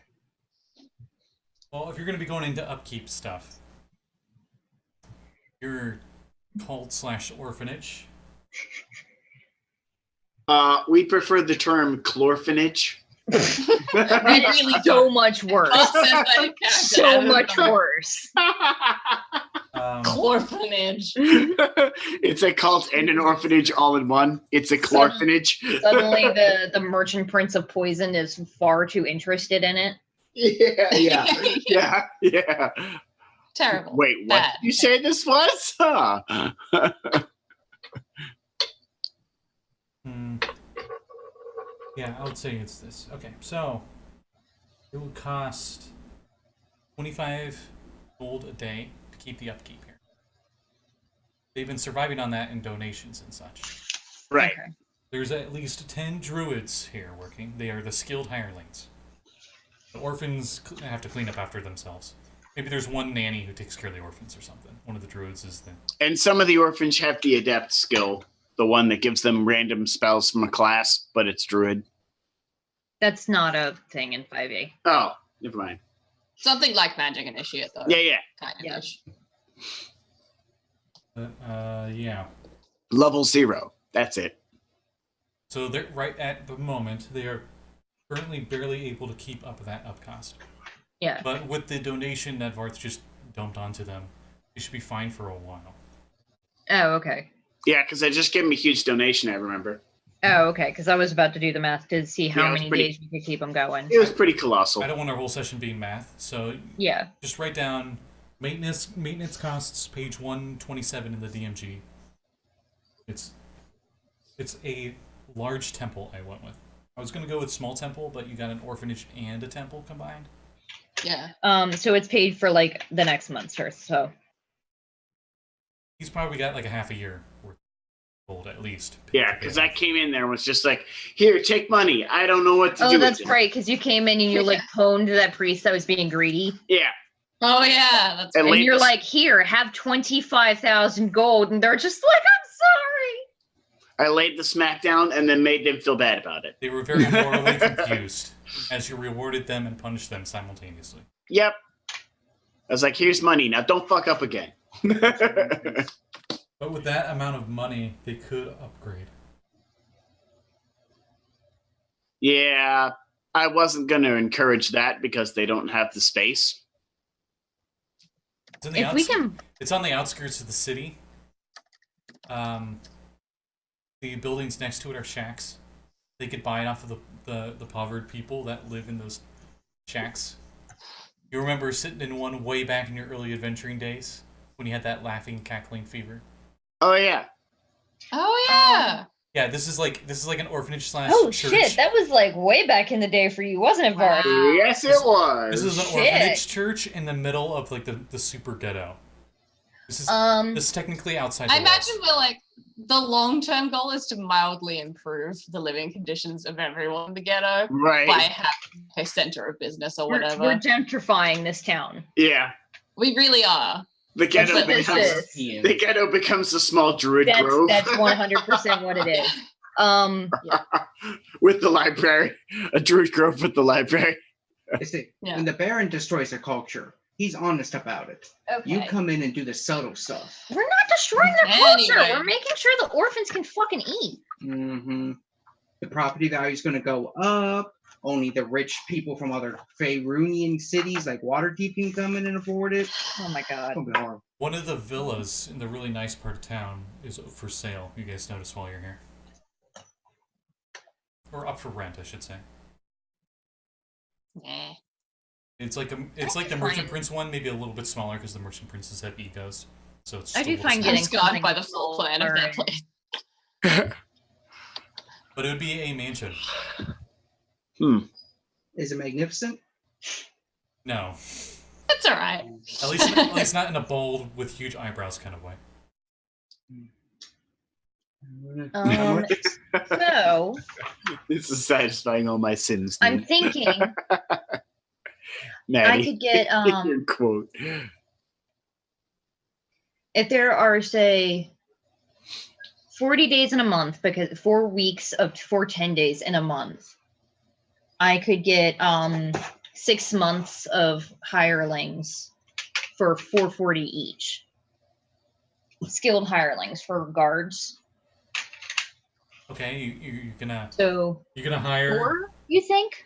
Well, if you're going to be going into upkeep stuff, your cult/orphanage. We prefer the term chlorphanage. It's so much worse. So much worse. Chlorphanage. It's a cult and an orphanage all in one. It's a chlorphanage. Suddenly, the merchant prince of poison is far too interested in it. Yeah. Terrible. Wait, what Bad. did you say this was? Huh. Yeah, I would say it's this. Okay, so it will cost 25 gold a day to keep the upkeep here. They've been surviving on that in donations and such. Right. Okay. There's at least 10 druids here working. They are the skilled hirelings. The orphans have to clean up after themselves. Maybe there's one nanny who takes care of the orphans or something. One of the druids is the... And some of the orphans have the adept skill, the one that gives them random spells from a class, but it's druid. That's not a thing in 5e. Oh, never mind. Something like Magic Initiate, though. Yeah. Kind of. Yeah. Yeah. Level 0. That's it. So they're right at the moment, they are currently barely able to keep up that upcost. Yeah. But with the donation that Varth just dumped onto them, they should be fine for a while. Oh, okay. Yeah, because I just gave him a huge donation, I remember. Oh, okay. Because I was about to do the math to see how Yeah, it was many pretty- days we could keep them going. It was pretty colossal. I don't want our whole session being math, so Yeah. just write down maintenance costs, page 127 in the DMG. It's a large temple I went with. I was going to go with small temple, but you got an orphanage and a temple combined. Yeah. So it's paid for like the next month's worth. So He's probably got like a half a year worth of gold at least. Yeah, because I came in there and was just like, here, take money. I don't know what to do that's with it. right, because you came in and you like pwned that priest that was being greedy. Yeah. Oh yeah, that's And right. And you're like, here, have 25,000 gold, and they're just like, I'm I laid the smack down and then made them feel bad about it. They were very morally confused as you rewarded them and punished them simultaneously. Yep. I was like, here's money. Now don't fuck up again. But with that amount of money, they could upgrade. Yeah, I wasn't going to encourage that because they don't have the space. It's, in the If we can, it's on the outskirts of the city. The buildings next to it are shacks. They could buy it off of the impoverished people that live in those shacks. You remember sitting in one way back in your early adventuring days when you had that laughing, cackling fever? Oh, yeah. Oh yeah. Yeah, this is like an orphanage slash oh church. shit, that was like way back in the day for you, wasn't it, Varth? Wow. Yes, it was. This is an Shit. orphanage church in the middle of like the super ghetto. This is technically outside the I imagine walls. we're like the long-term goal is to mildly improve the living conditions of everyone in the ghetto Right. by having a center of business or whatever. We're gentrifying this town. Yeah. We really are. The That's ghetto what this becomes is. the ghetto becomes a small druid grove. That's 100% what it is. With the library. A druid grove with the library. Yeah. When the Baron destroys a culture, he's honest about it. Okay. You come in and do the subtle stuff. We're not destroying their culture. Anyway. We're making sure the orphans can fucking eat. Mm-hmm. The property value is going to go up. Only the rich people from other Faerunian cities like Waterdeep can come in and afford it. Oh my god. It'll be horrible. One of the villas in the really nice part of town is for sale. You guys notice while you're here. Or up for rent, I should say. Nah. It's like the Merchant Prince one, maybe a little bit smaller because the Merchant Princes have egos. So it's I just a do little find smaller. getting I'm scarred by the something full plan of that alright. place. But it would be a mansion. Is it magnificent? No. It's alright. At least not in a bold with huge eyebrows kind of way. So This is satisfying all my sins. I'm dude. thinking Maddie. I could get Your quote. if there are say 40 days in a month, because 4 weeks of 10 days in a month, I could get 6 months of hirelings for 440 each. Skilled hirelings for guards. Okay, you're gonna So hire. 4, you think?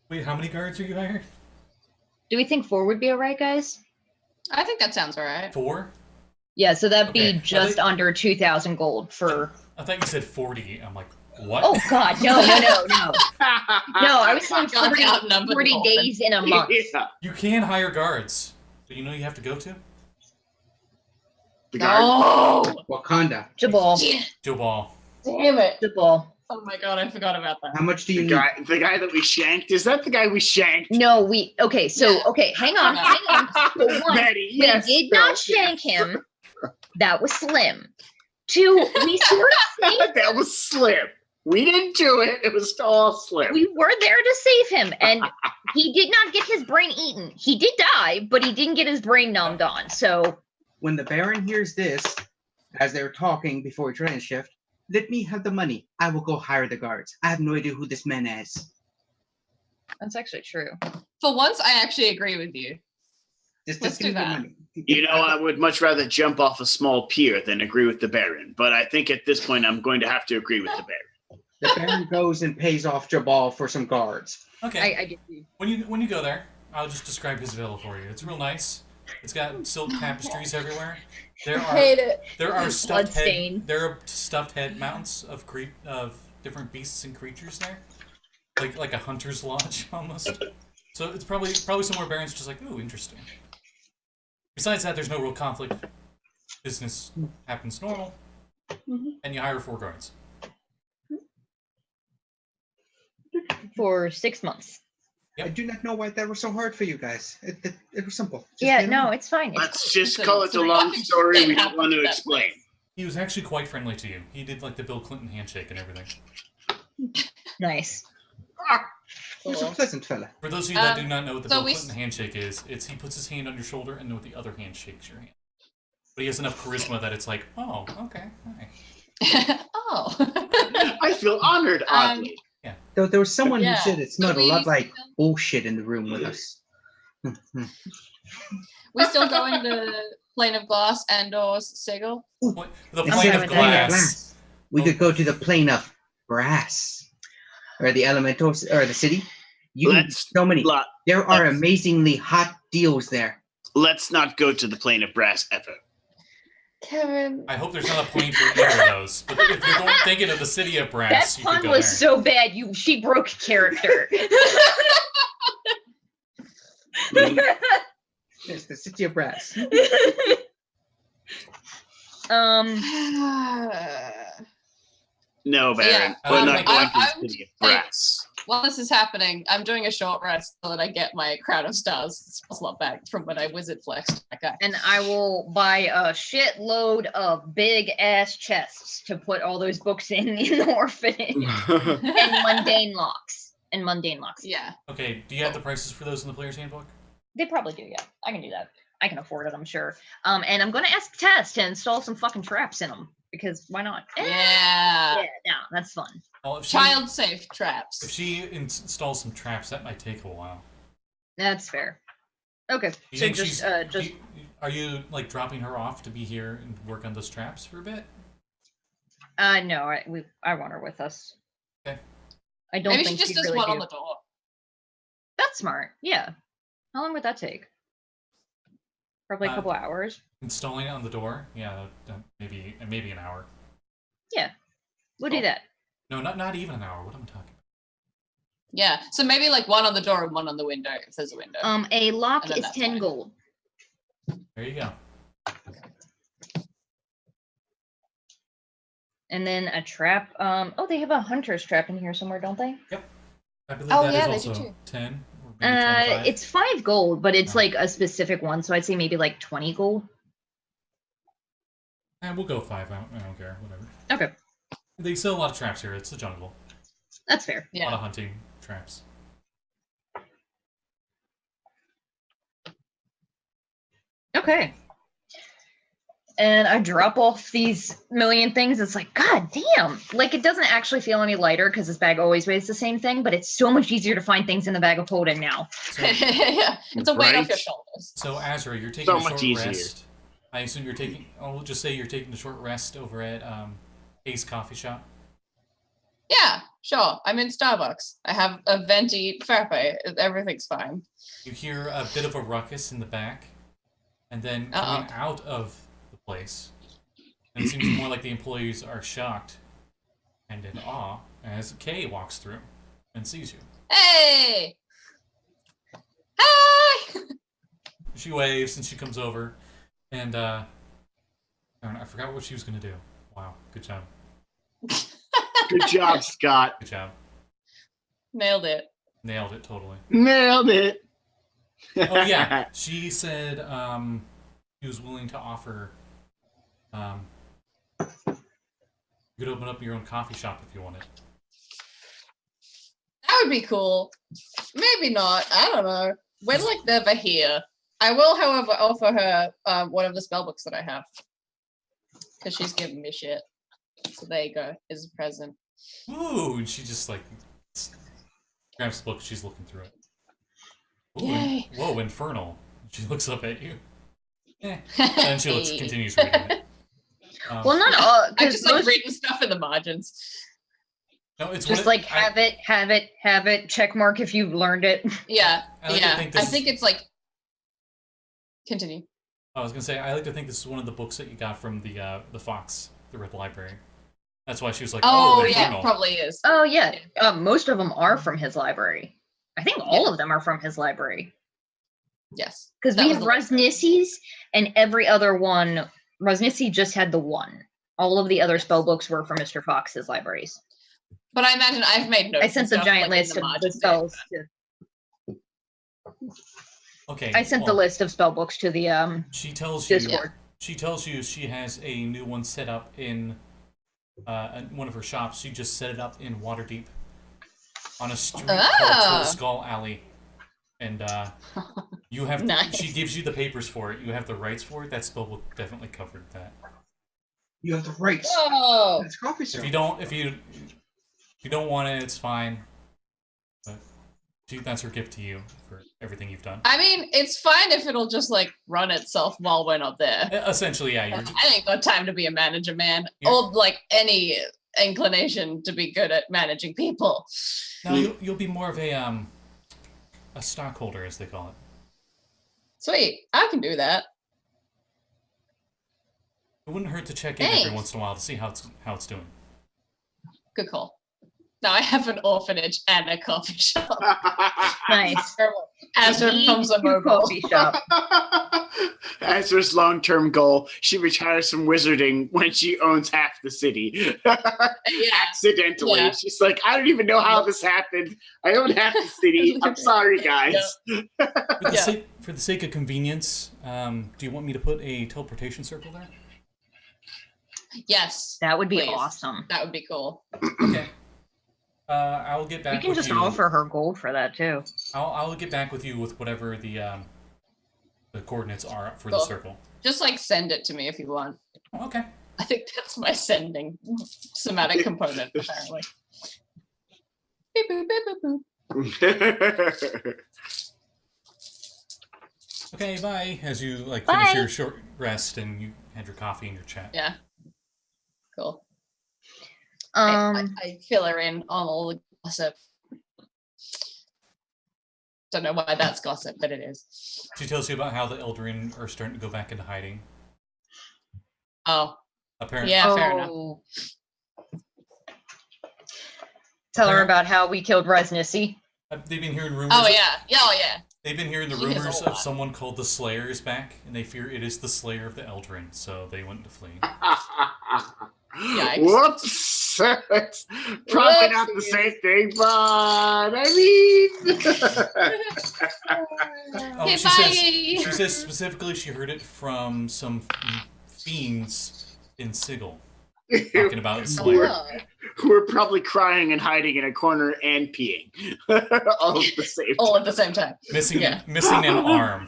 Wait, how many guards are you hiring? Do we think 4 would be alright, guys? I think that sounds alright. 4? Yeah, so that'd Okay, be just under 2,000 gold for. I thought you said 40. I'm like, what? Oh God, no! No, I was saying God, 40, outnumbered 40 the days in a month. Yeah. You can hire guards, but you know you have to go to The guard. No! Wakanda. Jabal, Jobal. Damn it. Jabal. Oh my god, I forgot about that. How much do you The need? guy that we shanked. Is that the guy we shanked? No, okay, so Yeah. okay, hang on. So one, Maddie, we yes. did not shank him. That was Slim. 2, we sort of saved. That was Slim. We didn't do it. It was all Slim. We were there to save him, and he did not get his brain eaten. He did die, but he didn't get his brain numbed on. So When the Baron hears this, as they're talking before training shift, let me have the money. I will go hire the guards. I have no idea who this man is. that's actually true. For once, I actually agree with you. Just do give me the that. money. You know, I would much rather jump off a small pier than agree with the Baron. But I think at this point, I'm going to have to agree with the Baron. The Baron goes and pays off Jabal for some guards. Okay. I get you. When you go there, I'll just describe his villa for you. It's real nice. It's got silk tapestries everywhere. There are it. there are stuffed Bloodstain. head there are stuffed head mounts of different beasts and creatures there, like a hunter's lodge almost. So it's probably somewhere Baron's just like, ooh, interesting. Besides that, there's no real conflict. Business happens normal, and you hire 4 guards. For 6 months. Yep. I do not know why that was so hard for you guys. It was simple. Just Yeah, get no, along. it's fine. Let's just It's call a- it a long story we don't want to That explain. He was actually quite friendly to you. He did like the Bill Clinton handshake and everything. Nice. He was a pleasant fella. For those of you that do not know what the so Bill we Clinton handshake is, it's he puts his hand on your shoulder and then with the other hand shakes your hand. But he has enough charisma that it's like, oh, okay, hi. Oh. I feel honored, oddly. Though there was someone Yeah. who said it So smelled a we- lot like bullshit in the room with us. We still go in the plane of glass and/or Sigil. The Instead plane of of glass. we could go to the plane of brass, or the elementals, or the city. So many. There are amazingly hot deals there. Let's not go to the plane of brass ever. Kevin. I hope there's not a plane for either of those. But if you're thinking of the city of brass, That you could pun go was there. so bad. She broke character. It's the city of brass. No, Baron. Yeah, We're not going to I the would city of say- brass. While this is happening, I'm doing a short rest so that I get my crown of stars slot back from when I wizard flexed that guy. And I will buy a shitload of big ass chests to put all those books in the orphanage. and mundane locks. Yeah. Okay, do you have the prices for those in the player's handbook? They probably do, yeah. I can do that. I can afford it, I'm sure. And I'm gonna ask Tess to install some fucking traps in them. Because why not? Yeah. Yeah, no, that's fun. Well, if Child safe If traps. she installs some traps, that might take a while. That's fair. Okay, Do you so think just are you like dropping her off to be here and work on those traps for a bit? no, I want her with us. Okay. I don't Maybe think she just she'd does really one do. on the door. That's smart. Yeah. How long would that take? Probably a couple hours. Installing it on the door? Yeah, maybe an hour. Yeah. We'll do that. No, not even an hour. What am I talking about? Yeah. So maybe like one on the door and one on the window if there's a window. A lock And then is that's 10 fine. gold. There you go. And then a trap. Oh, they have a hunter's trap in here somewhere, don't they? I believe Oh, that yeah, is they do also too. 10 or maybe 25. It's 5 gold, but it's Oh. like a specific one, so I'd say maybe like 20 gold. We'll go 5. I don't care. Whatever. Okay, They sell a lot of traps here. It's a jungle. that's fair. A lot Yeah. of hunting traps. Okay. And I drop off these million things. It's like, god damn. Like, it doesn't actually feel any lighter because this bag always weighs the same thing, but it's so much easier to find things in the bag of holding now. So, Yeah. It's a weight off Right. your shoulders. so Azra, you're taking So a much short easier. rest. I assume you're taking. I'll just say you're taking a short rest over at Ace Coffee Shop. Yeah, sure. I'm in Starbucks. I have a venti frappe. Everything's fine. You hear a bit of a ruckus in the back, and then coming out of the place, and it seems more like the employees are shocked and in awe as Kay walks through and sees you. Hey! Hi! She waves and she comes over, and darn, I forgot what she was gonna do. Wow, good job, Good job, Scott. good job, Nailed it. nailed it totally. Nailed it. Oh yeah, she said she was willing to offer. You could open up your own coffee shop if you wanted. That would be cool. Maybe not. I don't know. We're like never here. I will, however, offer her one of the spell books that I have. Because she's giving me shit. So there you go. Is a present. Ooh, and she just like grabs the book. She's looking through it. Ooh, Yay. whoa, infernal! She looks up at you. And she continues reading it. Well, not all. I Because just like reading stuff in the margins. No, it's just what like have it, check mark if you've learned it. Yeah, I like to yeah. think I this think it's like. Continue. I was gonna say I like to think this is one of the books that you got from the Fox, the Red Library. That's why she was like, Oh, "Oh, yeah, infernal." probably is. Oh yeah, most of them are from his library. I think all of them are from his library. Yes. Because That we was have the- Rosnissi's, and every other one. Rosnissi just had the one. All of the other spell books were from Mr. Fox's libraries. But I imagine I've made notes. I sent and the stuff, giant like, in list the of the margins spells. Okay. I sent the list of spell books to the She tells you. Discord. She tells you she has a new one set up in one of her shops. She just set it up in Waterdeep on a street called Troll Skull Alley, and you have. Nice. She gives you the papers for it. You have the rights for it. That spellbook definitely covered that. You have the rights. Oh, It's coffee If syrup. you don't, if you don't want it, it's fine. But that's her gift to you for everything you've done. I mean, it's fine if it'll just like run itself while we're not there. Essentially, yeah. I ain't got time to be a manager, man. Yeah. Or like any inclination to be good at managing people. Now you'll be more of a stockholder, as they call it. Sweet, I can do that. It wouldn't hurt to check in every Thanks. once in a while to see how it's doing. Good call. Now I have an orphanage and a coffee shop. Nice. Azra comes a mobile. coffee shop. Azra's long-term goal: she retires from wizarding when she owns half the city. Accidentally, Yeah. she's like, I don't even know how this happened. I own half the city. I'm sorry, guys. For the sake of convenience, do you want me to put a teleportation circle there? Yes, That would be Please. awesome. that would be cool. Okay. I'll get back. We can with just you. offer her gold for that too. I'll get back with you with whatever the coordinates are for the Cool. circle. Just like send it to me if you want. Okay. I think that's my sending somatic component, apparently. Beep, boop, beep, boop, boop. Okay. Bye. As you finish Bye. your short rest and you had your coffee and your chat. Yeah. Cool. Um, I fill her in on all the gossip. Don't know why that's gossip, but it is. She tells you about how the Eldrin are starting to go back into hiding. Oh, Apparently, yeah, fair enough. oh. Tell her about how we killed Resnissy. they've been hearing rumors. Oh yeah, yeah. They've been hearing the She has a rumors lot. of someone called the Slayer is back, and they fear it is the Slayer of the Eldrin, so they went to flee. Yikes. Whoops! Probably not the Whoopsies. same thing, but I mean. Oh, Okay, she bye. says specifically she heard it from some fiends in Sigil talking about the Slayer. Oh. Who are probably crying and hiding in a corner and peeing all at the same All at the same time. Missing Yeah. missing an arm.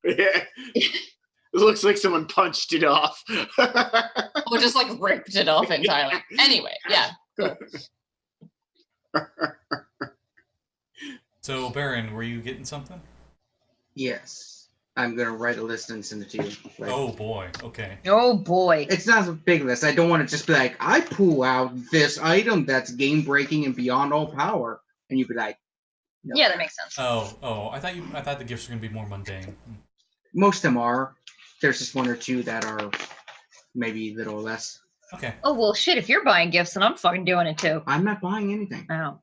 Yeah. It looks like someone punched it off. Or just like ripped it off entirely. Anyway, yeah. Cool. So, Baron, were you getting something? Yes. I'm gonna write a list and send it to you. Like, Oh boy. Okay. Oh boy. it's not a big list. I don't want to just be like, I pull out this item that's game breaking and beyond all power, and you'd be like, no. Yeah, that makes sense. Oh. I thought the gifts were gonna be more mundane. Most of them are. There's just one or two that are maybe a little less. Okay. Oh well, shit. If you're buying gifts, then I'm fucking doing it too. I'm not buying anything. Oh.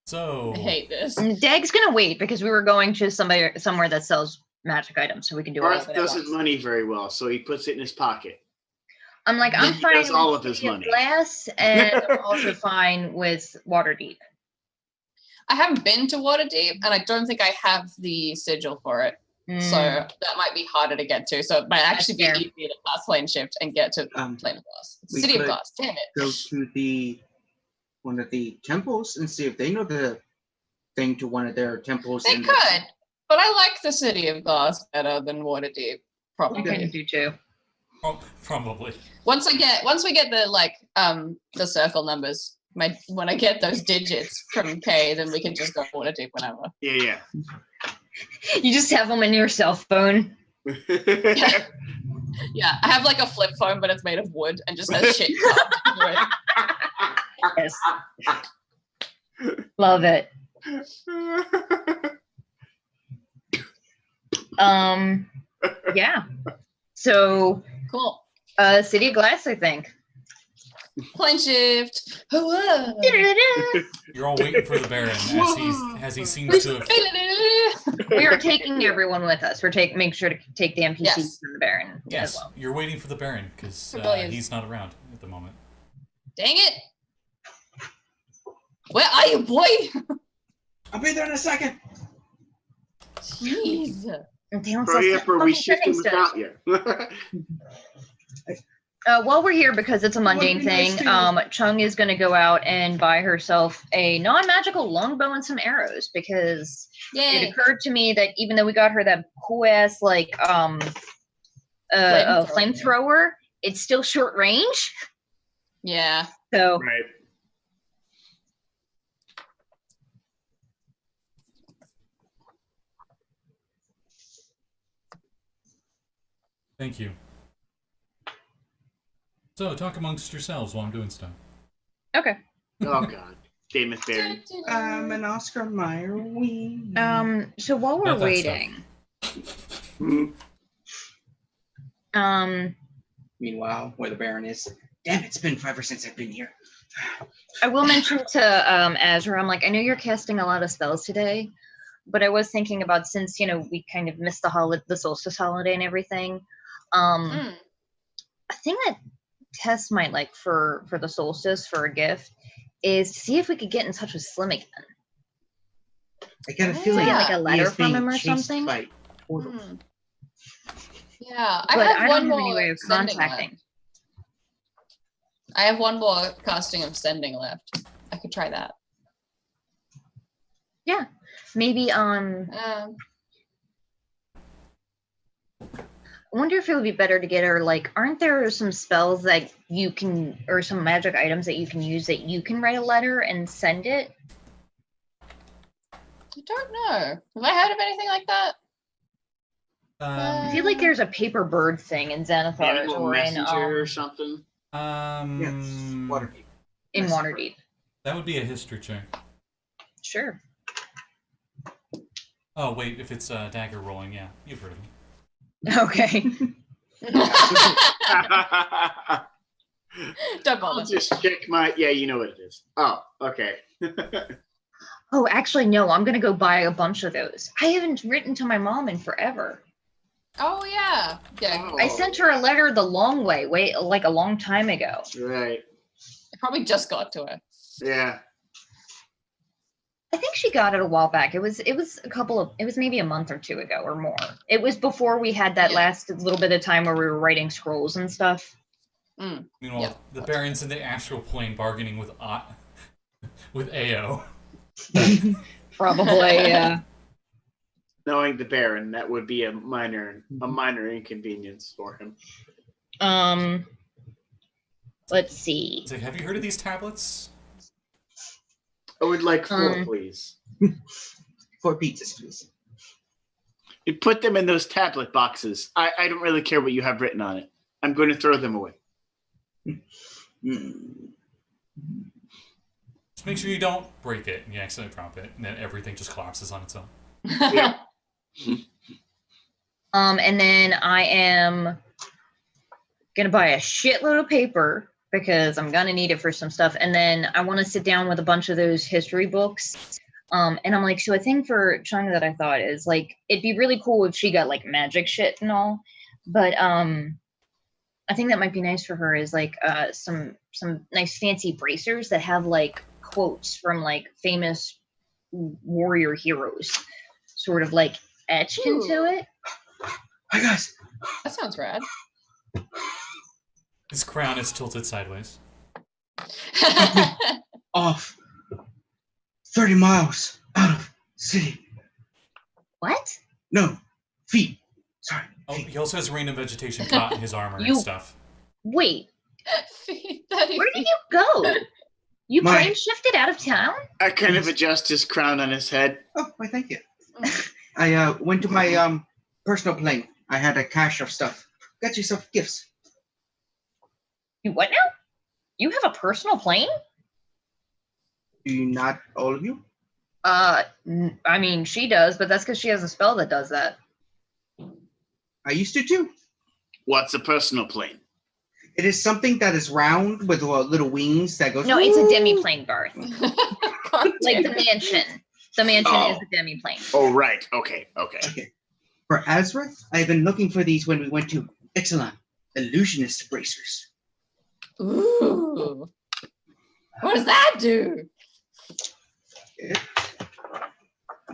So. I hate this. Dag's gonna wait because we were going to somewhere that sells magic items, so we can do all of Varth it at doesn't once. money very well, so he puts it in his pocket. I'm like, I'm He fine does all with of his City money. Glass, and I'm also fine with Waterdeep. I haven't been to Waterdeep, and I don't think I have the sigil for it. So Mm, that might be harder to get to. So it might actually be That's fair. easier to pass plane shift and get to Um, plane of glass. we City of could glass, damn it. Go to one of the temples and see if they know the thing to one of their temples. They in the- could, but I like the City of Glass better than Waterdeep. I Probably. kind of do too. Probably. Once we get the circle numbers, when I get those digits from K, then we can just go Waterdeep whenever. Yeah. You just have them in your cell phone. Yeah, I have like a flip phone, but it's made of wood and just has shit carved into it. Yes. Love it. Yeah. So, Cool. City of Glass, I think. Plane shift. Hello. You're all waiting for the Baron as he seems to have. We are taking everyone with us. We're make sure to take the NPCs Yes. from the Baron as Yes, well. you're waiting for the Baron because Brilliant. he's not around at the moment. Dang it. Where are you, boy? I'll be there in a second. Jeez. And Talon Hurry says, up or we "Fucking shift him sending without you. While we're here, because it's a mundane Would be nice thing, to- Chung is going to go out and buy herself a non-magical longbow and some arrows, because it Yay. occurred to me that even though we got her that cool-ass, like, flamethrower, it's still short range. Yeah. So, Right. Thank you. So, talk amongst yourselves while I'm doing stuff. okay. Oh God. Damon Baron. I'm an Oscar Mayer. So while we're Not that waiting, Meanwhile, where the Baron is. Damn, it's been forever since I've been here. I will mention to Azra, I'm like, I know you're casting a lot of spells today, but I was thinking about, since we kind of missed the solstice holiday and everything. A thing that Tess might like for the solstice for a gift is to see if we could get in touch with Slim again. I got a feeling Yeah. Like a he letter is from being him or chased something. by portals. Yeah. I But have I one don't have any more way of sending contacting. left. I have one more casting of sending left. I could try that. Maybe I wonder if it would be better to get her, like, aren't there some spells that you can, or some magic items that you can use that you can write a letter and send it? I don't know. Have I heard of anything like that? I feel like there's a paper bird thing in Xanathars Animal or messenger or something. Yes, Waterdeep. in Waterdeep. That would be a history check. Sure. Oh, wait, if it's dagger rolling, yeah, you've heard of me. Okay. Don't I'll bother. just check my. Yeah, you know what it is. Oh, okay. Oh, actually, no, I'm going to go buy a bunch of those. I haven't written to my mom in forever. Oh yeah. Yeah. Oh, I sent her a letter the long way, like a long time ago. Right. I probably just got to her. Yeah. I think she got it a while back. It was maybe a month or two ago or more. It was before we had that Yeah. last little bit of time where we were writing scrolls and stuff. Meanwhile, Yeah. the Baron's in the astral plane bargaining with with Ao. Probably, yeah. Knowing the Baron, that would be a minor inconvenience for him. Let's see. It's like, have you heard of these tablets? I would like 4, please. 4 pizzas, please. You put them in those tablet boxes. I don't really care what you have written on it. I'm going to throw them away. Just make sure you don't break it and you accidentally drop it, and then everything just collapses on its own. Yeah. And then I am gonna buy a shitload of paper because I'm gonna need it for some stuff. And then I want to sit down with a bunch of those history books. And I'm like, so a thing for Chung that I thought is, like, it'd be really cool if she got like magic shit and all. But I think that might be nice for her is like some nice fancy bracers that have like quotes from like famous warrior heroes, sort of like etched into it. Hi guys. That sounds rad. His crown is tilted sideways. Off 30 miles out of city. What? No, feet. Sorry. Oh, feet. he also has random vegetation caught in his armor and You- stuff. Wait, Where where did you go? You My- plane shifted out of town? I kind of adjust his crown on his head. Oh, why thank you. I went to my personal plane. I had a cache of stuff. Got you some gifts. You what now? You have a personal plane? Do you not all of you? I mean, she does, but that's because she has a spell that does that. I used to too. What's a personal plane? It is something that is round with little wings that goes. No, it's a demi-plane, Varth. God Like the damn. mansion. The mansion Oh. is a demi-plane. Oh, right. Okay. Okay. For Azra, I've been looking for these when we went to Ixalian. Illusionist bracers. Ooh. What does that do?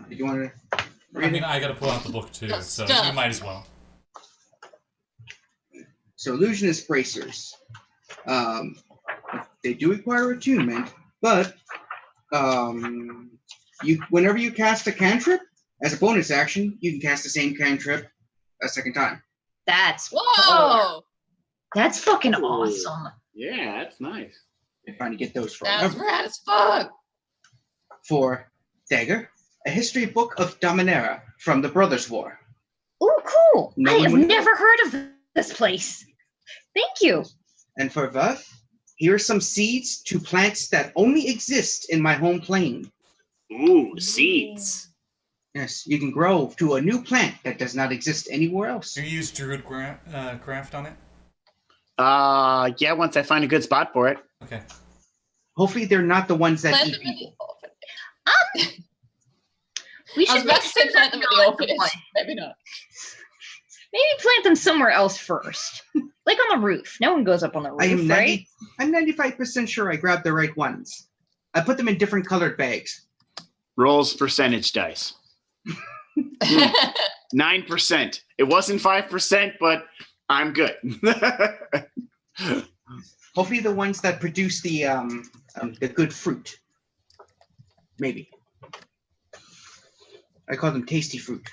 Do you want to read I mean, it? I gotta pull out the book too, Good so stuff. you might as well. So illusionist bracers. They do require attunement, but whenever you cast a cantrip, as a bonus action, you can cast the same cantrip a second time. That's Whoa! That's fucking Ooh. awesome. Yeah, that's nice. I'm trying to get those for That's rad as fuck. For Dagger, a history book of Dominera from the Brothers' War. Oh, cool. No I one have would- never heard of this place. Thank you. And for Varth, here are some seeds to plants that only exist in my home plane. Ooh, seeds. Yes, you can grow to a new plant that does not exist anywhere else. Do you use Druid craft on it? Yeah, once I find a good spot for it. Okay. Hopefully they're not the ones that Plant eat them in people. the orphanage. We I was should about make to say sure plant they're them in the not orphanage. one. Maybe not. Maybe plant them somewhere else first. Like on the roof. No one goes up on the I roof, am right? I'm 95% sure I grabbed the right ones. I put them in different colored bags. Rolls percentage dice. 9%. It wasn't 5%, but I'm good. Hopefully the ones that produce the good fruit. Maybe. I call them tasty fruit.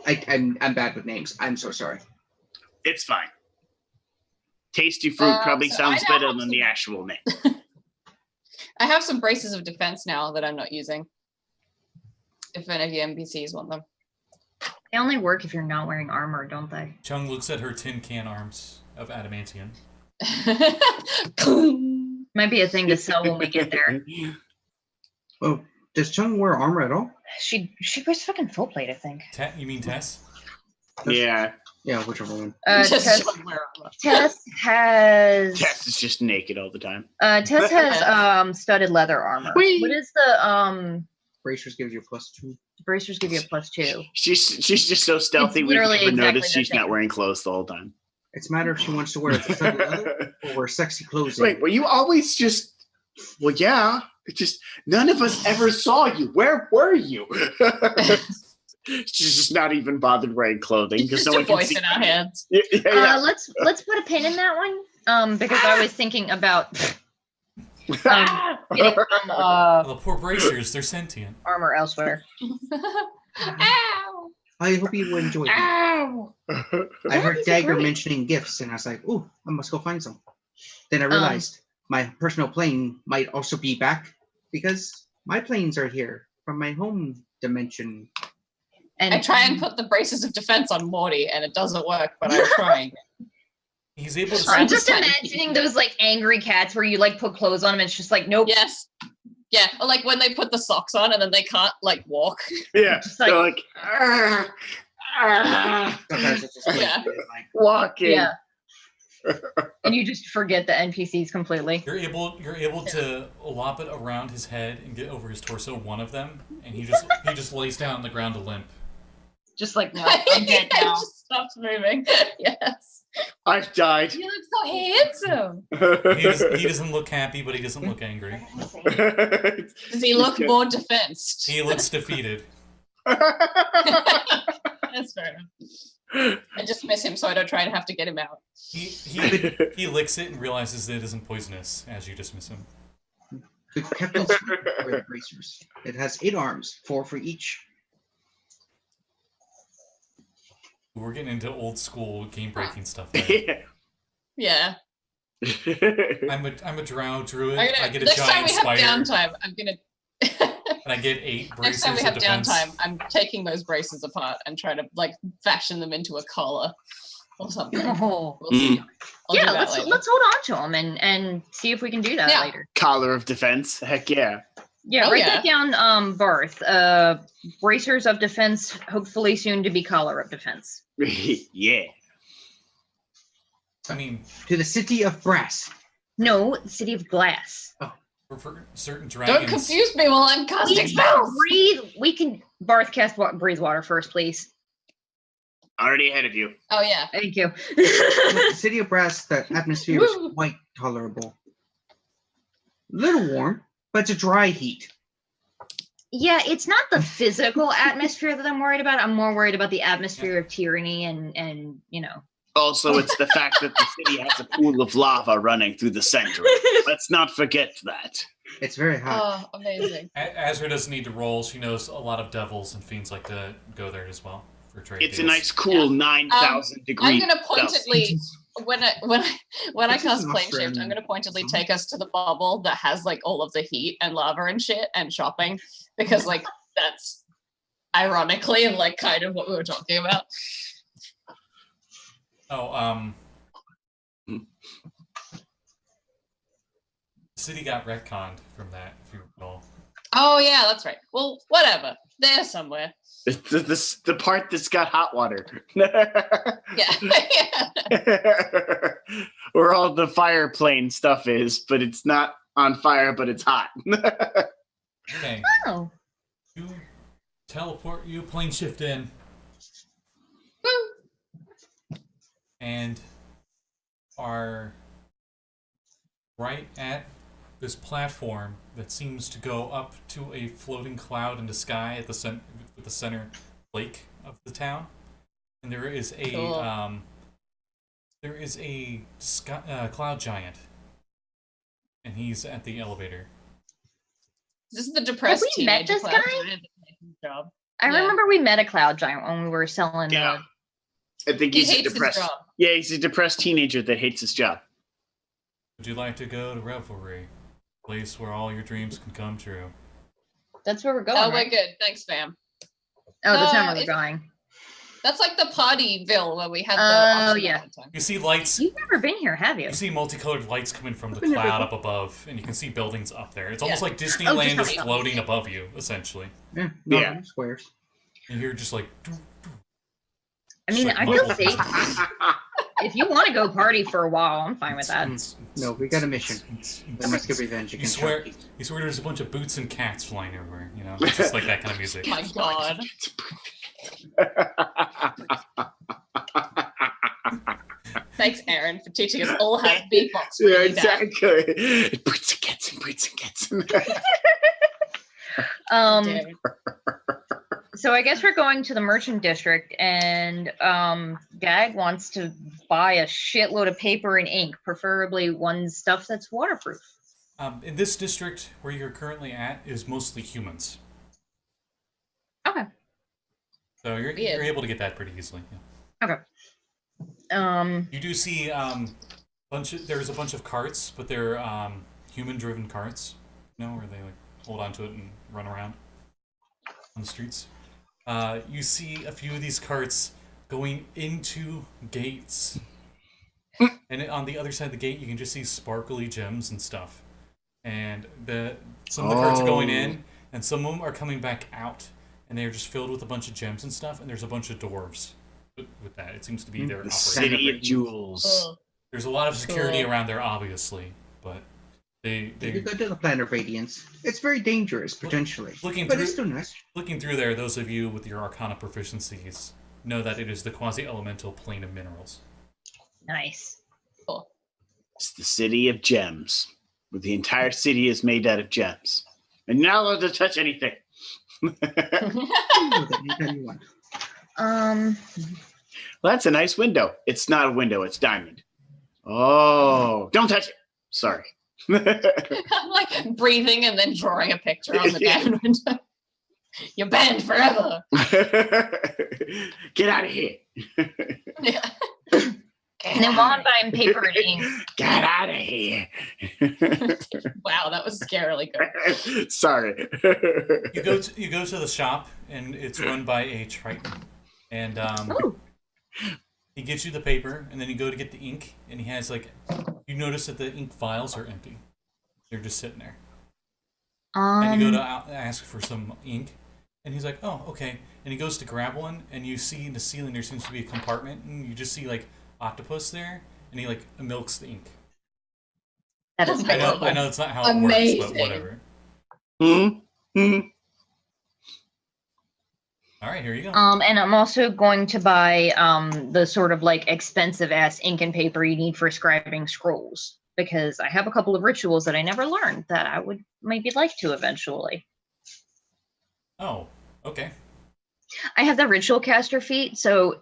I'm bad with names. I'm so sorry. It's fine. Tasty fruit probably so sounds I now better have than some- the actual name. I have some braces of defense now that I'm not using. If any of you NPCs want them. They only work if you're not wearing armor, don't they? Chung looks at her tin can arms of adamantium. Might be a thing to sell when we get there. Oh, does Chung wear armor at all? She wears fucking full plate, I think. You mean Tess? Yeah, Yeah, whichever one. Just Tess, don't wear armor. Tess has Tess is just naked all the time. Tess has studded leather armor. Whee! What is the Bracers gives you a +2. bracers give you a +2? She's just so stealthy It's we've literally never exactly noticed the she's same. not wearing clothes the whole time. It's a matter if she wants to wear studded leather or wear sexy clothes. Wait, were you always just? Well, yeah. It's just none of us ever saw you. Where were you? She's just not even bothered wearing clothing because Just no a one can voice see. in our heads. Yeah. Let's put a pin in that one. Because I was thinking about getting some The poor bracers, they're sentient. armor elsewhere. Ow! I hope you enjoyed it. Ow! I heard these are Dagger great. mentioning gifts, and I was like, "Ooh, I must go find some." Then I realized my personal plane might also be back because my planes are here from my home dimension. And I try and put the braces of defense on Morty, and it doesn't work, but I'm trying. He's able to. Sorry. I'm just trying to imagining those like angry cats where you like put clothes on them and it's just like nope. Yes. Yeah, or like when they put the socks on and then they can't like walk. Yeah. Just They're like- like, Sometimes it's just Yeah. like, walking. Yeah. And you just forget the NPCs completely. You're able to lop it around his head and get over his torso, one of them, and he just lays down on the ground to limp. Just like no, I'm dead It now. just stops moving. Yes. I've died. You look so handsome. He doesn't look happy, but he doesn't look angry. Does he look more defensed? He looks defeated. That's fair enough. I just miss him, so I don't try and have to get him out. He licks it and realizes that it isn't poisonous as you dismiss him. the captain's for the bracers. It has 8 arms, 4 for each. We're getting into old school game breaking stuff. There. Yeah. I'm a drow druid. I'm gonna, I get a next time giant we have spider, downtime, I'm gonna. and I get 8 braces Next time we of have defense. downtime, I'm taking those braces apart and trying to like fashion them into a collar or something. Oh. We'll see. I'll do Yeah, that let's hold on to them and see if we can do that Yeah. later. Collar of defense. Heck yeah. Yeah, Oh, write yeah. that down, Varth. Bracers of defense, hopefully soon to be collar of defense. Yeah. I mean, To the city of brass. No, City of Glass. for certain Don't dragons. confuse me while I'm casting spells. We can Varth cast breathe water first, please. Already ahead of you. Oh yeah. Thank you. The city of brass, the atmosphere is Woo. quite tolerable. Little warm, but it's a dry heat. Yeah, it's not the physical atmosphere that I'm worried about. I'm more worried about the atmosphere of tyranny and Also, it's the fact that the city has a pool of lava running through the center. Let's not forget that. It's very hot. Oh, amazing. Azra doesn't need to roll. She knows a lot of devils and fiends like to go there as well for trade It's deals. a nice, cool 9,000 degree. I'm gonna pointedly when I This cast is an plane Australian shift, I'm gonna pointedly take us to the bubble that has like all of the heat and lava and shit and shopping, because like that's ironically like kind of what we were talking about. Oh, the city got retconned from that, if you recall. Oh yeah, that's right. Well, whatever. There somewhere. The part that's got hot water. Yeah. Where all the fire plane stuff is, but it's not on fire, but it's hot. Okay, oh, you plane shift in, and are right at this platform that seems to go up to a floating cloud in the sky at the center lake of the town, and there is a Cool. cloud giant, and he's at the elevator. This is the depressed we met teenager this clown guy? trying to make his job. I Yeah. remember we met a cloud giant when we were selling. Yeah. I think He he's a hates his depressed. job. Yeah, he's a depressed teenager that hates his job. Would you like to go to Revelry, place where all your dreams can come true? That's where we're going. Oh, we're right? good. Thanks, fam. Oh, that's not where we're it's- going. That's like the Partyville where we had the Oh, auction yeah. all the time. You see lights. You've never been here, have you? You see multicolored lights coming from the Been here cloud before. up above, and you can see buildings up there. It's almost Yeah. like Disneyland is Disneyland. floating above you, essentially. Yeah. Yeah. Squares. And you're just like, I mean, It's like I feel muffled. safe. If you want to go party for a while, I'm fine with that. No, we got a mission. We must get revenge You against swear, Sharky. you swear there's a bunch of boots and cats flying everywhere, you know? It's just like that kind of music. My God. Thanks, Aaron, for teaching us all how to beatbox. Yeah, really bad. exactly. Boots and cats and boots and cats. Dude. So I guess we're going to the merchant district, and Gag wants to buy a shitload of paper and ink, preferably one stuff that's waterproof. In this district where you're currently at is mostly humans. Okay. So you're Weird. able to get that pretty easily. Yeah. Okay. You do see there's a bunch of carts, but they're human-driven carts, you know, where they like hold onto it and run around on the streets. You see a few of these carts going into gates, and on the other side of the gate, you can just see sparkly gems and stuff. And some of the carts are going in, and some of them are coming back out, and they're just filled with a bunch of gems and stuff. And there's a bunch of dwarves with that. It seems to be their The operation. city of jewels. Oh, There's a lot of security Cool. around there, obviously, but You they go to the planet of radiance. It's very dangerous, potentially. looking But through- it's still nice. looking through there. Those of you with your Arcana proficiencies know that it is the quasi-elemental plane of minerals. Nice. cool. It's the city of gems, where the entire city is made out of gems. And you're not allowed to touch anything. You can do that anytime you want. Um, Well, that's a nice window. It's not a window, it's diamond. Oh, don't touch it. Sorry. I'm like breathing and then drawing a picture on the diamond window. You're banned forever. Get out of here. Yeah. and then while I'm buying paper and ink, Get out of here. Wow, that was scarily good. Sorry. You go to the shop, and it's run by a Triton, and Ooh. he gets you the paper, and then you go to get the ink, and he has like, you notice that the ink vials are empty. They're just sitting there. And you go to ask for some ink, and he's like, "Oh, okay." And he goes to grab one, and you see in the ceiling there seems to be a compartment, and you just see like octopus there, and he like milks the ink. that is I know it's not how it works, Amazing. but whatever. Hmm? All right, here you go. And I'm also going to buy the sort of like expensive ass ink and paper you need for scribing scrolls, because I have a couple of rituals that I never learned that I would maybe like to eventually. Oh, okay. I have the ritual caster feat, so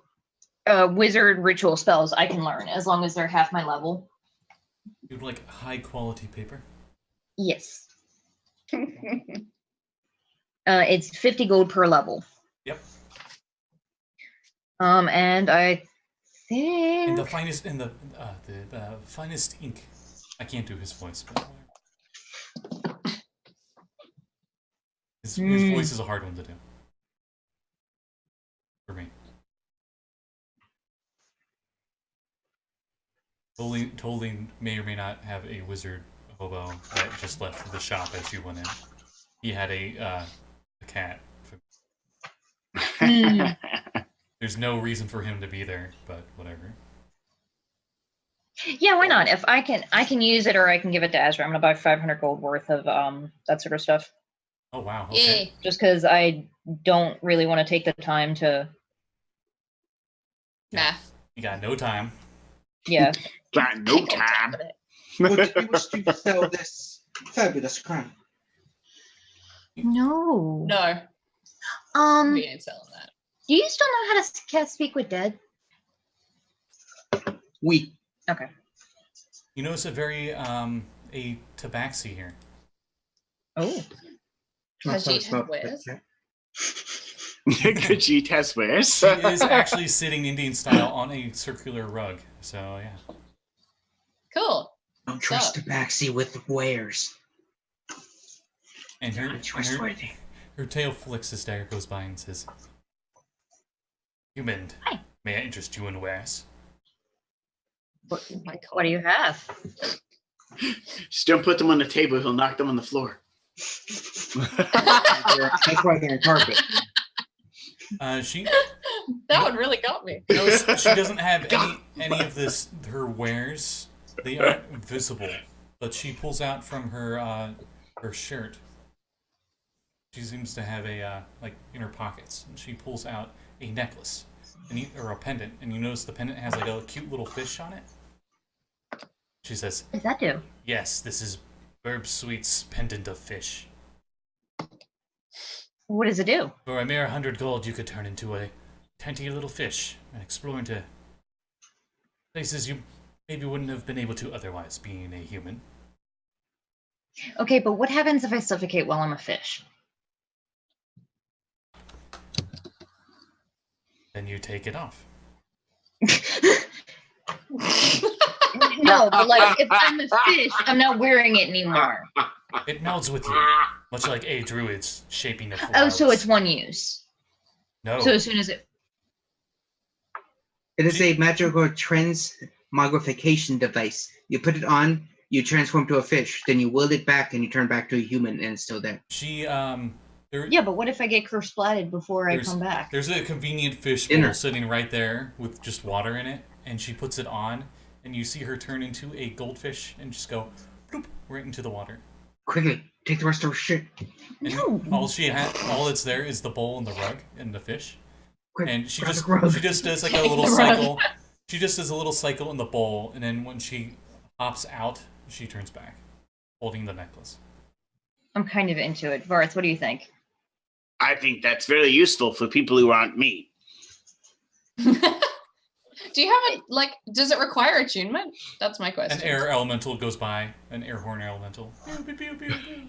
wizard ritual spells I can learn as long as they're half my level. You'd like high quality paper? Yes. It's 50 gold per level. Yep. And I think And the finest the finest ink. I can't do his voice, but his voice is a hard one to do. For me. Totally may or may not have a wizard hobo that just left the shop as you went in. He had a cat. There's no reason for him to be there, but whatever. yeah, why not? If I can use it or I can give it to Azra. I'm gonna buy 500 gold worth of that sort of stuff. Oh wow, okay. Just because I don't really want to take the time to. Math. You got no time. Yeah. Got no time. Would you wish to sell this fabulous crown? No. No, we ain't selling that. Do you still know how to cast Speak with Dead? We. Okay. You notice a very a tabaxi here. Oh. Khajiit has wares. Khajiit has wares. She is actually sitting Indian style on a circular rug. So yeah. Cool. Don't trust Tabaxi with wares. And Trustworthy. her tail flicks as Dagger goes by and says, "Human, Hi. may I interest you in wares?" What do you have? Just don't put them on the table. He'll knock them on the floor. That's why they're in carpet. She That one really got me. knows she doesn't have any of this. Her wares, they aren't visible, but she pulls out from her shirt. She seems to have a like in her pockets, and she pulls out a necklace or a pendant, and you notice the pendant has like a cute little fish on it. She says, What does that do? "Yes, this is Burb Sweet's pendant of fish. What does it do? For a mere 100 gold, you could turn into a tiny little fish and explore into places you maybe wouldn't have been able to otherwise, being a human." Okay, but what happens if I suffocate while I'm a fish? Then you take it off. No, but like if I'm a fish, I'm not wearing it anymore. It melds with you, much like a druid's shaping the flowers. Oh, so it's one use. No. So as soon as it It is a magical transmogrification device. You put it on, you transform to a fish, then you will it back and you turn back to a human and it's still there. She Yeah, but what if I get curse splatted before I come back? There's a convenient fish bowl sitting right there with just water in it, and she puts it on, and you see her turn into a goldfish and just go bloop, right into the water. Quickly, take the rest of her shit. And No. all that's there is the bowl and the rug and the fish. Quick, And she grab just the rug. does like a little cycle. She just does a little cycle in the bowl, and then when she hops out, she turns back, holding the necklace. I'm kind of into it. Varth, what do you think? I think that's very useful for people who aren't me. Do you have it, like, does it require attunement? That's my question. An air elemental goes by, an air horn elemental. Pew, pew, pew, pew, pew.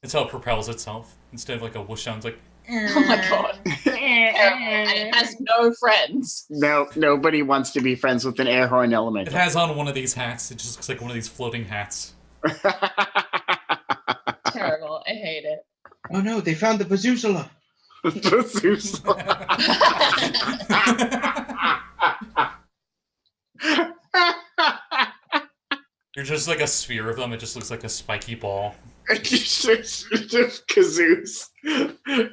That's how it propels itself. Instead of like a whoosh sound, it's like, Oh my god. And it has no friends. No, nobody wants to be friends with an air horn it elemental. has on one of these hats. It just looks like one of these floating hats. Terrible. I hate it. Oh no, they found the Bazuzula. You're just like a sphere of them. It just looks like a spiky ball. Kazoos. I hate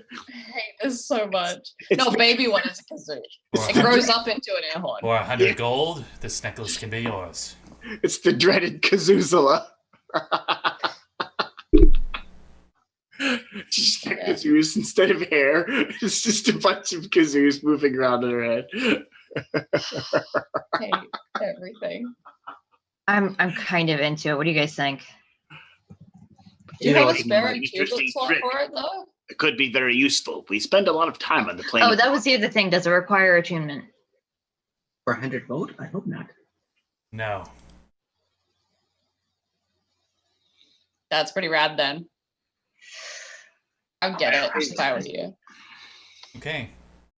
this so much. It's No, baby one is a kazoo. Or It grows up into an air horn. For 100 gold, this necklace can be yours. It's the dreaded Kazoozula. Just the kazoos instead of hair. It's just a bunch of kazoos moving around in her head. I hate everything. I'm kind of into it. What do you guys think? Do you have a Like, spare interesting tublet slot trick. for it though? It could be very useful. We spend a lot of time on the plane. Oh, that was the other thing. Does it require attunement? For 100 gold? I hope not. No. That's pretty rad then. I'd get it if I were you. Okay.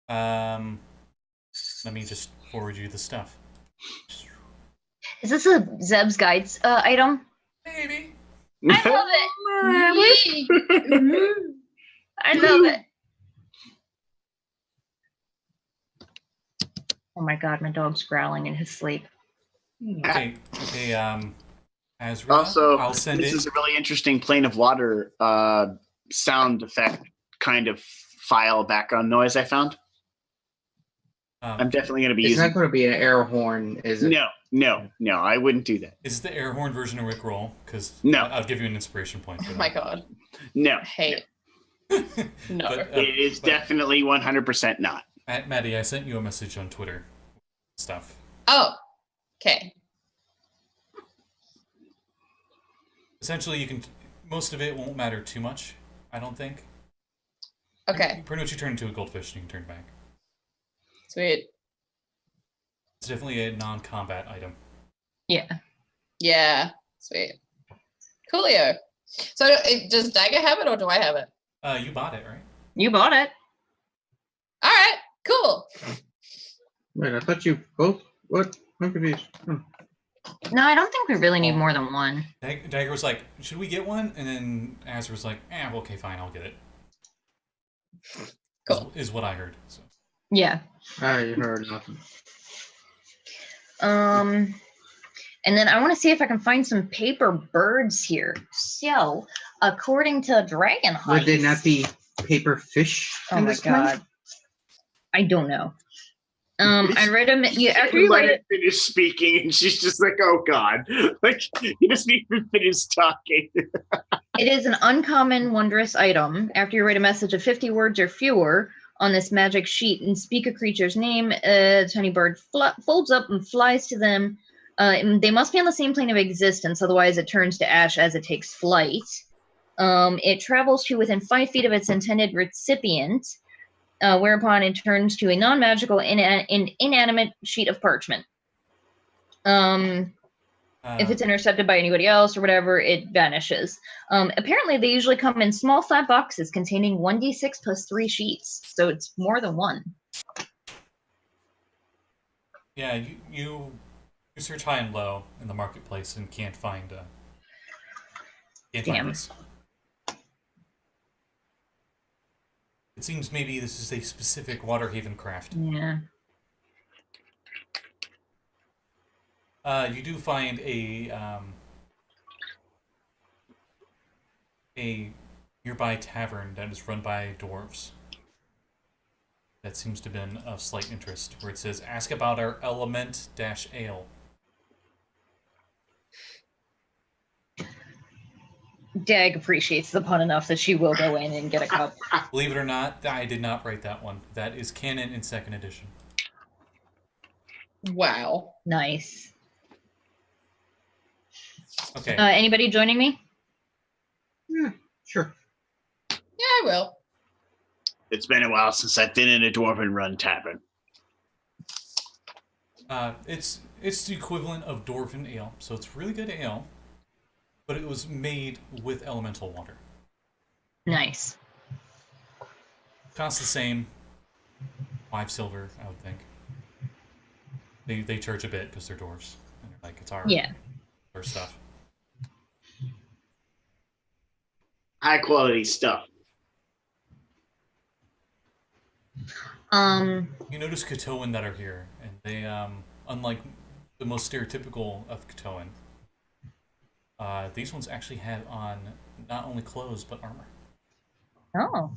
Let me just forward you the stuff. Is this a Zeb's Guides item? Maybe. I love it. I love it. Oh my god, my dog's growling in his sleep. Okay. Azra, Also, I'll send this it. is a really interesting plane of water sound effect kind of file background noise I found. I'm definitely going to be It's using. not going to be an air horn, is it? No, I wouldn't do that. Is the air horn version of Rickroll? Because No. I'll give you an inspiration point for Oh that. my god. No, I hate it. No. it is definitely 100% not. Maddie, I sent you a message on Twitter. Stuff. Oh. Okay. Essentially, you can. Most of it won't matter too much. I don't think. Okay. Pretty much, you turn into a goldfish and you can turn back. Sweet. It's definitely a non-combat item. Yeah. Yeah. Sweet. Coolio. So does Dagger have it or do I have it? You bought it, right? You bought it. All right. Cool. Wait, I thought you both. What? I'm confused. No, I don't think we really need more than one. Dagger was like, should we get one? And then Azra was like, okay, fine, I'll get it. Cool. Is what I heard. So. Yeah. I heard nothing. And then I want to see if I can find some paper birds here. So, according to Dragon Heist, Would they not be paper fish? Oh in my this place? god, I don't know. I read them. After You you let read it it, finish speaking, and she's just like, "Oh God!" Like you just need to finish talking. it is an uncommon, wondrous item. After you write a message of 50 words or fewer on this magic sheet and speak a creature's name, a tiny bird folds up and flies to them. And they must be on the same plane of existence, otherwise it turns to ash as it takes flight. It travels to within 5 feet of its intended recipient, whereupon it turns to a non-magical inanimate sheet of parchment. If it's intercepted by anybody else or whatever, it vanishes. Apparently, they usually come in small flat boxes containing 1d6 plus 3 sheets, so it's more than one. Yeah, you search high and low in the marketplace and can't find this. It seems maybe this is a specific Waterhaven craft. Yeah. You do find a nearby tavern that is run by dwarves. That seems to have been of slight interest, where it says, "Ask about our element-ale." Dag appreciates the pun enough that she will go in and get a cup. Believe it or not, I did not write that one. That is canon in 2nd edition. Wow. Nice. Okay. Anybody joining me? Yeah, sure. Yeah, I will. It's been a while since I've been in a dwarven run tavern. It's the equivalent of dwarven ale, so it's really good ale, but it was made with elemental water. Nice. Costs the same, 5 silver, I would think. They charge a bit because they're dwarves, and they're like, it's our stuff. High quality stuff. You notice Katoan that are here, and they, unlike the most stereotypical of Katoan, these ones actually have on not only clothes, but armor. Oh,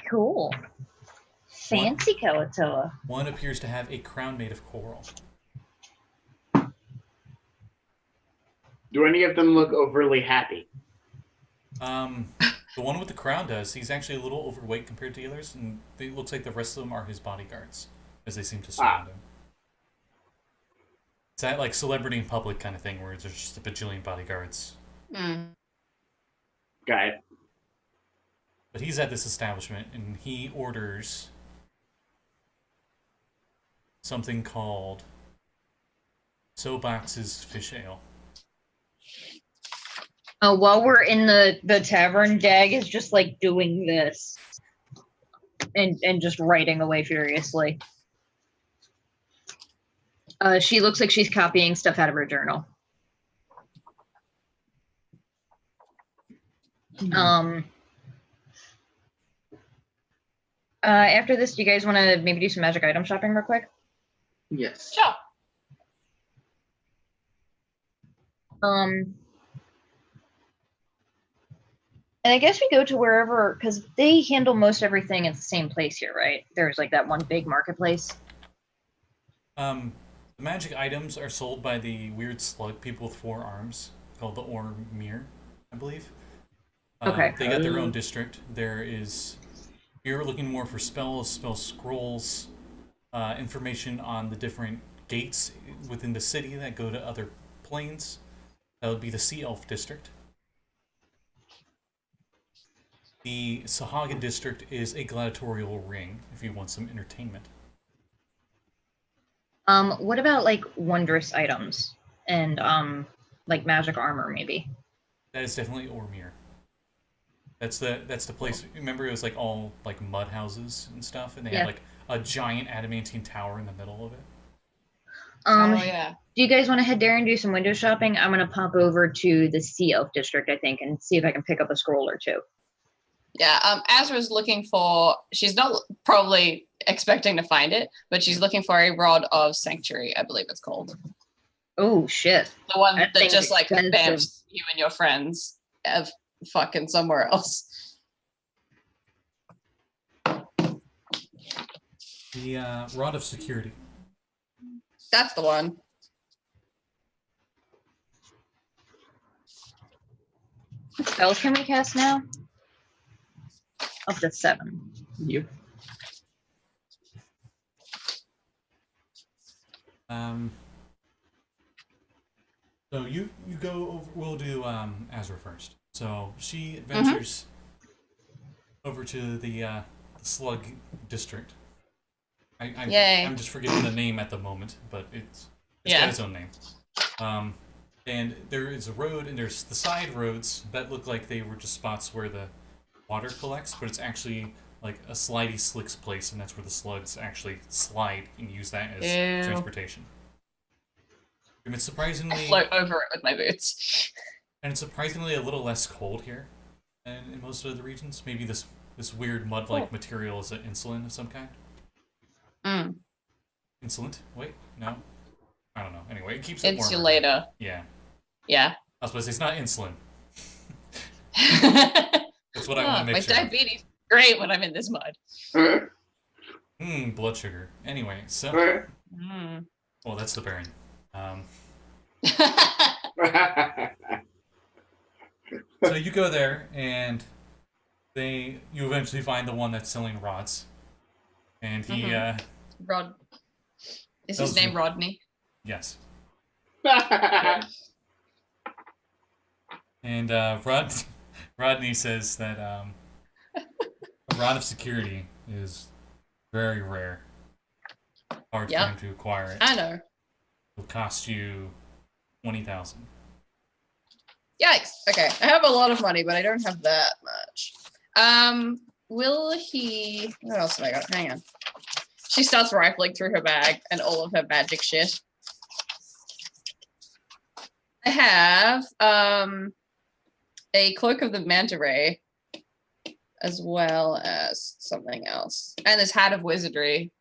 cool. Fancy Kalatoa. One appears to have a crown made of coral. Do any of them look overly happy? The one with the crown does. He's actually a little overweight compared to the others, and it looks like the rest of them are his bodyguards, as they seem to surround him. that like celebrity in public kind of thing where there's just a bajillion bodyguards. Got it. But he's at this establishment and he orders something called Soapbox's Fish Ale. While we're in the tavern, Dag is just like doing this and just writing away furiously. She looks like she's copying stuff out of her journal. After this, do you guys want to maybe do some magic item shopping real quick? Yes. Sure. And I guess we go to wherever, because they handle most everything at the same place here, right? There's like that one big marketplace. The magic items are sold by the weird slug people with 4 arms called the Ormir, I believe. Okay. They got their own district. There is, you're looking more for spell scrolls, information on the different gates within the city that go to other planes. That would be the Sea Elf district. The Sahagan district is a gladiatorial ring, if you want some entertainment. What about like wondrous items and like magic armor maybe? That is definitely Ormir. That's the place. Remember, it was like all like mud houses and stuff, and they had like a giant adamantine tower in the middle of it. Oh yeah. Do you guys want to head there and do some window shopping? I'm gonna pop over to the Sea Elf district, I think, and see if I can pick up a scroll or two. Yeah, Azra's looking for, she's not probably expecting to find it, but she's looking for a Rod of Sanctuary, I believe it's called. Oh, shit. The one that thing's just like expensive. bamfs you and your friends of fucking somewhere else. The Rod of Security. That's the one. What spells can we cast now? Up to 7. Yep. So you go over, we'll do Azra first. So she ventures over to the Slug district. I'm just forgetting the name at the moment, but it's got its own name. And there is a road, and there's the side roads that look like they were just spots where the water collects, but it's actually like a slidey slicks place, and that's where the slugs actually slide and use that as transportation. And it's surprisingly I float over it with my boots. And it's surprisingly a little less cold here than in most of the regions. Maybe this weird mud-like material is an insulin of some kind. Insolent? Wait, no. I don't know. Anyway, it keeps it warmer. Insulator. Yeah. Yeah. I was supposed to say it's not insulin. That's what I want to make sure. My diabetes is great when I'm in this mud. Blood sugar. Anyway, so... Well, that's the bearing. So you go there, and you eventually find the one that's selling rods. And he... Rod. Is his name Rodney? Yes. And Rodney says that a rod of security is very rare. Hard for him to acquire it. I know. It'll cost you 20,000. Yikes. Okay. I have a lot of money, but I don't have that much. Will he... What else have I got? Hang on. She starts rifling through her bag and all of her magic shit. I have a Cloak of the Manta Ray, as well as something else. And this Hat of Wizardry.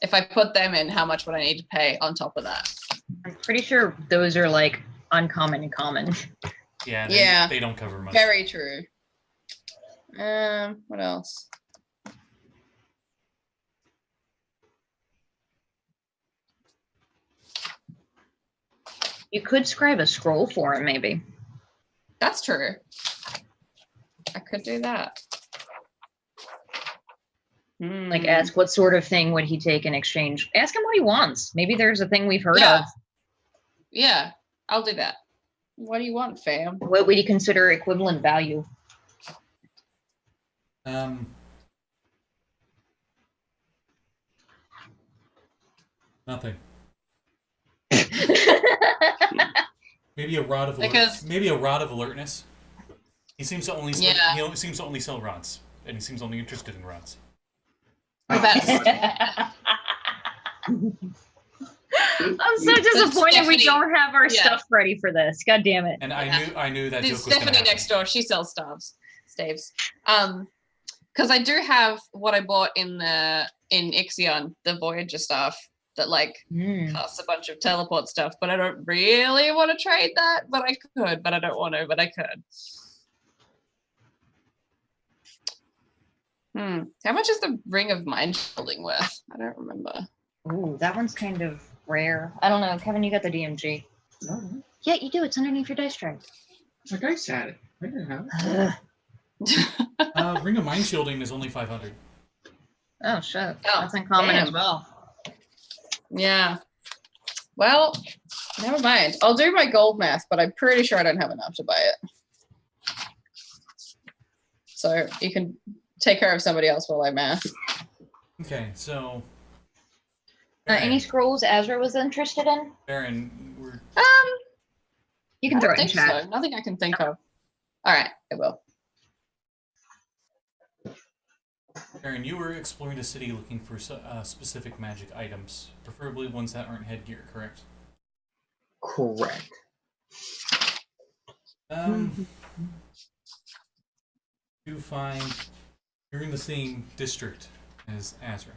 If I put them in, how much would I need to pay on top of that? I'm pretty sure those are like uncommon and common. Yeah, they don't cover much. Very true. What else? You could scribe a scroll for him, maybe. That's true. I could do that. Like, ask what sort of thing would he take in exchange. Ask him what he wants. Maybe there's a thing we've heard of. Yeah, I'll do that. What do you want, fam? What would you consider equivalent value? Nothing. Maybe a rod of alertness. He seems to only seems to only sell rods, and he seems only interested in rods. I'm so disappointed we don't have our stuff ready for this. God damn it! And I knew that joke was Stephanie gonna happen. next door. She sells staves. Because I do have what I bought in Ixalian, the Voyager stuff that costs a bunch of teleport stuff, but I don't really want to trade that. But I could, but I don't want to. But I could. How much is the Ring of Mind Shielding worth? I don't remember. Ooh, that one's kind of rare. I don't know. Kevin, you got the DMG. No. Yeah, you do. It's underneath your dice tray. My dice had it. I didn't have it. Ring of Mind Shielding is only 500. Oh, shit. Oh, That's uncommon damn. as well. Yeah. Well, never mind. I'll do my gold math, but I'm pretty sure I don't have enough to buy it. So you can take care of somebody else while I math. Okay, so. Any scrolls Azra was interested in? Baron, we're. You can I throw don't it in think chat. so. Nothing I can think of. All right, I will. Baron, you were exploring the city looking for specific magic items, preferably ones that aren't headgear, correct? Correct. You find you're in the same district as Azra.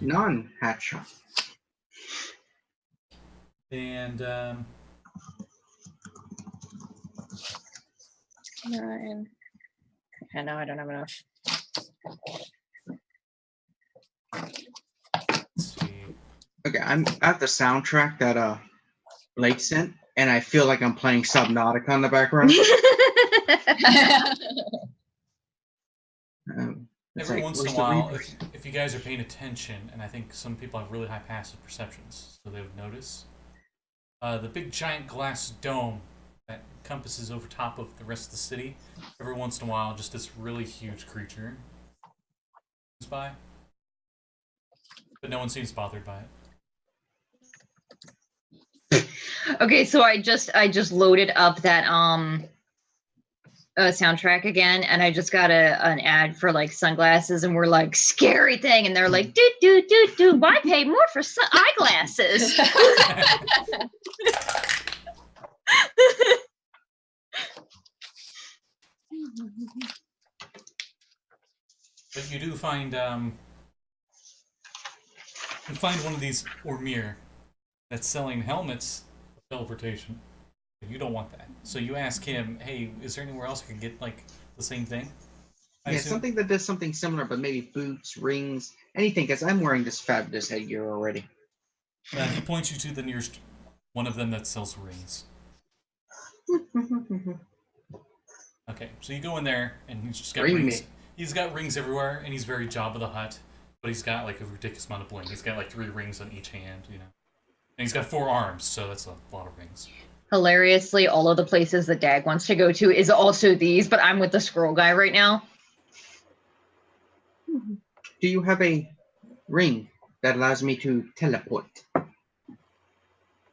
Non-hatch. And 9. Okay, no, I don't have enough. let's see. Okay, I have the soundtrack that Blake sent, and I feel like I'm playing Subnautica in the background. Every once in a while, if you guys are paying attention, and I think some people have really high passive perceptions, so they would notice the big giant glass dome that encompasses over top of the rest of the city. Every once in a while, just this really huge creature comes by, but no one seems bothered by it. Okay, so I just loaded up that soundtrack again, and I just got an ad for sunglasses, and we're like scary thing, and they're like do why pay more for eyeglasses? But you do find one of these Ormir that's selling helmets of teleportation. You don't want that. So you ask him, hey, is there anywhere else I can get the same thing? Yeah, something that does something similar, but maybe boots, rings, anything, because I'm wearing this fabulous headgear already. He points you to the nearest one of them that sells rings. Okay, so you go in there, and he's just got rings. He's got rings everywhere, and he's very Jabba the Hutt, but he's got a ridiculous amount of bling. He's got 3 rings on each hand, And he's got 4 arms, so that's a lot of rings. Hilariously, all of the places that Dag wants to go to is also these, but I'm with the scroll guy right now. Do you have a ring that allows me to teleport?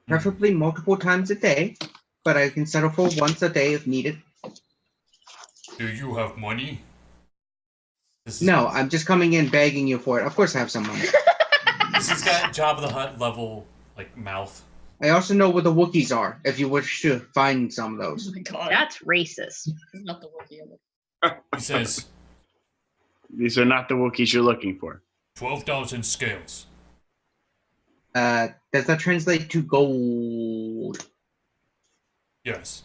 Preferably multiple times a day, but I can settle for once a day if needed. Do you have money? No, I'm just coming in begging you for it. Of course I have some money. He's got Jabba the Hutt level, mouth. I also know where the Wookiees are, if you wish to find some of those. Oh my god. That's racist. It's not the Wookiee. He says, These are not the Wookiees you're looking for. 12,000 scales. Does that translate to gold? Yes.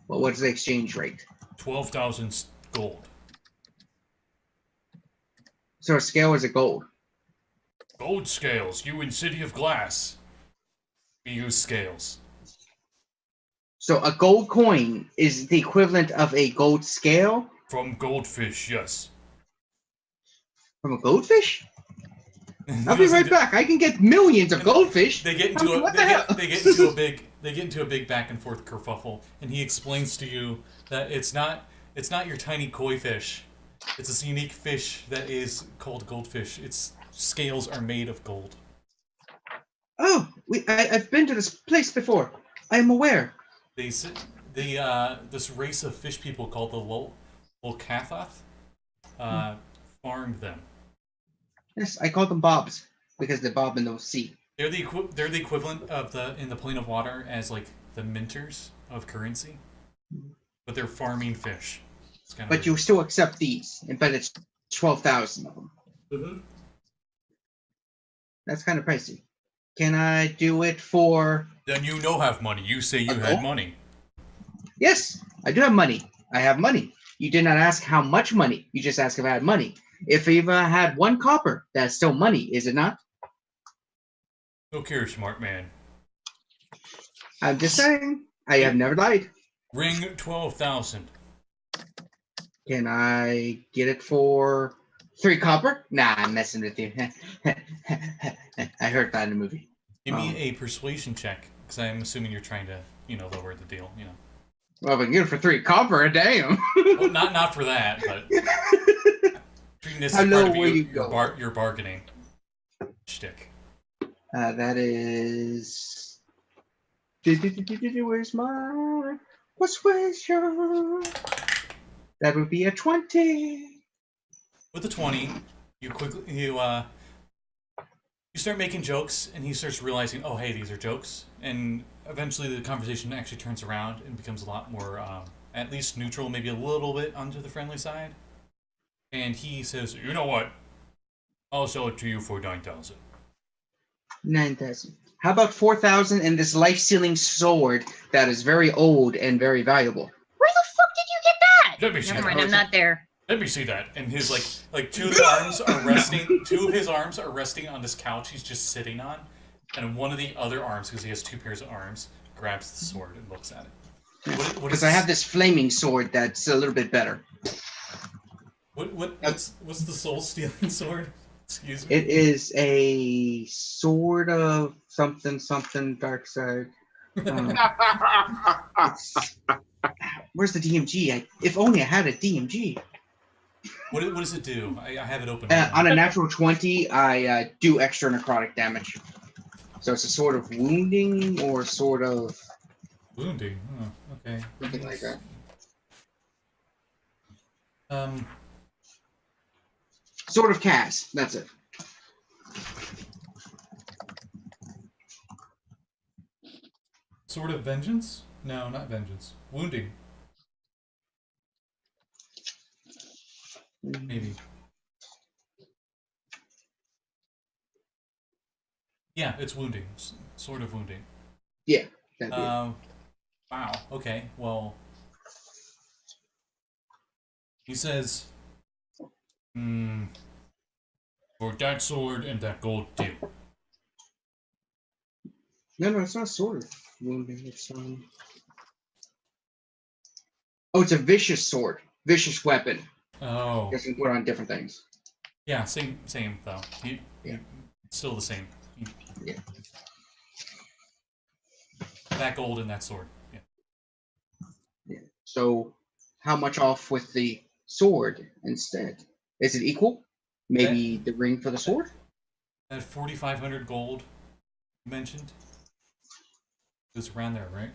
Well, what's the exchange rate? 12,000 gold. So a scale is a gold. Gold scales. You in City of Glass. We use scales. So a gold coin is the equivalent of a gold scale? From goldfish, yes. From a goldfish? I'll be right back. I can get millions of goldfish. They get into What the hell? they get into a big back and forth kerfuffle, and he explains to you that it's not your tiny koi fish. It's a unique fish that is called goldfish. Its scales are made of gold. Oh, I've been to this place before. I am aware. This race of fish people called the Lolcathoth farmed them. Yes, I call them bobs because they bob in the sea. They're the equivalent of in the plane of water as like the minters of currency, but they're farming fish. It's kind of But you still accept these, but it's 12,000 of them. Mm-hmm. That's kind of pricey. Can I do it for? Then you know have money. You say you had money. Yes, I do have money. I have money. You did not ask how much money. You just asked if I had money. If I even had 1 copper, that's still money, is it not? Okay, smart man. I'm just saying. I have never lied. Ring 12,000. Can I get it for 3 copper? Nah, I'm messing with you. I heard that in a movie. Give me a persuasion check, because I'm assuming you're trying to, lower the deal. Well, we can get it for 3 copper. Damn. Well, not for that, but treating this How as low part of will you go? your bargaining shtick. That is. Where's my persuasion? That would be a 20. With the 20, you start making jokes, and he starts realizing, oh, hey, these are jokes, and eventually the conversation actually turns around and becomes a lot more, at least neutral, maybe a little bit onto the friendly side. And he says, you know what? I'll sell it to you for 9,000. 9,000. How about 4,000 and this life-sealing sword that is very old and very valuable? Where the fuck did you get that? Let me see Never that. mind, I'm not there. Let me see that. And his like two of his arms are resting. 2 of his arms are resting on this couch he's just sitting on, and one of the other arms, because he has 2 pairs of arms, grabs the sword and looks at it. What Because I have this flaming sword that's a little bit better. What's the soul stealing sword? Excuse me. It is a sword of something dark side. Where's the DMG? If only I had a DMG. What does it do? I have it open. On a natural 20, I do extra necrotic damage. So it's a sort of wounding or sort of wounding. Oh, okay. something like that. Sort of cast. That's it. Sword of vengeance? No, not vengeance. Wounding. Maybe. Yeah, it's wounding. Sword of wounding. Yeah. Wow. Okay. Well, he says, for that sword and that gold deal. No, it's not sword of wounding. It's Oh, it's a vicious sword, vicious weapon. Oh. You can put on different things. Yeah, same though. Yeah. Still the same. Yeah. That gold and that sword. Yeah. Yeah. So, how much off with the sword instead? Is it equal? Maybe the ring for the sword? That 4,500 gold you mentioned? It was around there, right?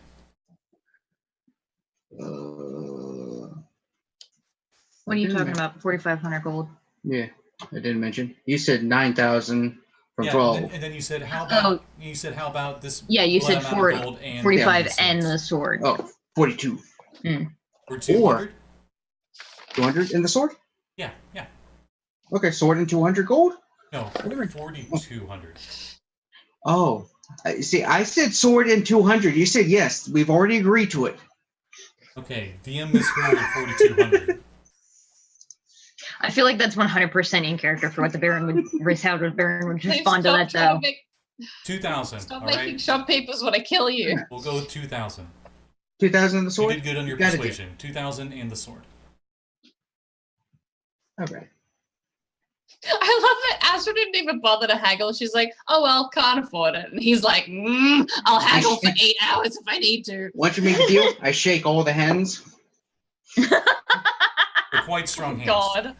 What are you talking about? 4,500 gold. Yeah, I didn't mention. You said 9,000 from yeah, 12. And then you said how about this? Yeah, you said amount of gold 45 and the sword. Oh, 42. For 200? 200 in the sword? Yeah. Okay, sword and 200 gold? No, 4,200. Oh, see, I said sword and 200. You said yes. We've already agreed to it. Okay, DM misheard 4,200. I feel like that's 100% in character for what the Baron would, how the Baron would Please respond to stop that, trying though. to make- 2,000. Stop all making right? shop papers when I kill you. We'll go with 2,000. 2,000 in the sword? You did good on your Got it. persuasion. 2,000 and the sword. All right. I love that Azra didn't even bother to haggle. She's like, oh, well, can't afford it. And he's like, I'll haggle for 8 hours if I need to. Once you make a deal, I shake all the hands. They're quite strong hands. God.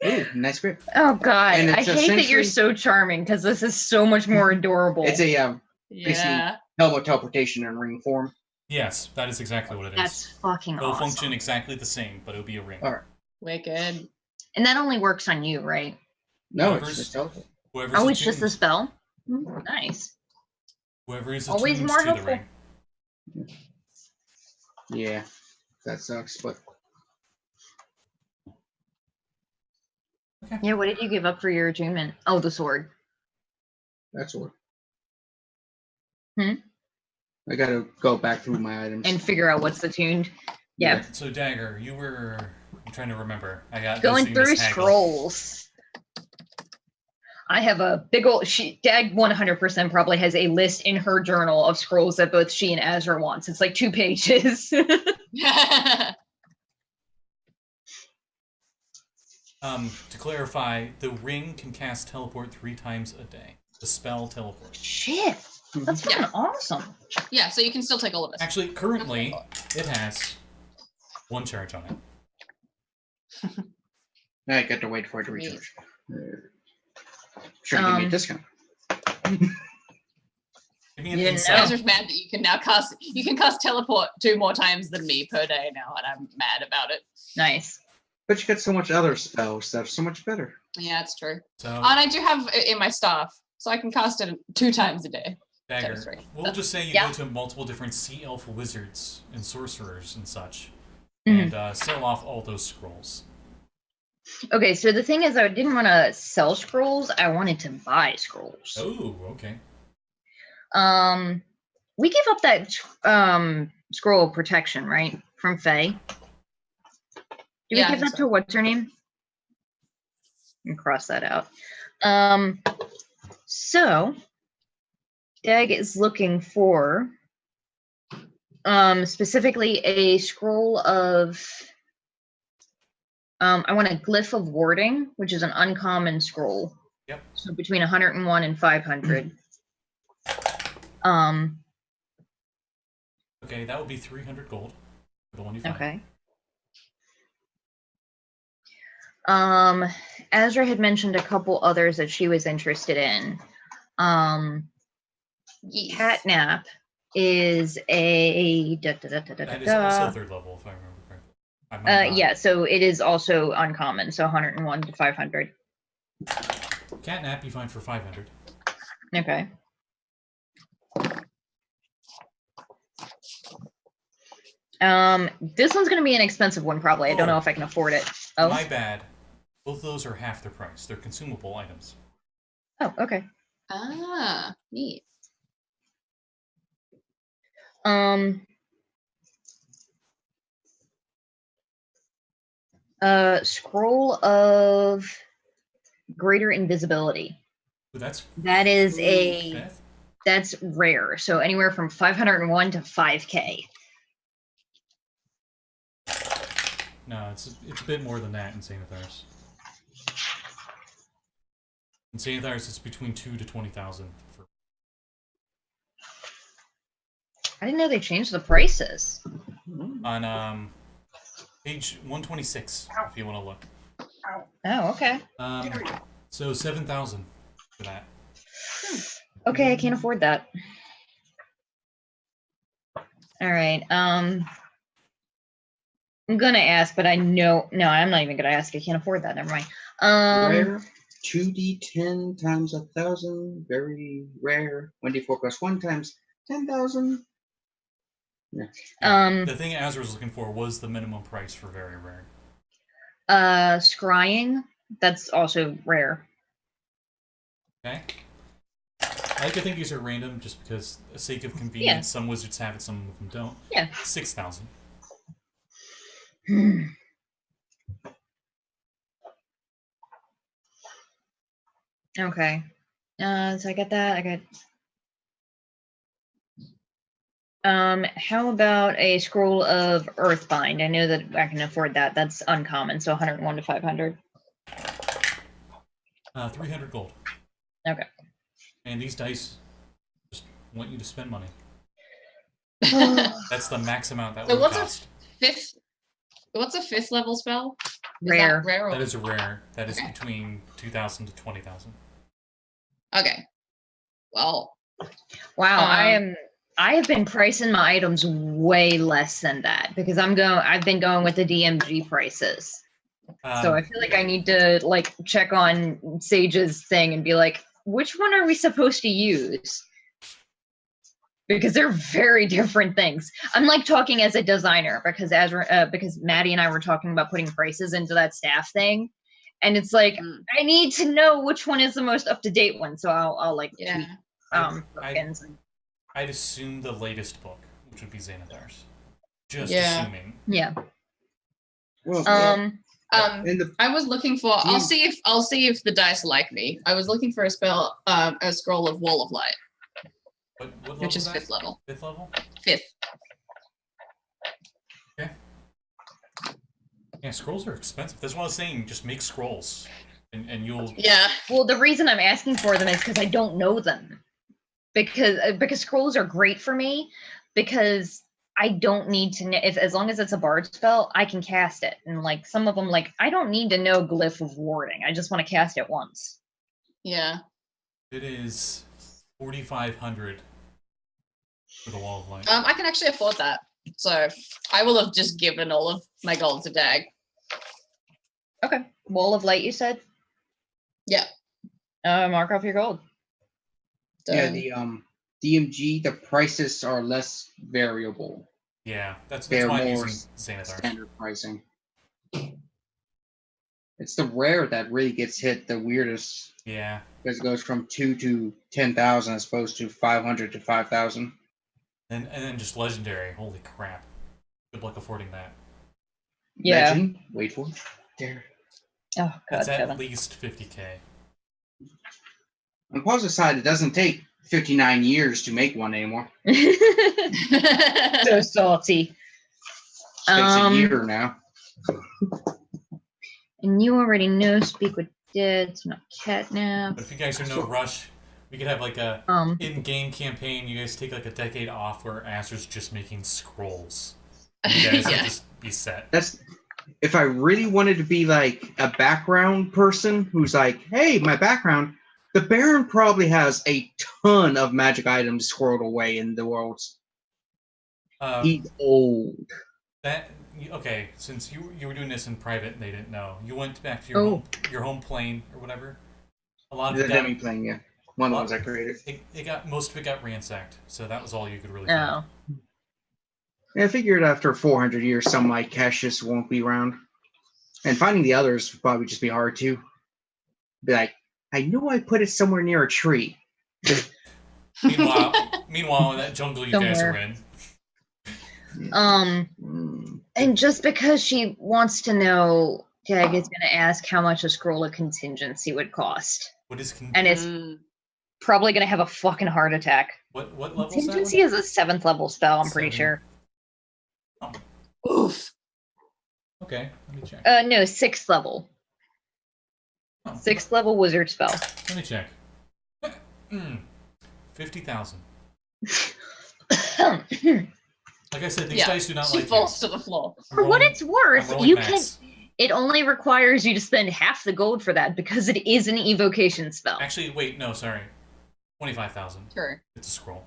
Ooh, nice grip. Oh God, And I it's hate that you're essentially- so charming because this is so much more adorable. It's a Yeah. helmet teleportation in ring form. Yes, that is exactly what it is. That's fucking It'll awesome. function exactly the same, but it'll be a ring. All right. Wicked. And that only works on you, right? No, Whoever's- it's just teleport. Whoever's Oh, it's just attuned- a spell. Nice. Whoever is Always attuned more to the helpful. ring. Yeah, that sucks, but Yeah, what did you give up for your attunement? Oh, the sword. that's what. Hmm? I gotta go back through my items. And figure out what's attuned. Yeah. So Dagger, you were. I'm trying to remember. I got Going visiting through Miss Haggle. scrolls. I have a big old. Dag 100% probably has a list in her journal of scrolls that both she and Azra wants. It's like 2 pages. To clarify, the ring can cast teleport 3 times a day. The spell teleport. Shit. That's fucking awesome. Yeah, so you can still take all of this. Actually, currently, it has 1 charge on it. I got to wait for it to recharge. Sure, give me a discount. Give me an You didn't insight. know. Azra's mad that you can now cast. You can cast teleport 2 more times than me per day now, and I'm mad about it. Nice. But you got so much other spells that are so much better. Yeah, it's true. So, And I do have it in my staff, so I can cast it 2 times a day. Dagger, sorry. we'll just say you Yeah. go to multiple different sea elf wizards and sorcerers and such, Mhm. and sell off all those scrolls. Okay, so the thing is, I didn't want to sell scrolls. I wanted to buy scrolls. Oh, okay. We gave up that scroll of protection, right, from Faye. Do we Yeah, I give think that so. to what's her name? And cross that out. So Dag is looking for specifically a scroll of I want a glyph of warding, which is an uncommon scroll. Yep. So between 101 and 500. Okay, that would be 300 gold for the one you find. Okay. Azra had mentioned a couple others that she was interested in. Yes. Catnap is a That is also 3rd level, if I remember correctly. I might not. yeah, so it is also uncommon, so 101 to 500. Catnap you find for 500. Okay. This one's gonna be an expensive one probably. I don't know if I can afford it. Oh. My bad. Both of those are half their price. They're consumable items. Oh, okay. Ah, neat. Scroll of greater invisibility. But That is a fifth? that's rare. So anywhere from 501 to 5k. No, it's a bit more than that in Xanathars. In Xanathars, it's between 2 to 20,000. For... I didn't know they changed the prices. On page 126, if you want to look. Oh, okay. So 7,000 for that. Okay, I can't afford that. All right. I'm gonna ask, but I know no, I'm not even gonna ask. I can't afford that. Never mind. Rare, 2d10 times 1,000. Very rare. 1d4 plus 1 times 10,000. The thing Azra was looking for was the minimum price for very rare. Scrying. That's also rare. Okay. I like to think these are random just because, for the sake of convenience, some wizards have it, some of them don't. Yeah. 6,000. Okay. So I got that. I got. How about a scroll of Earthbind? I know that I can afford that. That's uncommon, so 101 to 500. 300 gold. Okay. And these dice just want you to spend money. Rare. That's the max amount that So would what's cost. What's a 5th level spell? Is that rare? Or... That is a rare. That is Okay. between 2,000 to 20,000. Okay. Well, Wow, I have been pricing my items way less than that because I've been going with the DMG prices. So I feel like I need to like check on Sage's thing and be like, which one are we supposed to use? Because they're very different things. I'm like talking as a designer because because Maddie and I were talking about putting prices into that staff thing, and it's like I need to know which one is the most up to date one. So I'll like tweak tokens. I'd assume the latest book, which would be Xanathar's. Just Yeah. assuming. Yeah. Well, I was looking for. I'll see if the dice like me. I was looking for a spell, a scroll of Wall of Light, What level which is that? 5th level. 5th level? 5th. Okay. Yeah, scrolls are expensive. That's what I was saying. Just make scrolls, and you'll. Yeah. Well, the reason I'm asking for them is because I don't know them. Because scrolls are great for me because I don't need to know as long as it's a bard spell, I can cast it. And like some of them, like I don't need to know Glyph of Warding. I just want to cast it once. Yeah. It is 4,500 for the Wall of Light. I can actually afford that. So I will have just given all of my gold to Dag. Okay. Wall of Light, you said? Yeah. Mark off your gold. Yeah, the DMG, the prices are less variable. Yeah, that's They're why I'm more using Xanathar. standard pricing. It's the rare that really gets hit the weirdest. Yeah. Because it goes from 2 to 10,000 as opposed to 500 to 5,000. And then just legendary. Holy crap. Good luck affording that. Yeah. Legend, wait for it. There. Oh, God. That's at Kevin. least 50k. On the positive side, it doesn't take 59 years to make one anymore. So salty. It takes a year now. And you already know Speak with Dead, it's not catnap. But if you guys are in no rush, we could have like a in-game campaign. You guys take like a decade off where Azra's just making scrolls. You guys Yeah. just be set. That's if I really wanted to be like a background person who's like, hey, my background, the Baron probably has a ton of magic items squirreled away in the world. He's old. Okay, since you were doing this in private and they didn't know, you went back to your home plane or whatever. A lot of The it demi plane, yeah. One of the ones I created. most of it got ransacked, so that was all you could really Oh. find. Yeah, I figured after 400 years, some like caches won't be around. And finding the others would probably just be hard too. Be like, I know I put it somewhere near a tree. Meanwhile, in that jungle you guys are in. And just because she wants to know, Jag is going to ask how much a scroll of contingency would cost. What is and it's probably going to have a fucking heart attack. What level Contingency is a 7th level spell, I'm pretty sure. Oh. Oof. Okay, let me check. No, 6th level. Oh. 6th level wizard spell. Let me check. 50,000. Like I said, these dice do not she like falls to the floor. For what it's worth, you max. can. It only requires you to spend half the gold for that because it is an evocation spell. Actually, wait, no, sorry. 25,000. Sure. It's a scroll.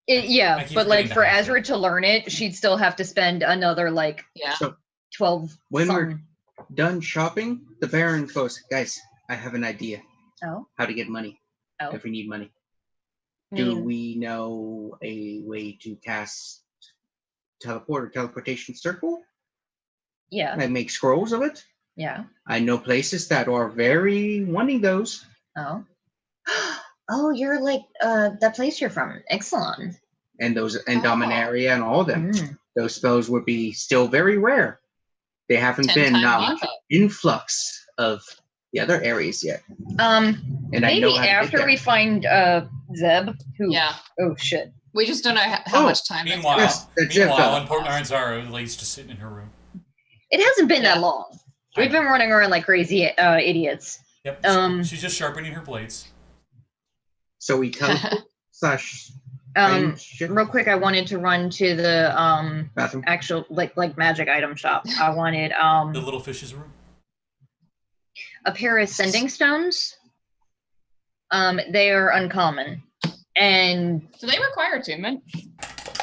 Yeah, keep but like forgetting for to have Azra to learn it, she'd still have to spend another like So 12. when we're done shopping, the Baron goes, guys, I have an idea. Oh. How to get money. Oh. If we need money. Do we know a way to cast teleport or teleportation circle? Yeah. I make scrolls of it. Yeah. I know places that are very wanting those. Oh. Oh, you're like that place you're from, Ixalian. And those in Dominaria and all of them. Mm. Those spells would be still very rare. They haven't 10 been time markup. influx of the other areas yet. And I maybe know how to get after there. we find Zeb, who oh shit. We just don't know how much time it's Meanwhile, gonna Yes, that's it, in fella. Port Narns, Lady's just sitting in her room. It hasn't been that long. We've been running around like crazy idiots. Yep. She's just sharpening her blades. So we teleport slash Real quick, I wanted to run to the bathroom. actual like magic item shop. I wanted The little fish's room. a pair of sending stones. They are uncommon, and Do they require attunement?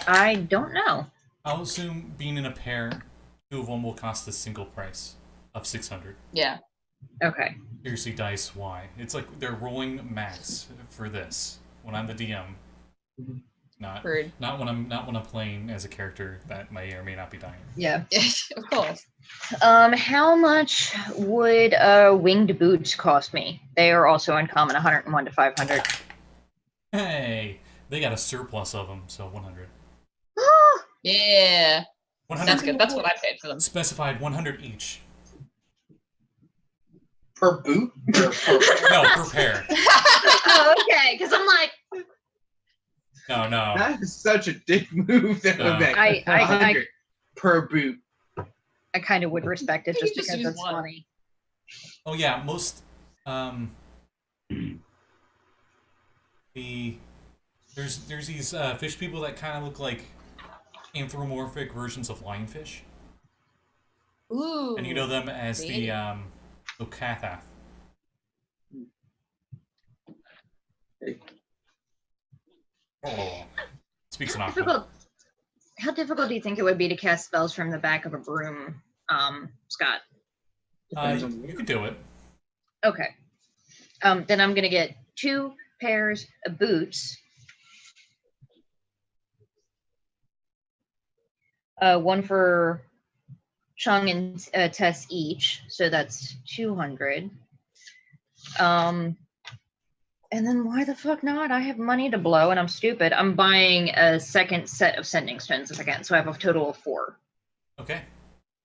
I don't know. I'll assume being in a pair, 2 of them will cost the single price of 600. Yeah. Okay. Seriously, dice, why? It's like they're rolling max for this when I'm the DM. Not Rude. not when I'm playing as a character that may or may not be dying. Yeah. Of course. How much would winged boots cost me? They are also uncommon, 101 to 500. Hey, they got a surplus of them, so 100. Yeah. 100 That's good. That's what I paid for them. Specified 100 each. Per boot? No, per pair. Oh, okay, because I'm like, No. That is such a dick move. That No. would make I 100 per boot. I kind of would respect it You just just because use it's one. funny. Oh yeah, most there's these fish people that kind of look like anthropomorphic versions of lionfish, Ooh. and you know them as the creative. Okatha. Oh, speaks in Aqua. How difficult do you think it would be to cast spells from the back of a broom, Scott? You could do it. Okay. Then I'm gonna get 2 pairs of boots. One for Chung and Tess each, so that's 200. And then why the fuck not? I have money to blow and I'm stupid. I'm buying a second set of sending stones if I can, so I have a total of 4. Okay.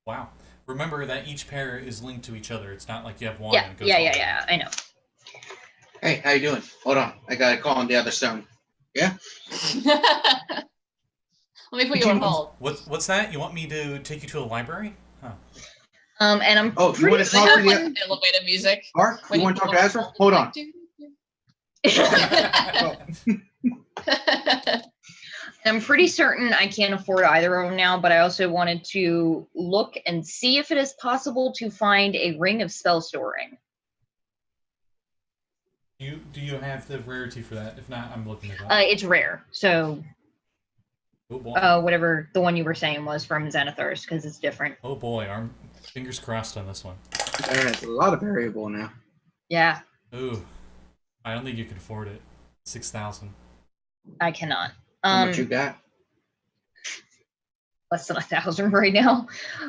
Wow. Remember that each pair is linked to each other. It's not like you have one Yeah, and it goes yeah, I know. Hey, how you doing? Hold on. I got to call on the other stone. Yeah? Let me put you on hold. What's that? You want me to take you to a library? Huh. And I'm Oh, you want to They talk have to the like elevator music. Mark? when You want to talk go to on Azra? hold, Hold it's on. like, I'm pretty certain I can't afford either of them now, but I also wanted to look and see if it is possible to find a ring of spell storing. Do you have the rarity for that? If not, I'm looking it up. It's rare, so Oh boy. whatever the one you were saying was from Xanathars, because it's different. Oh boy, arm fingers crossed on this one. There's a lot of variable now. Yeah, Ooh. I don't think you can afford it. 6,000. I cannot. How much you got? Less than 1,000 right now.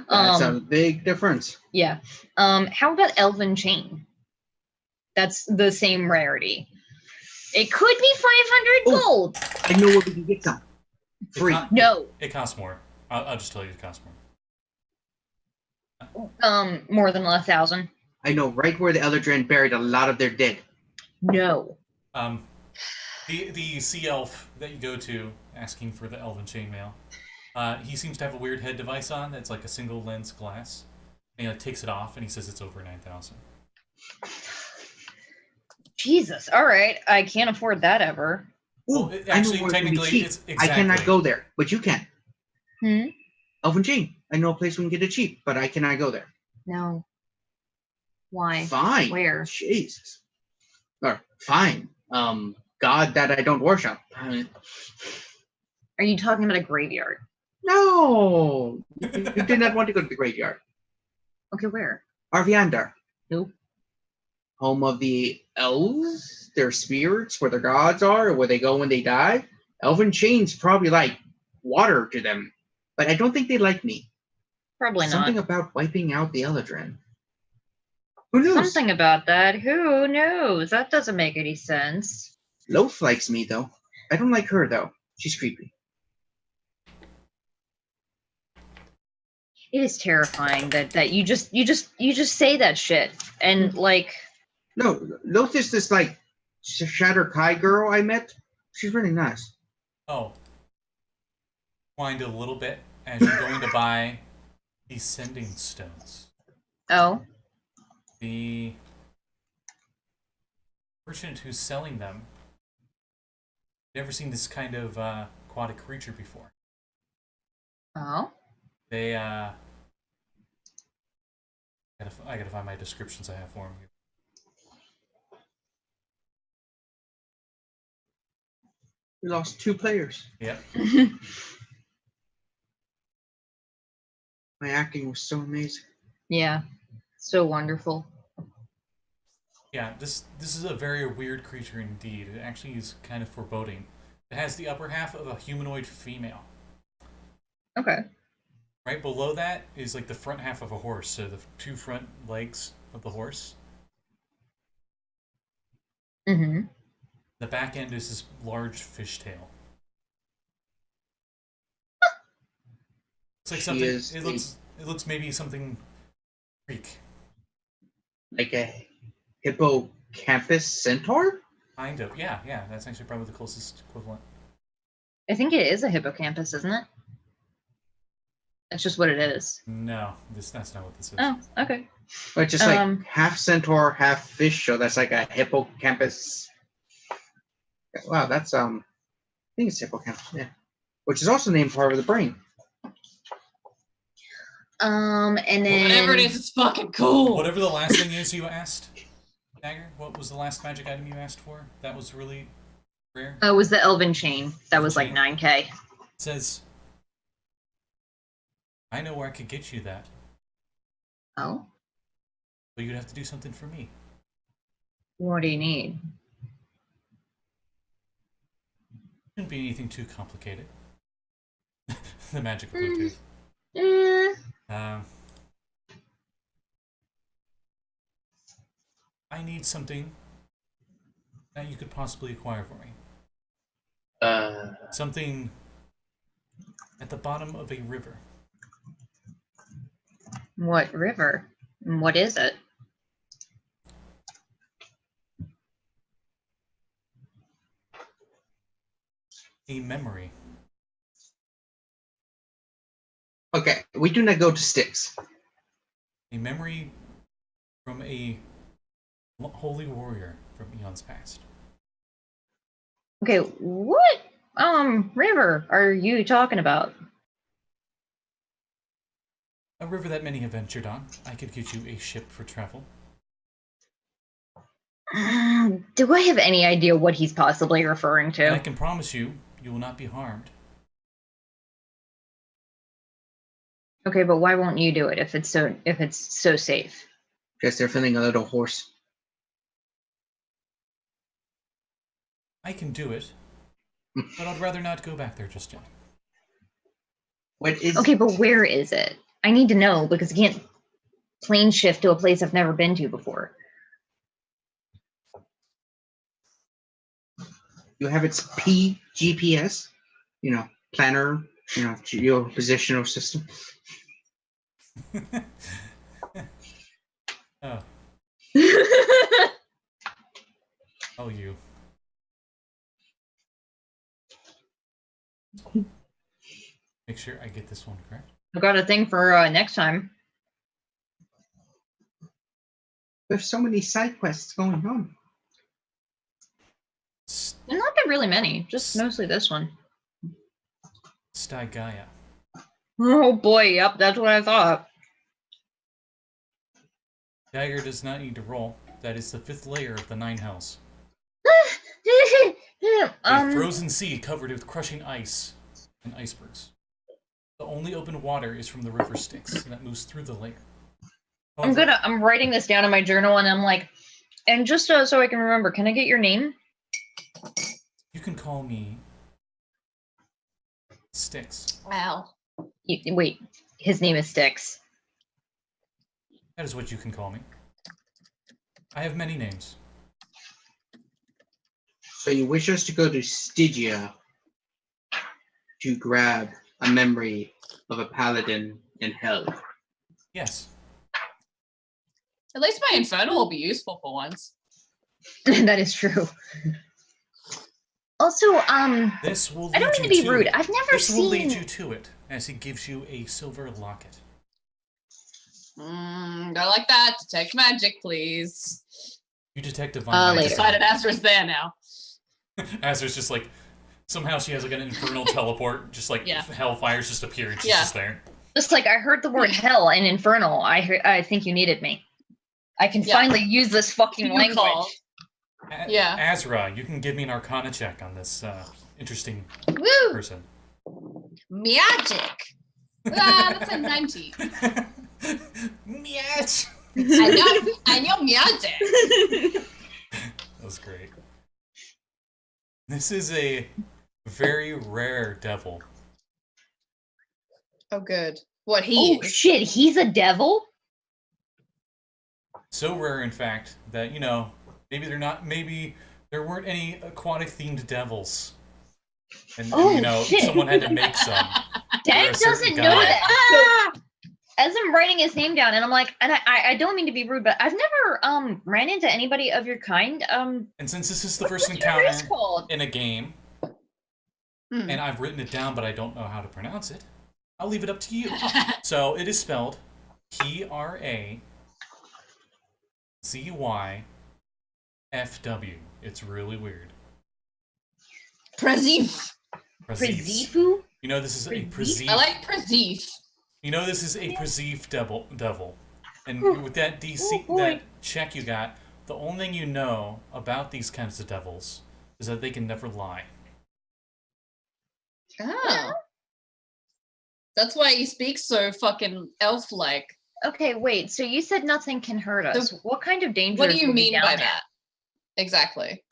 That's a big difference. Yeah. How about Elven Chain? That's the same rarity. It could be 500 gold. I know where we can get some. Free. No. It costs more. I'll just tell you it costs more. More than 1,000. I know right where the Eldrin buried a lot of their dead. No. The sea elf that you go to asking for the elven chainmail, he seems to have a weird head device on that's like a single lens glass. And he takes it off and he says it's over 9,000. Jesus. All right. I can't afford that ever. Well, Ooh, actually, I know where it can be technically, cheap. it's I exactly. cannot go there, but you can. Hmm? Elven Chain. I know a place we can get it cheap, but I cannot go there. No. Why? Fine. Where? Jesus. Or fine. God that I don't worship. Are you talking about a graveyard? No. You did not want to go to the graveyard. Okay, where? Arviandar. Nope. Home of the elves, their spirits, where their gods are, where they go when they die. Elven Chain's probably like water to them, but I don't think they like me. Probably Something not. about wiping out the Eldrin. Who knows? Something about that. Who knows? That doesn't make any sense. Loaf likes me though. I don't like her though. She's creepy. It is terrifying that you just say that shit and like. No, Loaf is this like Shatter Kai girl I met. She's really nice. Oh. Wind a little bit as you're going to buy these sending stones. Oh. The merchant who's selling them, never seen this kind of aquatic creature before. Oh. They I gotta find my descriptions I have for them here. We lost 2 players. Yep. My acting was so amazing. Yeah. So wonderful. Yeah, this is a very weird creature indeed. It actually is kind of foreboding. It has the upper half of a humanoid female. Okay. Right below that is like the front half of a horse, so the 2 front legs of the horse. Mm-hmm. The back end is this large fishtail. It's like something. It looks maybe something Greek. Like a hippocampus centaur? Kind of. Yeah. That's actually probably the closest equivalent. I think it is a hippocampus, isn't it? That's just what it is. No, that's not what this is. Oh, okay. But just like half centaur, half fish, so that's like a hippocampus. Wow, that's I think it's hippocampus, yeah. Which is also named part of the brain. And then Whatever it is, it's fucking cool. Whatever the last thing is you asked, Dagger, what was the last magic item you asked for? That was really rare? it was the Elven Chain. That was like 9K. It says, I know where I could get you that, Oh? but you'd have to do something for me. What do you need? Shouldn't be anything too complicated. The magic of Bluetooth. I need something that you could possibly acquire for me. Something at the bottom of a river. What river? And what is it? A memory. Okay, we do not go to Styx. A memory from a holy warrior from eons past. Okay, what river are you talking about? A river that many have ventured on. I could get you a ship for travel. Do I have any idea what he's possibly referring to? And I can promise you, you will not be harmed. Okay, but why won't you do it if it's so safe? Because they're feeling a little hoarse. I can do it, but I'd rather not go back there just yet. What is? Okay, but where is it? I need to know because I can't plane shift to a place I've never been to before. You have its PGPS, planner, geopositional system. Oh. Oh, you. Make sure I get this one correct. I've got a thing for next time. There's so many side quests going on. Not that really many, just mostly this one. Stygaya. Oh boy, yep, that's what I thought. Dagger does not need to roll. That is the 5th layer of the 9 hells. A frozen sea covered with crushing ice and icebergs. The only open water is from the river Styx that moves through the layer. However, I'm writing this down in my journal and I'm like, and just so I can remember, can I get your name? you can call me Styx. Wow. Wait, his name is Styx. That is what you can call me. I have many names. So you wish us to go to Stygia to grab a memory of a paladin in hell? Yes. At least my infernal will be useful for once. That is true. Also, This will lead I don't mean to be rude. I've never This will seen. lead you to it, as he gives you a silver locket. Don't like that. Detect magic, please. You detect divine Later. magic. Decided Azra's there now. Azra's just like, somehow she has like an infernal teleport, just like hellfire's just appeared. She's just there. Just like I heard the word hell and infernal. I think you needed me. I can finally use this fucking language. Azra, you can give me an Arcana check on this interesting person. Magic. That's a 90. Miach. I know magic. That was great. This is a very rare devil. Oh, good. What he is. Shit, he's a devil? So rare, in fact, that, maybe there weren't any aquatic-themed devils. And, someone had to make some. Dad doesn't know that. So, as I'm writing his name down, and I'm like, and I don't mean to be rude, but I've never ran into anybody of your kind. And since this is the first encounter in a game, and I've written it down, but I don't know how to pronounce it, I'll leave it up to you. So it is spelled P-R-A-Z-Y-F-W. It's really weird. Prazif. Prazifu? You know this is a Prazif. I like Prazif. You know this is a Prazif devil. And with that that check you got, the only thing you know about these kinds of devils is that they can never lie. Oh. That's why he speaks so fucking elf-like. Okay, wait. So you said nothing can hurt us. What kind of danger? What do you mean by that? Exactly.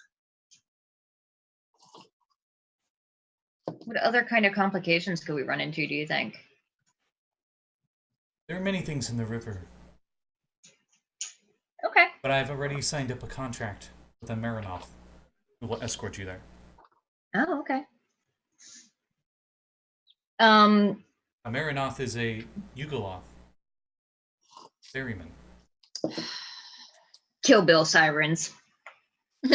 What other kind of complications could we run into, do you think? There are many things in the river. Okay. But I've already signed up a contract with a Marinoth who will escort you there. Oh, okay. A Marinoth is a Yugoloth ferryman. Kill Bill sirens. We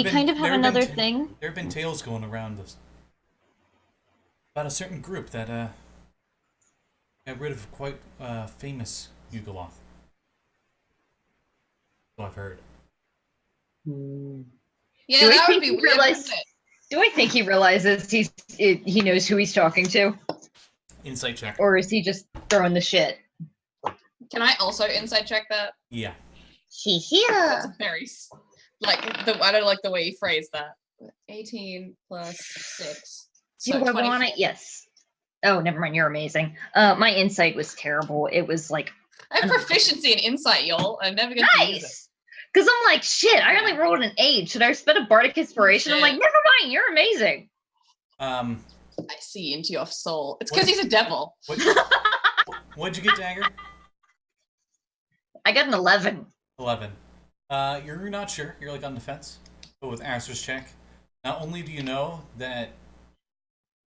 kind of have another thing. There have been tales going around this about a certain group that got rid of quite famous Yugoloth. So I've heard. Yeah, that would be weird. Do I think he realizes he knows who he's talking to? Insight check. Or is he just throwing the shit? Can I also insight check that? Yeah. That's very I don't like the way you phrase that. 18 plus 6. So do I want it? Yes. Oh, never mind. You're amazing. My insight was terrible. It was like I have proficiency in insight, y'all. I'm never gonna use it. Because I'm like, shit, I only rolled an 8. Should I spend a bardic inspiration? I'm like, never mind, you're amazing. I see into your soul. It's because he's a devil. What'd you get, Dagger? I got an 11. 11. You're not sure. You're like on the fence. But with Azra's check, not only do you know that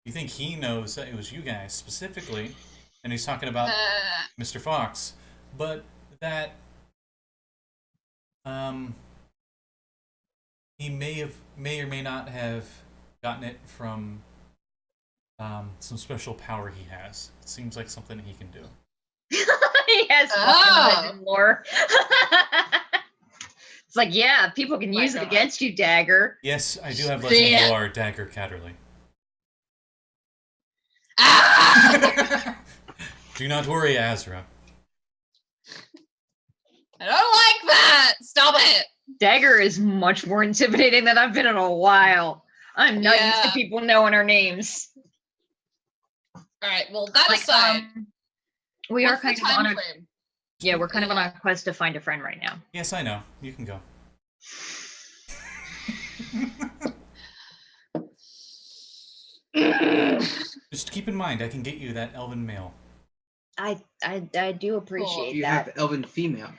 you think he knows that it was you guys specifically, and he's talking about Mr. Fox, but that he may or may not have gotten it from some special power he has. It seems like something he can do. He has fucking legend lore. It's like, yeah, people can use it against you, Dagger. Yes, I do have legend lore, Dagger Catterley. Do not worry, Azra. I don't like that. Stop it. Dagger is much more intimidating than I've been in a while. I'm not used to people knowing our names. All right. Well, that aside, we are kind of on a frame? Yeah, we're kind of on a quest to find a friend right now. Yes, I know. You can go. Just keep in mind, I can get you that elven male. I do appreciate that. You have elven female.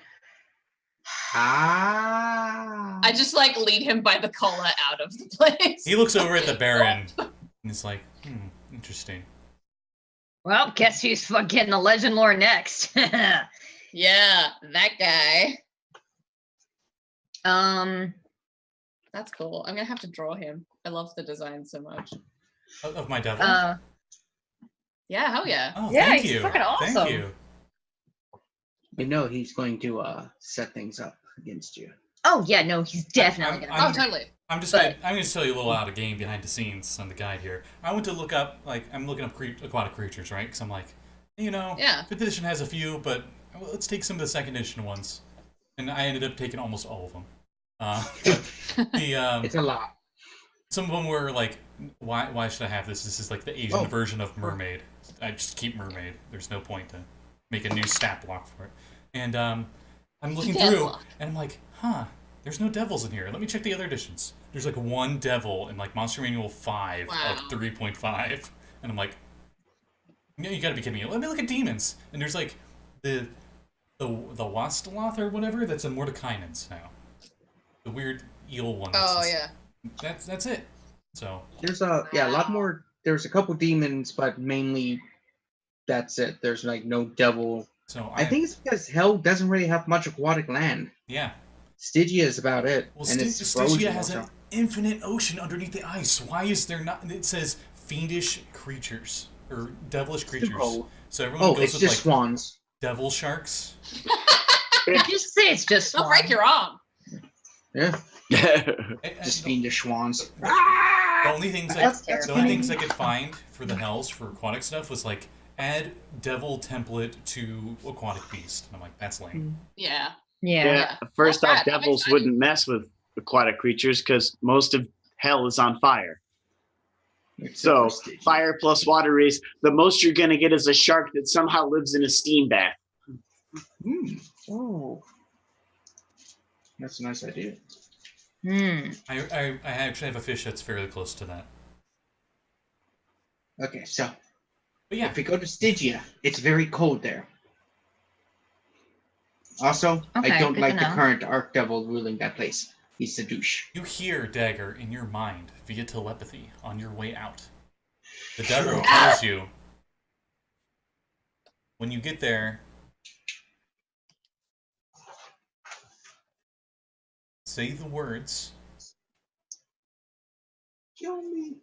Ah. I just lead him by the collar out of the place. He looks over at the Baron and is like, interesting. Well, guess who's getting the legend lore next? Yeah, that guy. That's cool. I'm gonna have to draw him. I love the design so much. Of my devil? Yeah, hell yeah. Oh, yeah, thank he's you. fucking awesome. Thank you. You know he's going to set things up against you. Oh yeah, no, he's definitely gonna. Oh, totally. I'm just But- I'm going to tell you a little out of game behind the scenes on the guide here. I went to look up, like, I'm looking up aquatic creatures, right? Because I'm like, you know, Yeah. 5th edition has a few, but let's take some of the 2nd edition ones. And I ended up taking almost all of them. It's a lot. Some of them were like, why should I have this? This is like the Asian Oh. version of mermaid. I just keep mermaid. There's no point to make a new stat block for it. And I'm looking Stat through, block. and I'm like, huh, there's no devils in here. Let me check the other editions. There's like one devil in like Monster Manual 5 Wow. of 3.5. And I'm like, no, you gotta be kidding me. Let me look at demons. And there's like the Wastaloth or whatever that's in Mordekainen's now. The weird eel one. Oh yeah. That's it. So There's a lot more. There's a couple demons, but mainly that's it. There's like no devil. I think it's because Hell doesn't really have much aquatic land. Yeah. Stygia is about it. Well, and it's Stygia frozen has an also. infinite ocean underneath the ice. Why is there not? It says fiendish creatures or devilish creatures. cold. So everyone Oh, goes it's with just like swans. devil sharks. Just say it's just. Don't break your arm. Yeah, And just fiendish swans. the only things That's the only terrifying. things I could find for the hells for aquatic stuff was like add devil template to aquatic beast. And I'm like, that's lame. Yeah. Yeah. Yeah. First Oh, off, crap, I'm devils excited. wouldn't mess with aquatic creatures because most of hell is on fire. So fire plus water is the most you're gonna get is a shark that somehow lives in a steam bath. Oh, that's a nice idea. I actually have a fish that's fairly close to that. Okay, so But yeah, if we go to Stygia, it's very cold there. Also, Okay, I don't good like to the know. current Archdevil ruling that place. He's a douche. you hear Dagger in your mind via telepathy on your way out. The devil tells you when you get there, say the words. Kill me.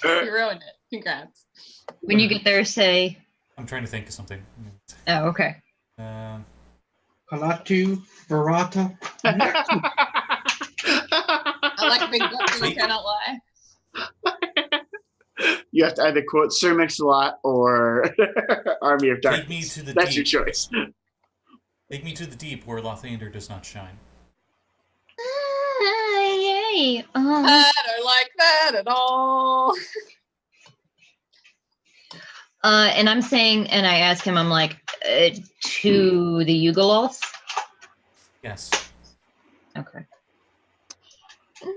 You ruined it. Congrats. When you get there, say. I'm trying to think of something. Oh, okay. Kalatu, Verata. I like big books and I cannot lie. You have to either quote Sir Mix-a-Lot or Army of Take me Darkness. to the That's your deep. choice. Take me to the deep where Lothander does not shine. Yay. I don't like that at all. And I'm saying, and I ask him, I'm like, to the Yugoloths? Yes. Okay.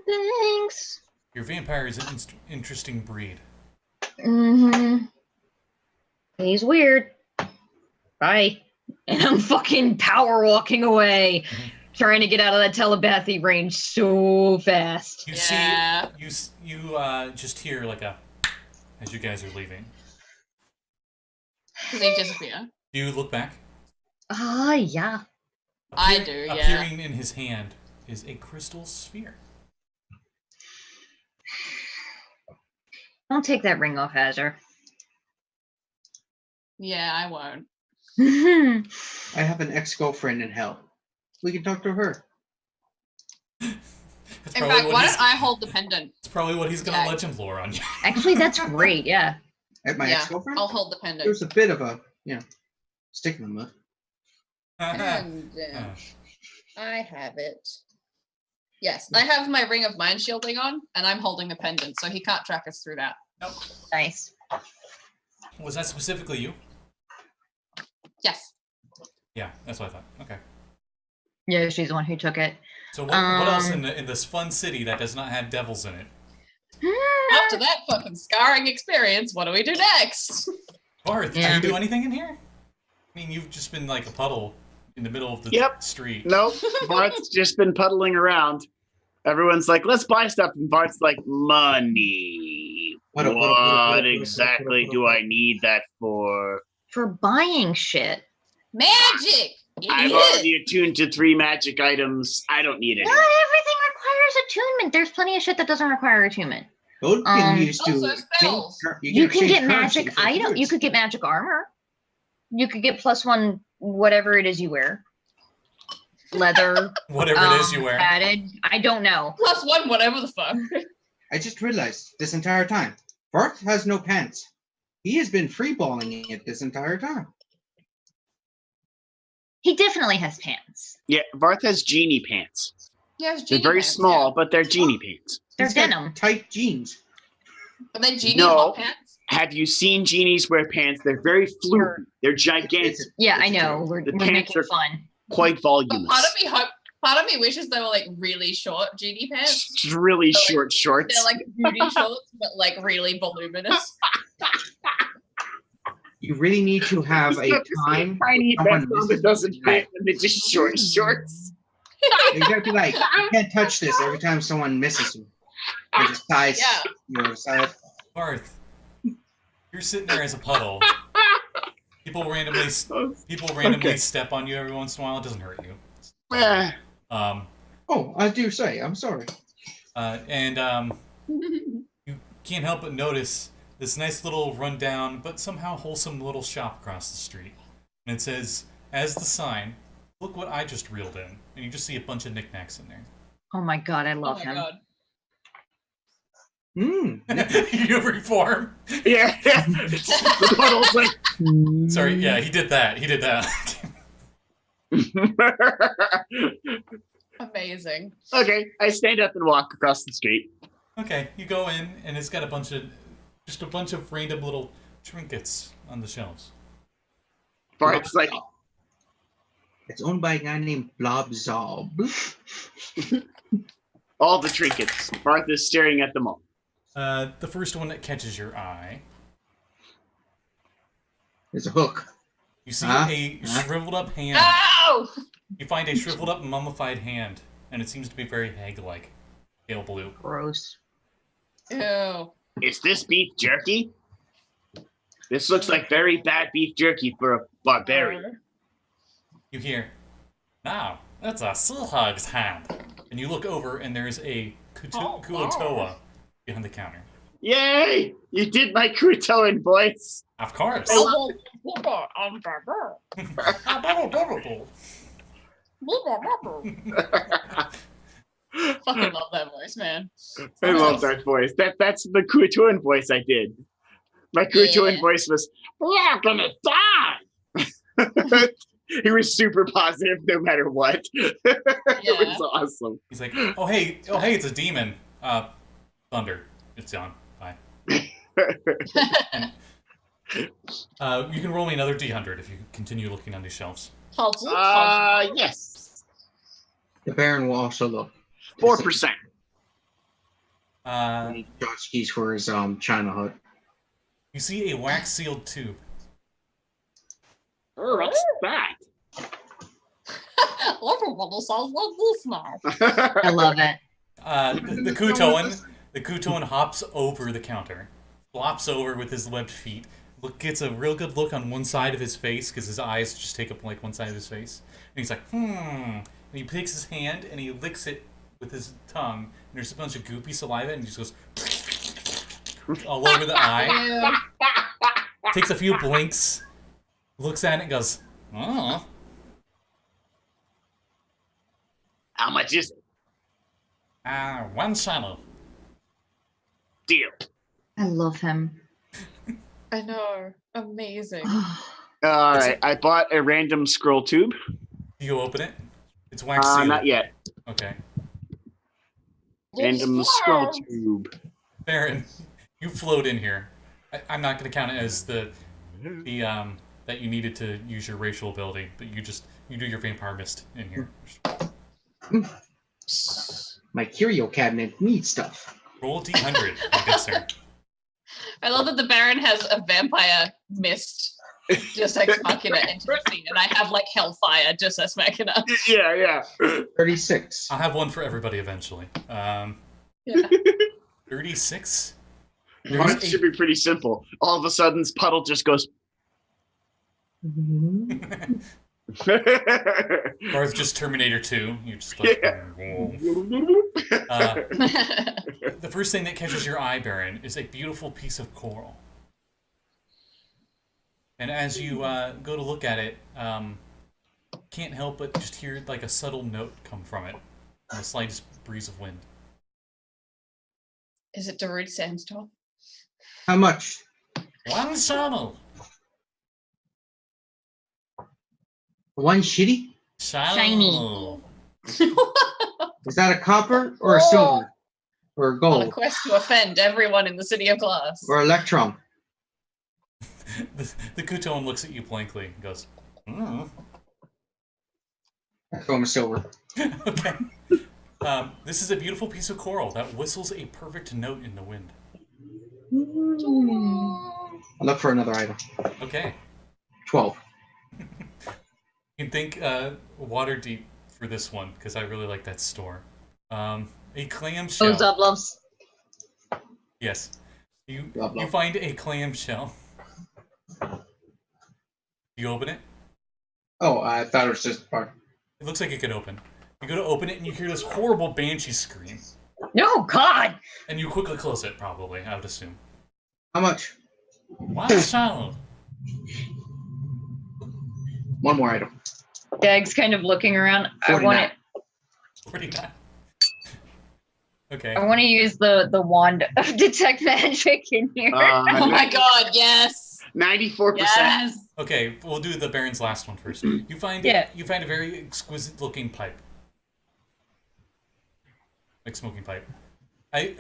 Thanks. Your vampire is an interesting breed. Mm-hmm. He's weird. Bye. And I'm fucking power walking away, trying to get out of that telepathy range so fast. You Yeah. see, you just hear like a as you guys are leaving. Does he disappear? Do you look back? Yeah. I do, yeah. Appearing in his hand is a crystal sphere. Don't take that ring off, Azra. Yeah, I won't. I have an ex-girlfriend in hell. We can talk to her. In fact, why don't I hold the pendant? It's probably what he's gonna Yeah. legend lore on you. Actually, that's great. Yeah. At my Yeah, ex-girlfriend? I'll hold the pendant. There's a bit of a, stick in the mud. And I have it. Yes, I have my ring of mind shielding on, and I'm holding the pendant, so he can't track us through that. Nope. Nice. Was that specifically you? Yes. Yeah, that's what I thought. Okay. Yeah, she's the one who took it. So what else in this fun city that does not have devils in it? After that fucking scarring experience, what do we do next? Varth, do Yeah. you do anything in here? I mean, you've just been like a puddle in the middle of the Yep. street. Nope. Bart's just been puddling around. Everyone's like, let's buy stuff. And Bart's like, money. What exactly do I need that for? For buying shit. Magic! I'm Idiot! already attuned to 3 magic items. I don't need any. Not everything requires attunement. There's plenty of shit that doesn't require attunement. Those can use to. Also spells. You can exchange get magic currency for item. goods. You could get magic armor. You could get +1 whatever it is you wear. Leather. Whatever it is you wear. Added. I don't know. +1, whatever the fuck. I just realized this entire time, Varth has no pants. He has been freeballing it this entire time. He definitely has pants. Yeah, Varth has genie pants. Yeah, They're very small, but they're genie pants. They're He's got denim. tight jeans. But then Genie No. hot pants. Have you seen genies wear pants? They're very fluid. They're gigantic, Yeah, I know. We're The making pants are- fun. quite But voluminous. part of me wishes they were like really short Genie pants. Just really So, like, short shorts. They're like booty shorts, but like really voluminous. You really need to have a time. Tiny someone vest on that misses doesn't you. fit, and they're just short shorts. You gotta be like, you can't touch this every time someone misses you. Or just ties Yeah. your side. Varth, you're sitting there as a puddle. People randomly Okay. step on you every once in a while. It doesn't hurt you. Eh, Oh, I do say, I'm sorry. You can't help but notice this nice little rundown, but somehow wholesome little shop across the street. And it says, as the sign, look what I just reeled in. And you just see a bunch of knickknacks in there. Oh my god, I Oh love my him. god. You reform? yeah, yeah. The puddle's like. Sorry, yeah, he did that. He did that. Amazing. Okay, I stand up and walk across the street. Okay, you go in, and it's got a bunch of random little trinkets on the shelves. Bart's like, It's owned by a guy named Blob Zob. all the trinkets. Barth is staring at them all. The first one that catches your eye, There's a hook. you see Huh? a shriveled up hand. Oh! You find a shriveled up mummified hand, and it seems to be very hag-like, pale blue. Gross. Ew. Is this beef jerky? This looks like very bad beef jerky for a barbarian. You hear, now, that's a Silhug's hand. And you look over, and there's a Kuotoa behind the counter. Yay! You did my Kutoan voice. Of course. Fucking love that voice, man. I love that voice. That's the Kutoan voice I did. My Kutoan Yeah. voice was, "We're gonna die." He was super positive no matter what. It was awesome. He's like, oh hey, it's a demon. Thunder. It's on. Bye. You can roll me another D100 if you continue looking on these shelves. Yes. The Baron will also look. 4%. He tchotchkes for his China hut. You see a wax-sealed tube. What's that? Everybody sounds like this now. I love it. The Kutoan hops over the counter, flops over with his webbed feet. Gets a real good look on one side of his face because his eyes just take up like one side of his face. And he's like, And he takes his hand and he licks it with his tongue. And there's a bunch of goopy saliva and he just goes all over the eye. Takes a few blinks, looks at it and goes, oh. How much is it? 1 shadow. Deal. I love him. I know. Amazing. All right, I bought a random scroll tube. You open it? It's wax sealed. Not yet. Okay. Random scroll tube. Baron, you float in here. I'm not going to count it as the that you needed to use your racial ability, but you do your vampire mist in here. My curio cabinet needs stuff. Roll a D100, my good sir. I love that the Baron has a vampire mist, just ex machina into the scene, and I have like hellfire, just ex machina. Yeah. 36. I'll have one for everybody eventually. Yeah. 36? Mine should be pretty simple. All of a sudden, this puddle just goes. Varth just Terminator 2. You're just like, the first thing that catches your eye, Baron, is a beautiful piece of coral. And as you go to look at it, can't help but just hear like a subtle note come from it, the slightest breeze of wind. Is it Druid sandstone? How much? One shuttle. One shitty? Shiny. Is that a copper or a silver? Or a On gold? a quest to offend everyone in the city of glass. Or electron? The Kuton looks at you blankly and goes, I throw him a silver. Okay. This is a beautiful piece of coral that whistles a perfect note in the wind. I'll look for another item. Okay. 12. You can think Waterdeep for this one, because I really like that store. A clamshell. Those loves. Yes. You Love. find a clamshell. You open it? Oh, I thought it was just part. It looks like it can open. You go to open it and you hear this horrible banshee scream. No, God! And you quickly close it, probably, I would assume. How much? One shell. One more item. Dag's kind of looking around. I 49. Pretty bad. Okay. want to use the wand of detect magic in here. Oh my god, yes! 94%. Yes! Okay, we'll do the Baron's last one first. You find Yeah. you find a very exquisite looking pipe. Like smoking pipe.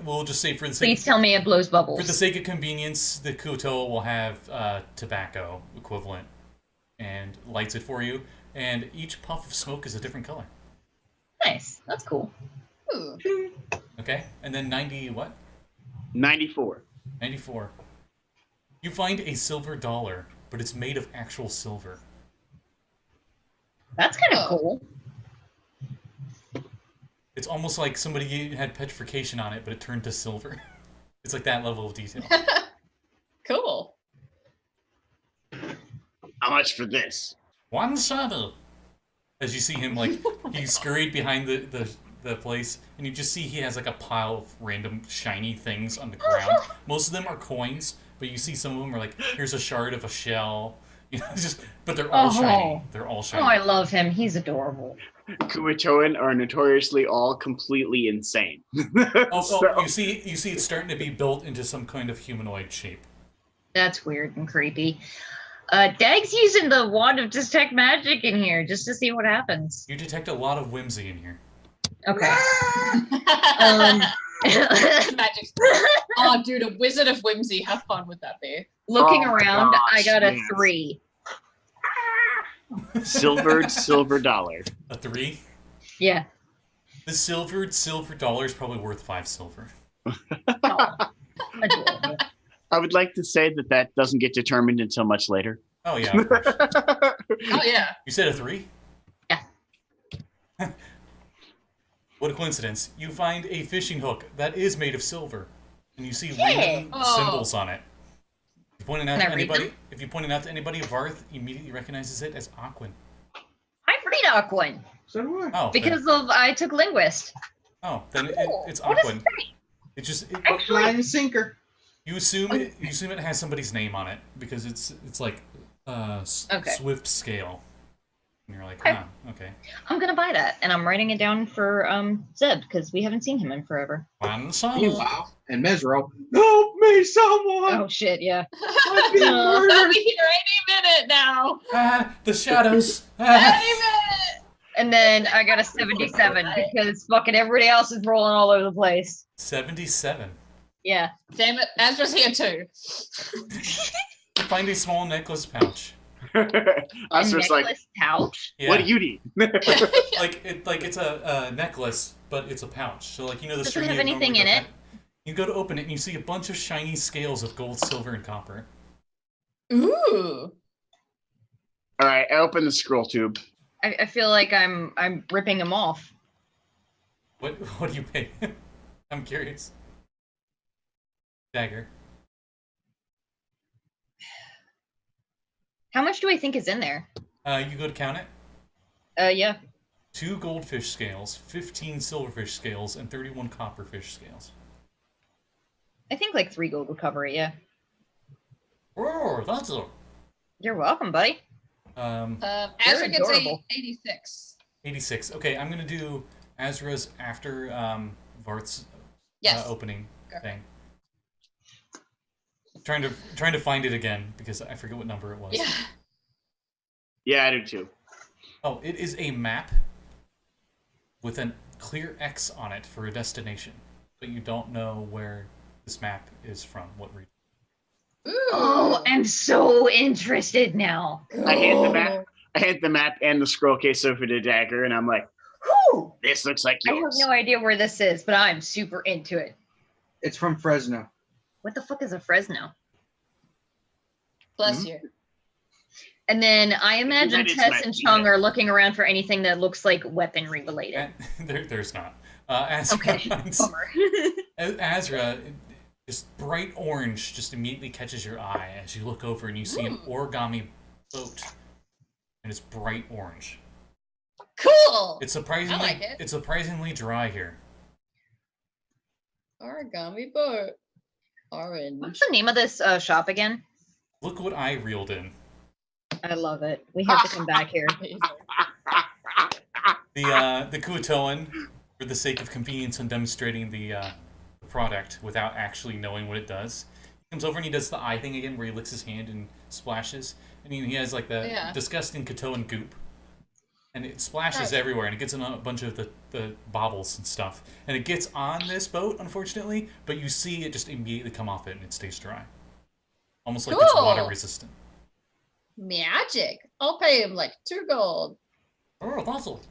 We'll just say for the sake Please tell me it blows bubbles. for the sake of convenience, the Kuto will have tobacco equivalent and lights it for you, and each puff of smoke is a different color. Nice. That's cool. Ooh. Okay? And then 90 what? 94. 94. You find a silver dollar, but it's made of actual silver. That's kind of Oh. cool. It's almost like somebody had petrification on it, but it turned to silver. It's like that level of detail. Cool. How much for this? One shadow. As you see him, like, he scurried behind the place, and you just see he has like a pile of random shiny things on the ground. Most of them are coins, but you see some of them are like, here's a shard of a shell. You know, but they're all shiny. They're all shiny. Oh, I love him. He's adorable. Kuatoan are notoriously all completely insane. You see it's starting to be built into some kind of humanoid shape. That's weird and creepy. Dag's using the wand of detect magic in here just to see what happens. You detect a lot of whimsy in here. Okay. Magic. Oh, dude, a wizard of whimsy. How fun would that be? Looking Oh, around, I gosh, got a yes. 3. Silver dollar. A 3? Yeah. The silver dollar is probably worth 5 silver. Oh, adorable. I would like to say that doesn't get determined until much later. Oh yeah, of course. Oh, yeah. You said a 3? Yeah. What a coincidence. You find a fishing hook that is made of silver. And you see Yay. random Oh. symbols on it. If you point it out Can to I read anybody, them? if you point it out to anybody, Varth immediately recognizes it as Aquin. I read Aquin So do I. Oh, because I took linguist. then Cool. it's What is Aquin. that? It just Hook, line, and sinker. you assume it has somebody's name on it because it's like Okay. swift scale. And you're like, Okay. okay. I'm gonna buy that, and I'm writing it down for Zeb because we haven't seen him in forever. One shot. Meanwhile, and Mesro, help me, someone! Oh shit, yeah. I'm being I'll murdered! be here any minute now. The shadows. Any minute. And then I got a 77 because fucking everybody else is rolling all over the place. 77. Yeah. Damn it. Azra's here too. You find a small necklace pouch. I was a just like, necklace pouch. Yeah. what do you need? It's a necklace, but it's a pouch. So like the Does it string have you anything normally in go to- You go to open it and you see a bunch of shiny scales of gold, silver, and copper. Ooh. All right, I open the scroll tube. I feel like I'm ripping him off. What do you pay? I'm curious. Dagger. How much do I think is in there? You go to count it. Yeah. 2 goldfish scales, 15 silverfish scales, and 31 copperfish scales. I think like 3 gold would cover it, yeah. Oh, that's a... You're welcome, buddy. Azra gets adorable. 86. 86. Okay, I'm gonna do Azra's after Varth's Yes. opening Okay. thing. Trying to find it again because I forget what number it was. Yeah. Yeah, I do too. Oh, it is a map with a clear X on it for a destination, but you don't know where this map is from, what region. Ooh. Oh, I'm so interested now. I hand the map and the scroll case over to Dagger, and I'm like, Whew! this looks like I have yours. no idea where this is, but I'm super into it. It's from Fresno. What the fuck is a Fresno? Bless you. And then I imagine That is Tess my- and Chung are looking around for anything that looks like weaponry related. There's not. Azra, Okay, bummer. Azra, this bright orange just immediately catches your eye as you look over and you see an origami boat, and it's bright orange. Cool. It's surprisingly, I like it. It's surprisingly dry here. Origami boat. What's Orange. the name of this shop again? Look what I reeled in. I love it. We have to come back here. The Kuatoan, for the sake of convenience and demonstrating the product without actually knowing what it does, he comes over and he does the eye thing again, where he licks his hand and splashes, and he has like the disgusting Kuatoan goop, and it splashes everywhere, and it gets in a bunch of the baubles and stuff, and it gets on this boat, unfortunately, but you see it just immediately come off it, and it stays dry, almost like it's water resistant. Magic. I'll pay him like 2 gold. Oh, that's all.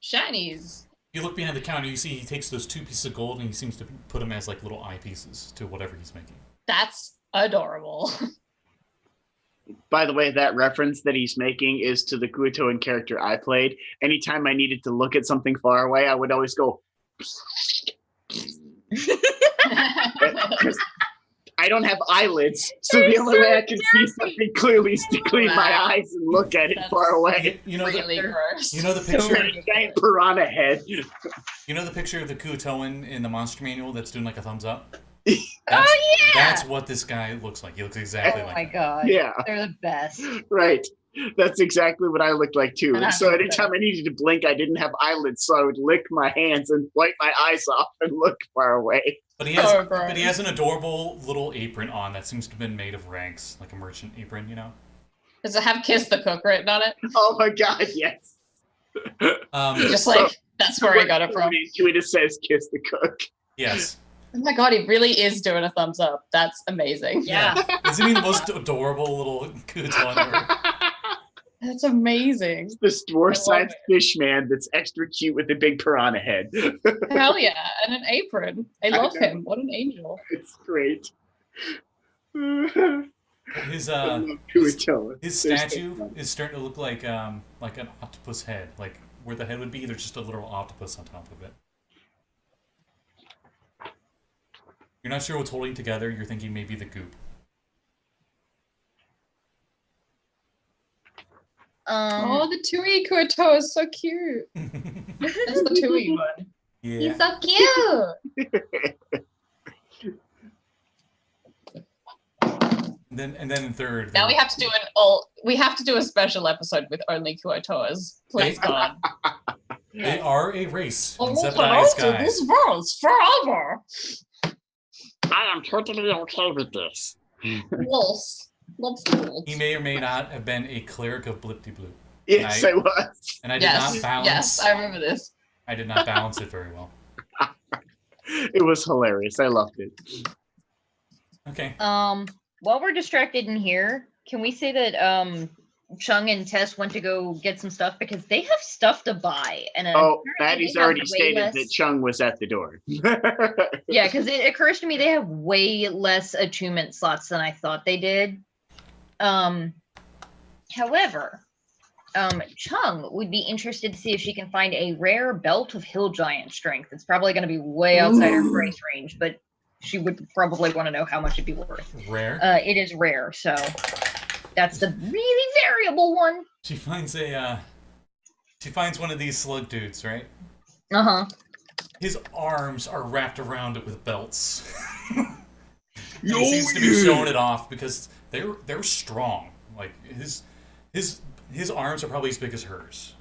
Shinies. You look behind the counter, you see he takes those 2 pieces of gold and he seems to put them as like little eyepieces to whatever he's making. That's adorable. By the way, that reference that he's making is to the Kuatoan character I played. Anytime I needed to look at something far away, I would always go, because I don't have eyelids, so the only way I can see something clearly is to clean my eyes and look at it far away. You know Really gross. the So picture. ridiculous. Giant piranha head. You know the picture of the Kuatoan in the monster manual that's doing like a thumbs up? Oh yeah! That's what this guy looks like. He looks exactly Oh like my that. god. Yeah, They're the best. right. That's exactly what I looked like too. And I So love anytime that. I needed to blink, I didn't have eyelids, so I would lick my hands and wipe my eyes off and look far away. But he Oh, has an adorable little apron on that seems to have been made of rags, like a merchant apron, you know? Does it have Kiss the Cook written on it? Oh my god, yes. Just like, that's where I got it from. Tweet it says "kiss the cook." Yes. Oh my god, he really is doing a thumbs up. That's amazing. Yeah. Isn't he the most adorable little Kuatoan ever? That's amazing. This I dwarf-sized love fish man that's extra cute with a big piranha head. Hell yeah. And an apron. I love know. him. What an angel. It's great. His I love Kuatoa. his They're so statue fun. is starting to look like an octopus head. Like where the head would be, there's just a little octopus on top of it. You're not sure what's holding together. You're thinking maybe the goop. Oh, the Tui Kuoto is so cute. That's the Tui one. Yeah. He's so cute. And then in third. Now we have to do a special episode with only Kuotoas. Please God. They are a race in Oh, Zebediah skies. this world's forever. I am totally okay with this. Wolves. Let's do He may or may not have been a cleric of Blip-de-Bloop. Yes, I was. And I did not balance. Yes, I remember this. I did not balance it very well. It was hilarious. I loved it. Okay. While we're distracted in here, can we say that Chung and Tess went to go get some stuff because they have stuff to buy? And Oh, apparently Maddie's they have already way stated less- that Chung was at the door. Yeah, because it occurs to me they have way less attunement slots than I thought they did. However, Chung would be interested to see if she can find a rare belt of hill giant strength. It's probably going to be way outside her price range, but she would probably want to know how much it'd be worth. Rare. It is rare, so that's the really variable one. She finds a She finds one of these slug dudes, right? Uh-huh. His arms are wrapped around it with belts. He seems to be showing it off because they're strong. Like his arms are probably as big as hers.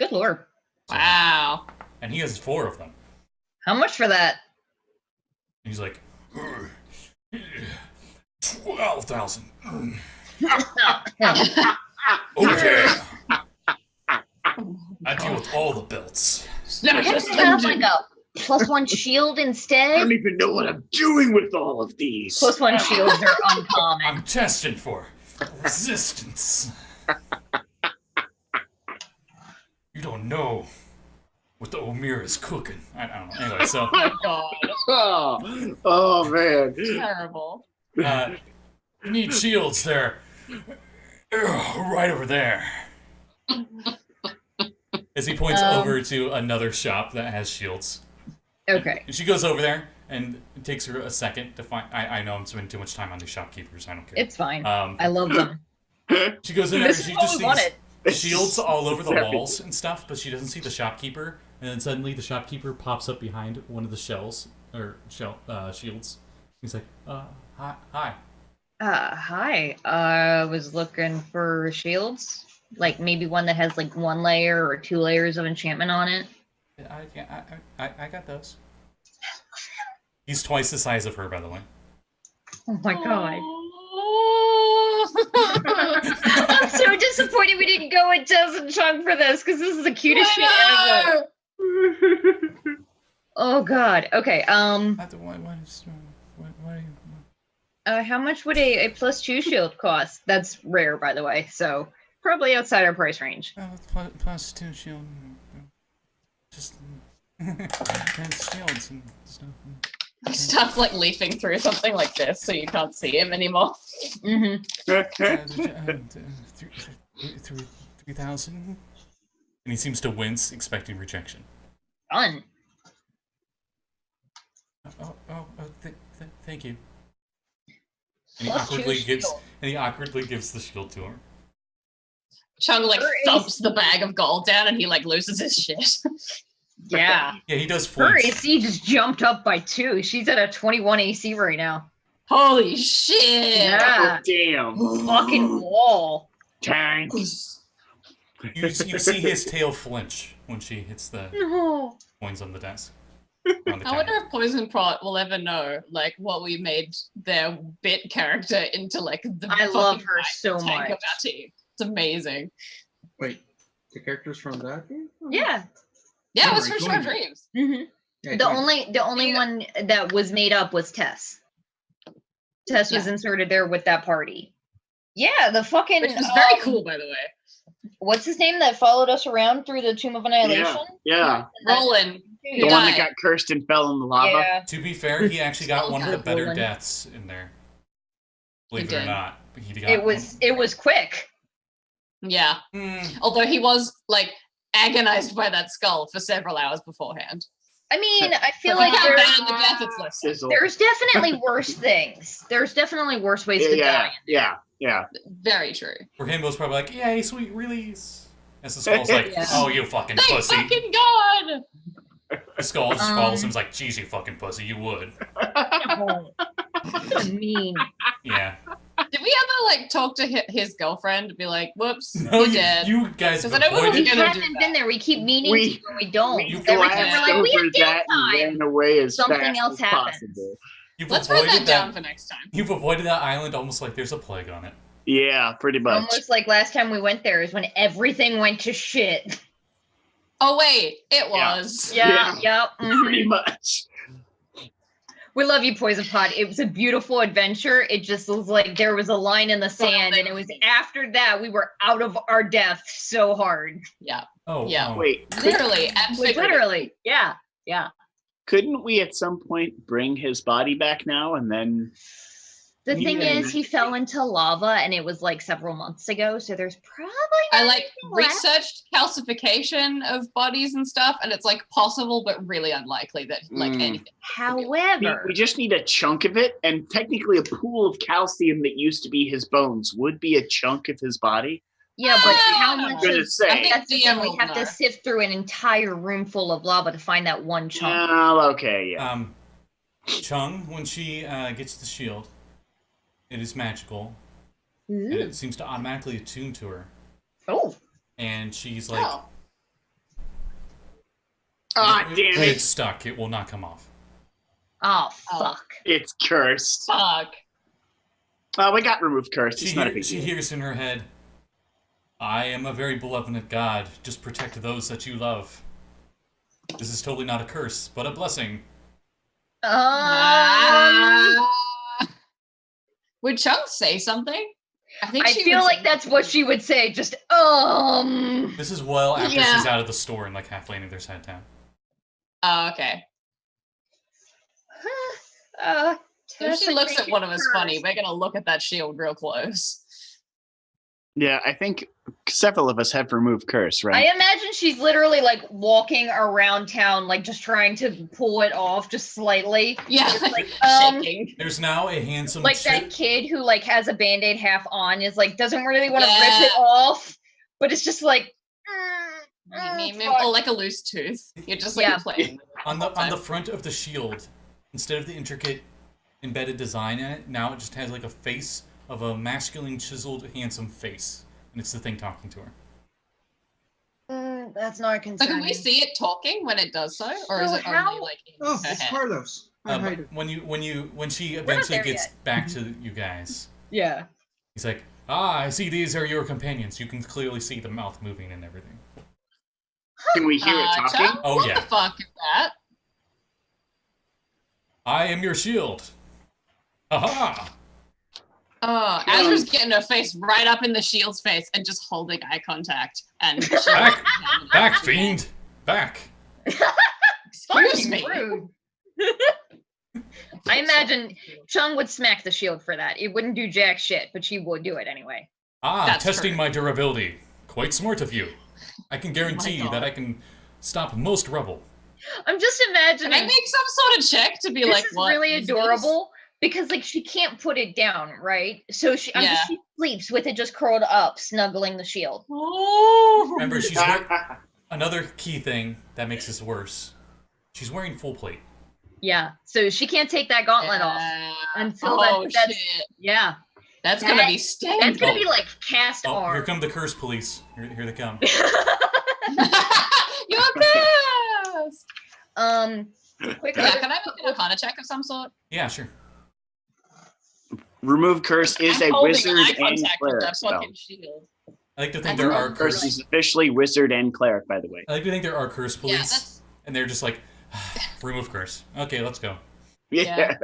Good lord. Wow. And he has 4 of them. How much for that? He's like, 12,000. Okay. I deal with all the belts. Never Can't just you have like a +1 shield I instead? don't even know what I'm doing with all of these. +1 shields are uncommon. I'm testing for resistance. You don't know what the Omir is cooking. I don't know. Anyway, so Oh my god. Oh man. Terrible. you need shields there. Right over there. As he points over to another shop that has shields. Okay. And she goes over there, and it takes her a second to find. I know I'm spending too much time on these shopkeepers. I don't care. It's fine. I love them. She goes in there, and This she is what just we wanted. sees shields all over the walls and stuff, but she doesn't see the shopkeeper. And then suddenly, the shopkeeper pops up behind one of the shields. He's like, "Hi." Hi. I was looking for shields. Like maybe one that has like 1 layer or 2 layers of enchantment on it. I got those. He's twice the size of her, by the way. Oh my god. Oh. I'm so disappointed we didn't go with Tess and Chung for this because this is the cutest shit ever. Oh god. Okay. How much would a +2 shield cost? That's rare, by the way. So probably outside our price range. +2 shield. Just shields and stuff. Stuff like leafing through something like this so you can't see him anymore. Mm-hmm. 3,000. And he seems to wince, expecting rejection. Fun. Thank you. And he awkwardly gives the shield to her. Chung like thumps the bag of gold down and he like loses his shit. Yeah. Yeah, he does Her flinch. AC just jumped up by 2. She's at a 21 AC right now. Holy shit. Yeah. Damn. Fucking wall. Tanks. You see his tail flinch when she hits the No. coins on the desk. I wonder if Poison Prot will ever know like what we made their bit character into like the I love fucking her right so tank much. of our team. It's amazing. Wait, the characters from that game? Yeah. Yeah, it was Alright, from go Star ahead. Dreams. Mm-hmm. Yeah, The only one that was made up was Tess. Tess was inserted there with that party. Yeah, the fucking Which was very cool, by the way. What's his name that followed us around through the Tomb of Annihilation? Yeah. Roland. The Who one died. that got cursed and fell in the lava. Yeah. To be fair, he actually got one of the better Roland. deaths in there. Believe He it or did. not. He got It was quick. Yeah. Although he was like agonized by that skull for several hours beforehand. I mean, I feel Like like how bad the death it's listed. Sizzle. there's definitely worse things. There's definitely worse ways to die. Yeah. Very true. For him, it was probably like, yay, sweet release. As the skull's like, Yeah. oh, you fucking Thank pussy. fucking God! The skull just follows him, is like, geez, you fucking pussy, you would. Oh, mean. Yeah. Did we ever like talk to his girlfriend and be like, whoops, No, you're dead? you guys Because I know we were avoided We gonna do haven't that. been there. We keep meaning We- to, but we don't. We You Every glanced time we're like, over we have that and downtime. ran away as Something fast else as happens. possible. You've Let's write that avoided down for next time. You've avoided that island almost like there's a plague on it. Yeah, pretty much. Almost like last time we went there is when everything went to shit. Oh wait, it Yeah. was. Yeah, yep. mhm. Pretty much. We love you, Poison Pod. It was a beautiful adventure. It just was like there was a line in the sand, and it was after that we were out of our depth so hard. Yeah. Oh, Yeah. oh. Wait, Literally and Like, figuratively. literally. Yeah. couldn't we at some point bring his body back now and then? The thing Yeah. is, he fell into lava, and it was like several months ago. So there's probably I not like anything left. researched calcification of bodies and stuff, and it's like possible but really unlikely that like anything. However, We just need a chunk of it, and technically a pool of calcium that used to be his bones would be a chunk of his body. Yeah, but how I much gonna of say. I think that's the DM thing, we will have to know. sift through an entire room full of lava to find that one chunk. Oh, okay, yeah. Chung, when she gets the shield, it is magical, and Ooh. it seems to automatically attune to her. Oh. And she's like, Oh. Ah, damn it. It's stuck. It will not come off. Oh, Oh. fuck. It's cursed. Fuck. We got removed curse. It's not a big She deal. hears in her head, I am a very benevolent god. Just protect those that you love. This is totally not a curse, but a blessing. Would Chung say something? I feel like that's what she would say. Just This is well after Yeah. she's out of the store and like halfway in their side of town. Oh, okay. So if she looks at one of us funny, we're gonna look at that shield real close. Yeah, I think several of us have removed curse, I right? imagine she's literally like walking around town, like just trying to pull it off just slightly. Yeah, Just like, shaking. There's now a handsome like that chip. kid who like has a band-aid half on is like doesn't really want to Yeah. rip it off, but it's just like Or like a loose tooth. You're just like Yeah. playing. On the front of the shield, instead of the intricate embedded design in it, now it just has like a face of a masculine, chiseled, handsome face, and it's the thing talking to her. That's not So concerning. can we see it talking when it does so, or is So it how- only like in Oh, her it's head? Carlos. Hi, hi. But when she not eventually there gets yet. back to you guys, Yeah. he's like, I see these are your companions. You can clearly see the mouth moving and everything. Can we hear it talking? Chung? Oh, what yeah. the fuck is that? I am your shield. Aha! Oh, Azra's getting her face right up in the shield's face and just holding eye contact. And Back, fiend! Back! Excuse me. Rude. I imagine Chung would smack the shield for that. It wouldn't do jack shit, but she would do it anyway. That's Testing true. my durability. Quite smart of you. I can guarantee God. that I can stop most rubble. I'm just Can imagining I make some sort of check to be this like, is what really is adorable because like she can't put it down, right? So she Yeah. she sleeps with it just curled up, snuggling the shield. This? Oh. Remember, another key thing that makes this worse. She's wearing full plate. Yeah. So she can't take that gauntlet off until oh, that's shit. yeah. That's That- gonna be stanky. That's gonna be like cast Oh, here arm. come the curse police. Here they come. You're best. Quick. Yeah, can I make an Arcana check of some sort? Yeah, sure. Remove curse is I'm a holding wizard eye and contact with cleric that spell. fucking shield. I like to think I there don't are know. Curse curse. is officially wizard and cleric, by the way. I like to think there are curse Yeah, police, that's and they're just like, remove curse. Okay, let's go. Yeah.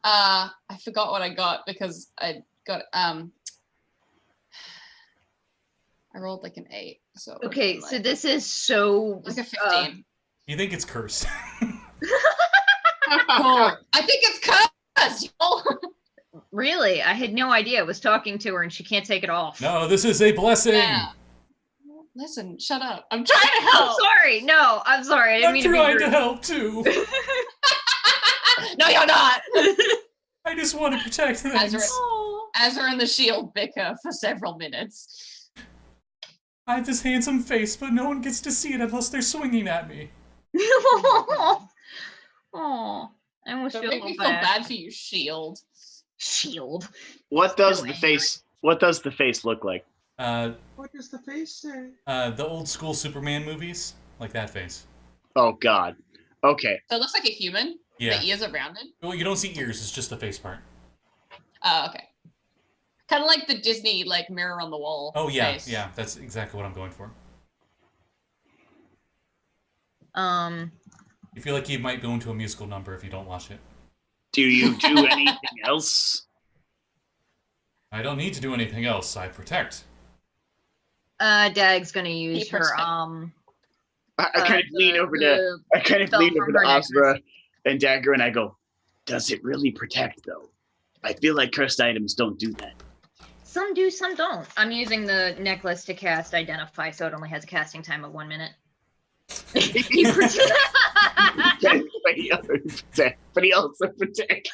Yeah. I forgot what I got because I got I rolled like an 8. So it would've Okay, been so like, this is so like a 15. You think it's curse? Cool. I think it's cursed, y'all. really, I had no idea. I was talking to her and she can't take it off. No, this is a blessing. Yeah. Listen, shut up. I'm trying to I'm help. sorry. No, I'm sorry. I didn't I'm mean to be trying rude. to help too. No, you're not. I just want to protect things. Azra and the shield bicker for several minutes. I have this handsome face, but no one gets to see it unless they're swinging at me. Oh, I almost Don't feel make a me little feel bad. bad for you, shield. Shield. What does Really? the face? What does the face look like? What does the face say? The old school Superman movies, like that face. Oh God. Okay. So it looks like a human. Yeah. The ears are rounded. Well, you don't see ears; it's just the face part. Oh, okay. Kind of like the Disney like mirror on the wall. Oh yeah, face. yeah. That's exactly what I'm going for. You feel like you might go into a musical number if you don't watch it. Do you do anything else? I don't need to do anything else. I protect. Dag's gonna use He her protect- I kind of lean over to. I kind of fell lean from over to her necklace. Azra and Dagger, and I go, "Does it really protect, though? I feel like cursed items don't do that." Some do, some don't. I'm using the necklace to cast Identify, so it only has a casting time of 1 minute. He protects- but he also protects.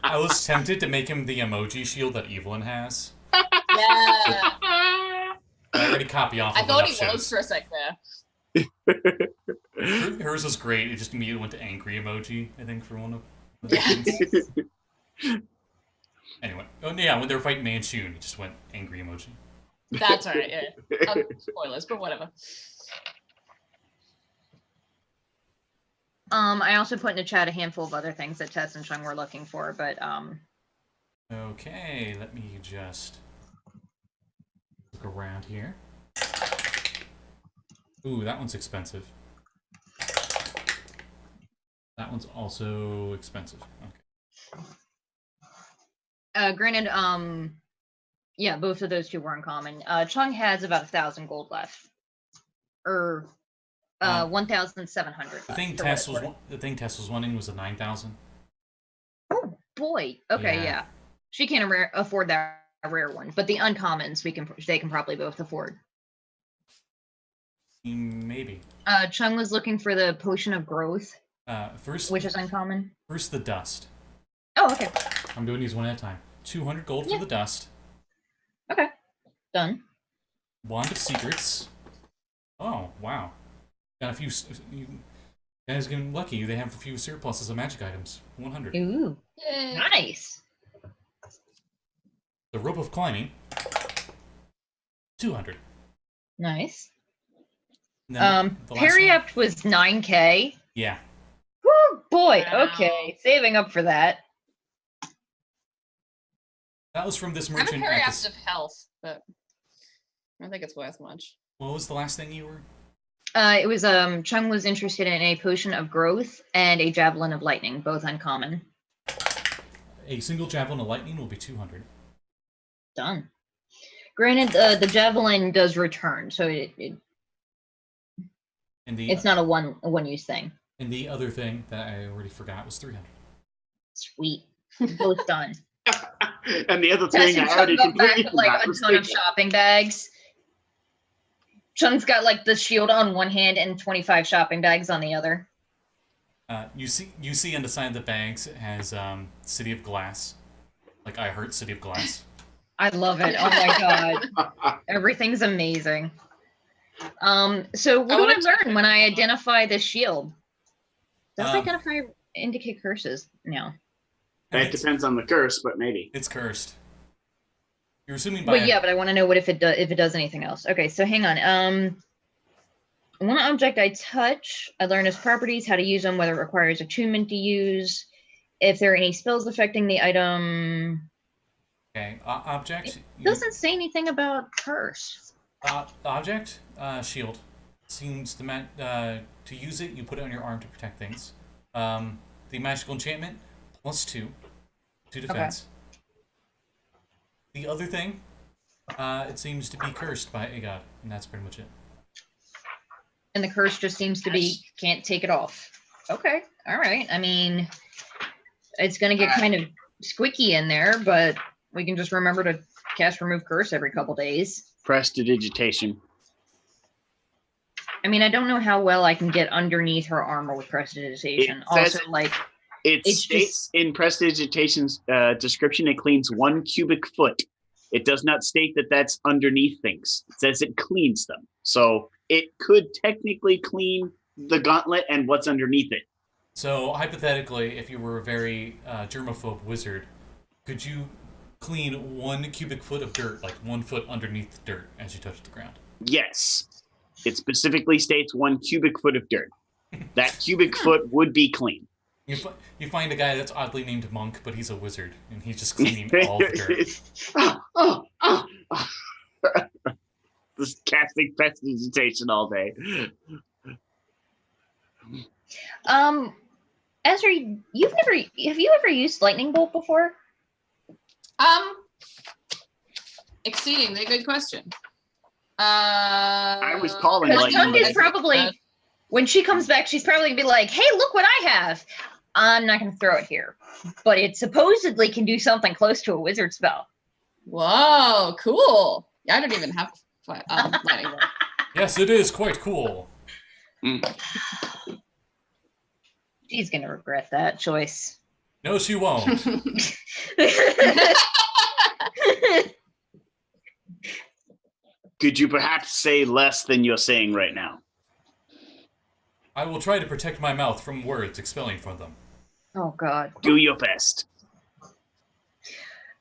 I was tempted to make him the emoji shield that Evelyn has. Yeah. I already copy off. I of thought enough he was shows. for a sec there. Hers was great. It just immediately went to angry emoji. I think for one of the Yeah. things. Anyway, when they were fighting Manchun, it just went angry emoji. That's right. Yeah. Spoilers, but whatever. I also put in the chat a handful of other things that Tess and Chung were looking for, but Okay, let me just look around here. Ooh, that one's expensive. That one's also expensive. Okay. Granted, yeah, both of those two were uncommon. Chung has about 1,000 gold left, or 1,700. The thing Tess was wanting was a 9,000. Oh boy. Okay, yeah. She can't afford that rare one, but the uncommons they can probably both afford. Maybe. Chung was looking for the potion of growth. First, which is uncommon. First, the dust. Oh, okay. I'm doing these one at a time. 200 gold for the dust. Okay. Done. Wand of Secrets. Oh, wow. Got a few. You guys getting lucky. They have a few surpluses of magic items. 100. Ooh. Nice. The Rope of Climbing. 200. Nice. Parry up was 9K. Yeah. Woo, boy. Wow. Okay. Saving up for that. That was from this I have a merchant. periaptive health, but I don't think it's worth much. What was the last thing you were? It was Chung was interested in a potion of growth and a javelin of lightning, both uncommon. A single javelin of lightning will be 200. Done. Granted, the javelin does return, so it's not a one use thing. And the other thing that I already forgot was 300. Sweet. Both done. And the other thing I already completely back with, like, a ton of shopping bags. Chung's got like the shield on one hand and 25 shopping bags on the other. You see on the side of the bags it has City of Glass. Like, I heart City of Glass. I love it. Oh my god. Everything's amazing. So what do I learn when I identify the shield? Does indicate curses? No. It depends on the curse, but maybe. It's cursed. You're assuming by... But yeah, but I want to know if it does anything else. Okay, so hang on. One object I touch, I learn its properties, how to use them, whether it requires attunement to use, if there are any spells affecting the item. Okay, object. It doesn't say anything about curse. Object, shield. Seems to use it, you put it on your arm to protect things. The magical enchantment, +2 to defense. Okay. The other thing, it seems to be cursed by a god, and that's pretty much it. And the curse just seems to be can't take it off. Okay, all right. I mean, it's gonna get kind of squeaky in there, but we can just remember to cast remove curse every couple days. Prestidigitation. I mean, I don't know how well I can get underneath her armor with prestidigitation. Also, like it states in Prestidigitation's description, it cleans 1 cubic foot. It does not state that that's underneath things. It says it cleans them. So it could technically clean the gauntlet and what's underneath it. So hypothetically, if you were a very germaphobe wizard, could you clean 1 cubic foot of dirt, like 1 foot underneath the dirt as you touch the ground? Yes. It specifically states 1 cubic foot of dirt. That cubic foot would be clean. You find a guy that's oddly named Monk, but he's a wizard, and he's just cleaning all the dirt. Just casting prestidigitation all day. Ezra, have you ever used lightning bolt before? Exceedingly good question. I was calling lightning lightning bolt. Is probably when she comes back, she's probably gonna be like, "Hey, look what I have." I'm not gonna throw it here, but it supposedly can do something close to a wizard spell. Whoa, cool! I don't even have lightning bolt. Yes, it is quite cool. She's gonna regret that choice. No, she won't. Could you perhaps say less than you're saying right now? I will try to protect my mouth from words expelling from them. Oh God. Do your best.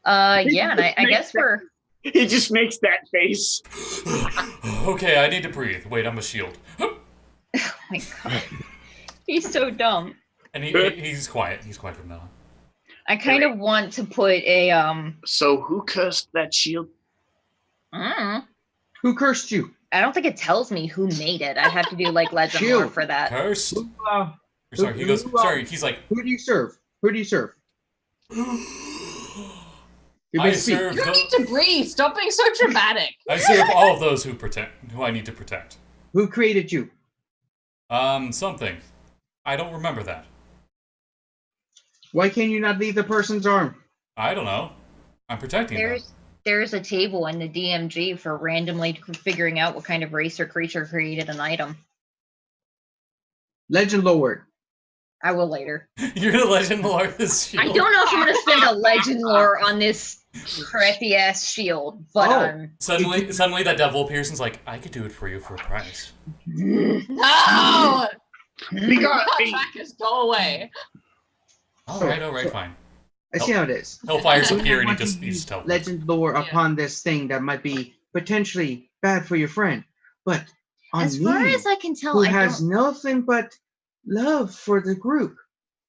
Yeah, and I guess we're. He just makes that face. Okay, I need to breathe. Wait, I'm a shield. Oh my God. He's so dumb. And he's quiet. He's quiet from now on. I kind of want to put a So who cursed that shield? Who cursed you? I don't think it tells me who made it. I have to do like legend Shield. lore for that. Cursed? Who, Sorry, he goes, sorry, he's like, who do you serve? Who do you serve? You I may speak. serve You don't need to breathe. Stop being so dramatic. I serve all of those who I need to protect. Who created you? Something. I don't remember that. Why can you not leave the person's arm? I don't know. I'm protecting them. There's a table in the DMG for randomly figuring out what kind of race or creature created an item. Legend lore. I will later. You're the legend lord of this shield. I don't know if I'm gonna spend a legend lore on this crappy ass shield, but Suddenly that devil appears and's like, I could do it for you for a price. No! Because Trackers, go away. Alright, fine. I see how it is. Hellfires You appear and he want to just use teleports. legend lore Yeah. upon this thing that might be potentially bad for your friend, but on as far me, as I can tell, who I has don't. nothing but love for the group,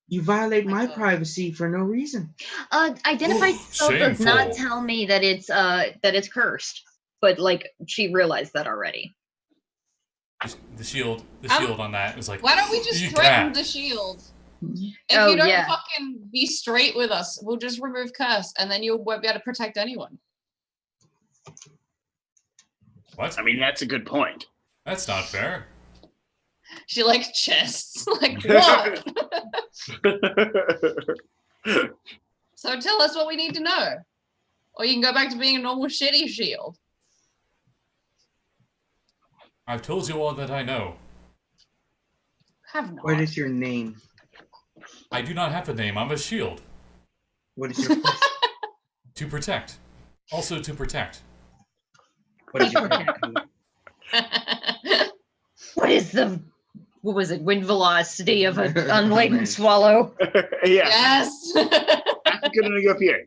you violate my God. privacy for no reason. Identified spell does not Shameful. tell me that it's cursed, but like she realized that already. The shield on that is like, Why don't we just "Eat threaten that." the shield? If Oh, you don't yeah. fucking be straight with us, we'll just remove curse, and then you won't be able to protect anyone. What? I mean, that's a good point. That's not fair. She like chests. Like what? So tell us what we need to know, or you can go back to being a normal shitty shield. I've told you all that I know. Have not. What is your name? I do not have a name. I'm a shield. What is your quest? To protect. Also to protect. What is your What is the wind velocity of an unladen swallow? Yeah, Yes. I'm gonna go up here.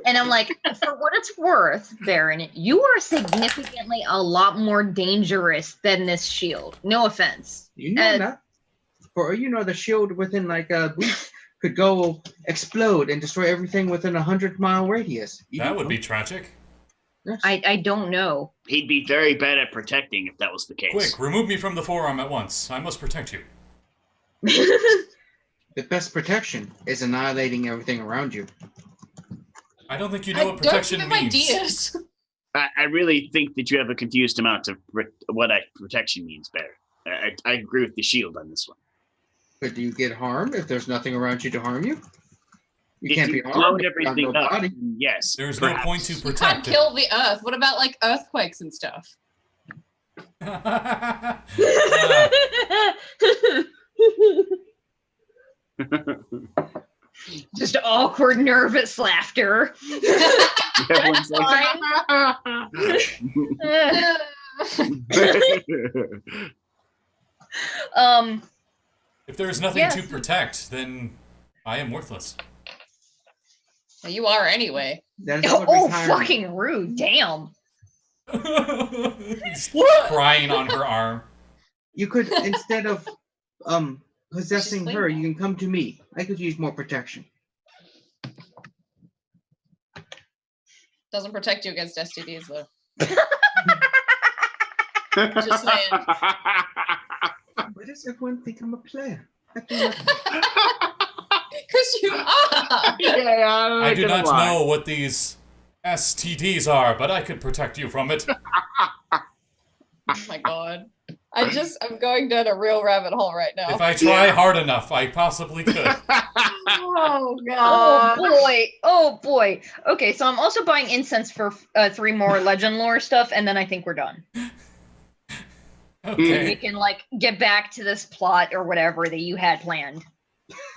And I'm like, for what it's worth, Baron, you are significantly a lot more dangerous than this shield. No offense. You know that. For you know, the shield within like a week could go explode and destroy everything within 100-mile radius. You That don't would know. be tragic. Yes. I don't know. He'd be very bad at protecting if that was the case. Quick, remove me from the forearm at once. I must protect you. The best protection is annihilating everything around you. I don't think you know what Don't protection give him means. ideas. I really think that you have a confused amount of what protection means, Bear. I agree with the shield on this one. But do you get harmed if there's nothing around you to harm you? You If can't be you harmed. blown if you have everything no up, body. yes. There's perhaps. no point to You can't protect it. kill the earth. What about like earthquakes and stuff? Just awkward, nervous laughter. Everyone's like, If there is nothing Yes. to protect, then I am worthless. Well, you are anyway. That is what Oh, retirement- fucking rude. Damn. He's crying on her arm. You could instead of possessing She's her, clean. you can come to me. I could use more protection. Doesn't protect you against STDs though. Just saying. Why does everyone think I'm a player? I do not- Because you are. yeah, I do not know what these STDs are, but I could protect you from it. Oh my god. I'm going down a real rabbit hole right now. If I try hard enough, I possibly could. Oh Oh god. boy. Oh boy. Okay, so I'm also buying incense for 3 more legend lore stuff, and then I think we're done. We Okay. can like get back to this plot or whatever that you had planned.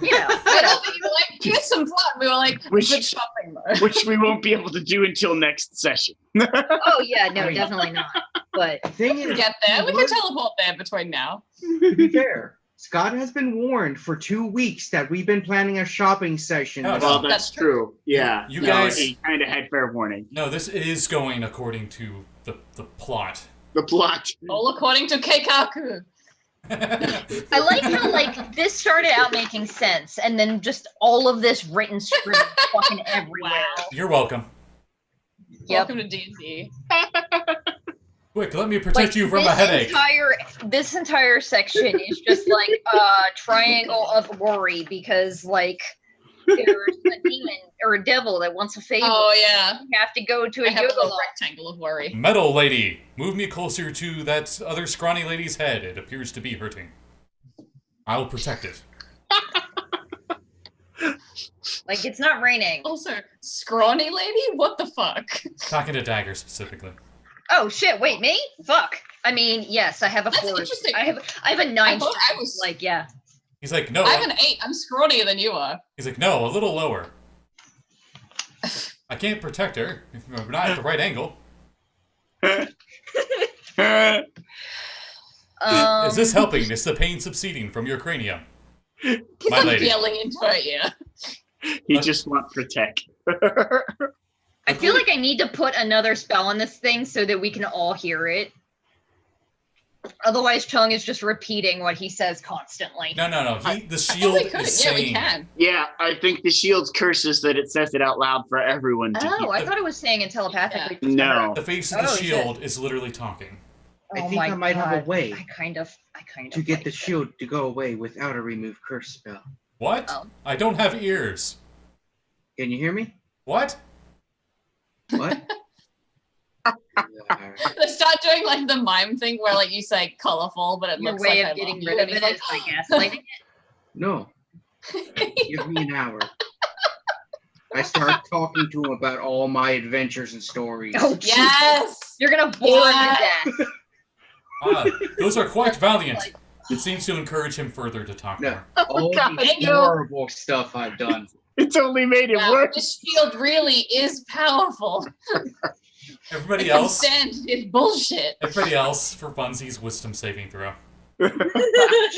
You know, I whatever. love that you were like, here's some fun. We were like, Which- good shopping mode. Which we won't be able to do until next session. Oh yeah, no, I mean- definitely not. But The thing We can is, get there. We can what- teleport there between now. to be fair, Scott has been warned for 2 weeks that we've been planning a shopping session. Oh, Well, no. that's That's true. Yeah. You No, guys- he kind of had fair warning. No, this is going according to the plot. The plot. All according to Keikaku. I like how like this started out making sense, and then just all of this written script fucking everywhere. Wow. You're welcome. Yep. Welcome to D&D. Quick, let me protect you from this a headache. This entire section is just like triangle of worry because like there's a demon or a devil that wants a favor. Oh, yeah. You have to go to a I have a yoga little lot. rectangle of worry. Metal lady, move me closer to that other scrawny lady's head. It appears to be hurting. I'll protect it. Like it's not raining. Also, scrawny lady? What the fuck? Talking to Dagger specifically. Oh shit! Wait, me? Fuck. I mean, yes, I have a That's 4. interesting. I have a 9. I thought I strength, was- like yeah. He's like, no. I have an 8. I'm scrawnier than you are. He's like, no, a little lower. I can't protect her if we're not at the right angle. Is this helping? Is the pain subsiding from your cranium? He's My like lady. yelling into her ear. He just wants protect. I feel like I need to put another spell on this thing so that we can all hear it. Otherwise, Chung is just repeating what he says constantly. No. The I thought shield we could. is Yeah, we saying. can. Yeah, I think the shield's curses that it says it out loud for everyone to Oh, hear. I thought it was saying it telepathically. No. The face of the Oh, shit. shield is literally talking. I Oh think my I might have a God. way I kind of to get like the it. shield to go away without a remove curse spell. What? Oh. I don't have ears. Can you hear me? What? What? They start doing like the mime thing where like you say colorful, but it Your looks way like of I getting love you, rid and of he's it like, is by gaslighting it. No. Give me an hour. I start talking to him about all my adventures and stories. Oh, Jesus. yes. You're gonna bore him to death. Those are quite valiant. It seems to encourage him further to talk No. more. All God, the no. horrible stuff I've done. It's only made it Wow, worse. this shield really is powerful. Everybody It can else, stand his bullshit. for funsies, wisdom saving throw. Sean's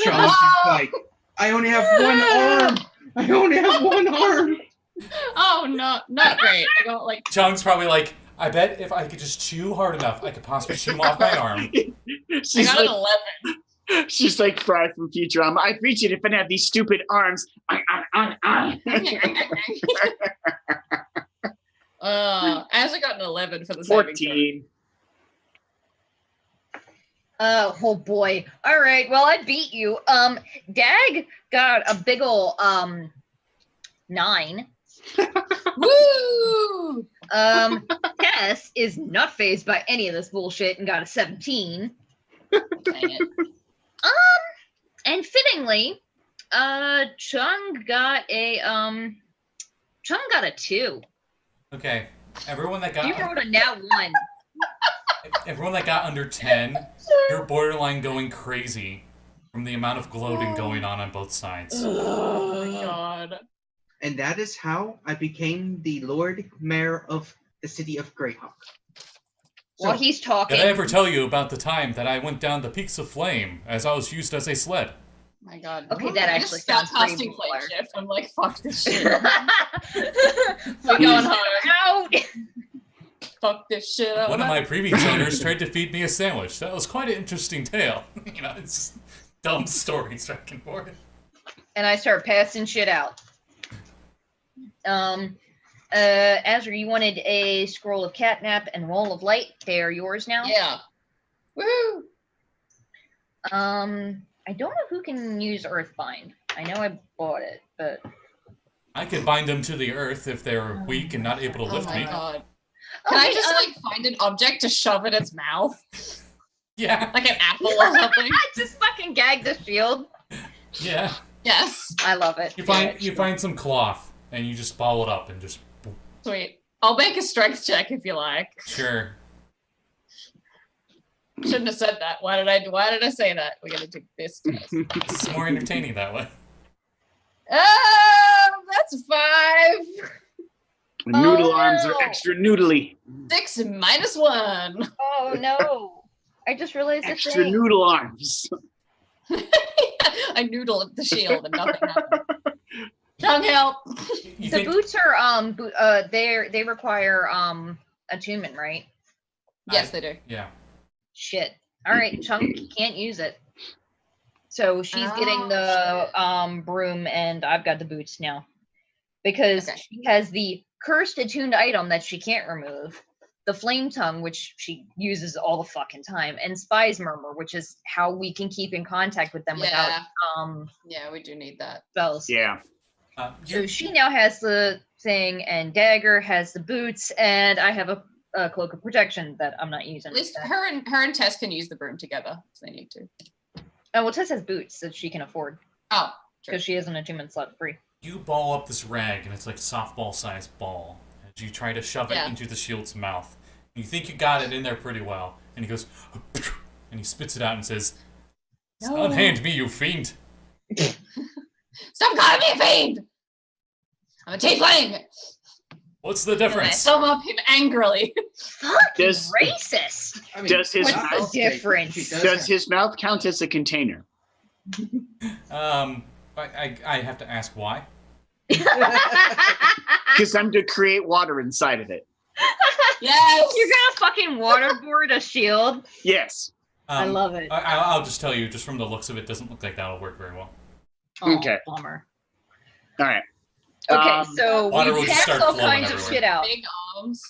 just like, I only have one arm. I only have one arm. Oh no, not great. I got like Chung's probably like, I bet if I could just chew hard enough, I could possibly chew off my arm. I She's got an like, 11. she's like Fry from Futurama. I'd reach it if I had these stupid arms. Azra got an 11 for the saving throw. 14. Oh boy. All right. Well, I beat you. Dag got a big ol' 9. Woo! Tess is not phased by any of this bullshit and got a 17. Dang it. And fittingly, Chung got a 2. Okay, everyone that You got wrote a nat 1. everyone that got under 10, you're borderline going crazy from the amount of gloating going on both sides. Oh my god. And that is how I became the Lord Mayor of the city of Greyhawk. While he's talking. Did I ever tell you about the time that I went down the peaks of flame as I was used as a sled? My god. Okay, that I actually just start sounds pretty casting similar. plane shift. I'm like, fuck this shit. We're going home. out. Fuck this shit. One of my previous owners tried to feed me a sandwich. That was quite an interesting tale. You know, it's dumb stories back and forth. And I start passing shit out. Azra, you wanted a scroll of catnap and roll of light. They are yours now. Yeah. Woo! I don't know who can use Earthbind. I know I bought it, but I could bind them to the earth if they're weak and not able to Oh lift my me. god. Can I Okay, just like find an object to shove in its mouth? Yeah, Like an apple or something? just fucking gag the shield. yeah. Yes. I love it. You find some cloth and you just ball it up and just Sweet. I'll make a strength check if you like. sure. Shouldn't have said that. Why did I say that? We're gonna do this test. It's more entertaining that way. That's 5. Noodle arms no. are extra noodly. 6 minus 1. Oh no! I just realized the Extra thing. noodle arms. I noodle the shield and nothing happened. Tongue help. You The think, boots are they require attunement, right? Yes, they do. yeah. Shit. All right, Chunk can't use it. So she's getting the broom, and I've got the boots now because Okay. she has the cursed attuned item that she can't remove, the flame tongue, which she uses all the fucking time, and Spy's murmur, which is how we can keep in contact with them without Yeah, we do need that. spells. Yeah. So she now has the thing, and Dagger has the boots, and I have a cloak of protection that I'm not using. At least her and Tess can use the broom together if they need to. Oh, well, Tess has boots that she can afford Oh, true. because she has an attunement slot free. You ball up this rag, and it's like a softball-sized ball. As you try to shove it Yeah. into the shield's mouth. You think you got it in there pretty well. And he goes, and he spits it out and says, No. unhand me, you fiend. Stop calling me a fiend! I'm a tiefling! What's the And I difference? sum up him angrily. Fucking Does- racist. I mean, Does his What's mouth- the difference? She does Does have- his mouth count as a container? I have to ask why. Because I'm to create water inside of it. Yes! You're gonna fucking waterboard a shield? Yes. I love it. I'll just tell you, just from the looks of it, doesn't look like that'll work very well. Oh, Okay. Bummer. All right. Okay, so Water will we just cast start all flowing kinds of everywhere. shit out. Big arms.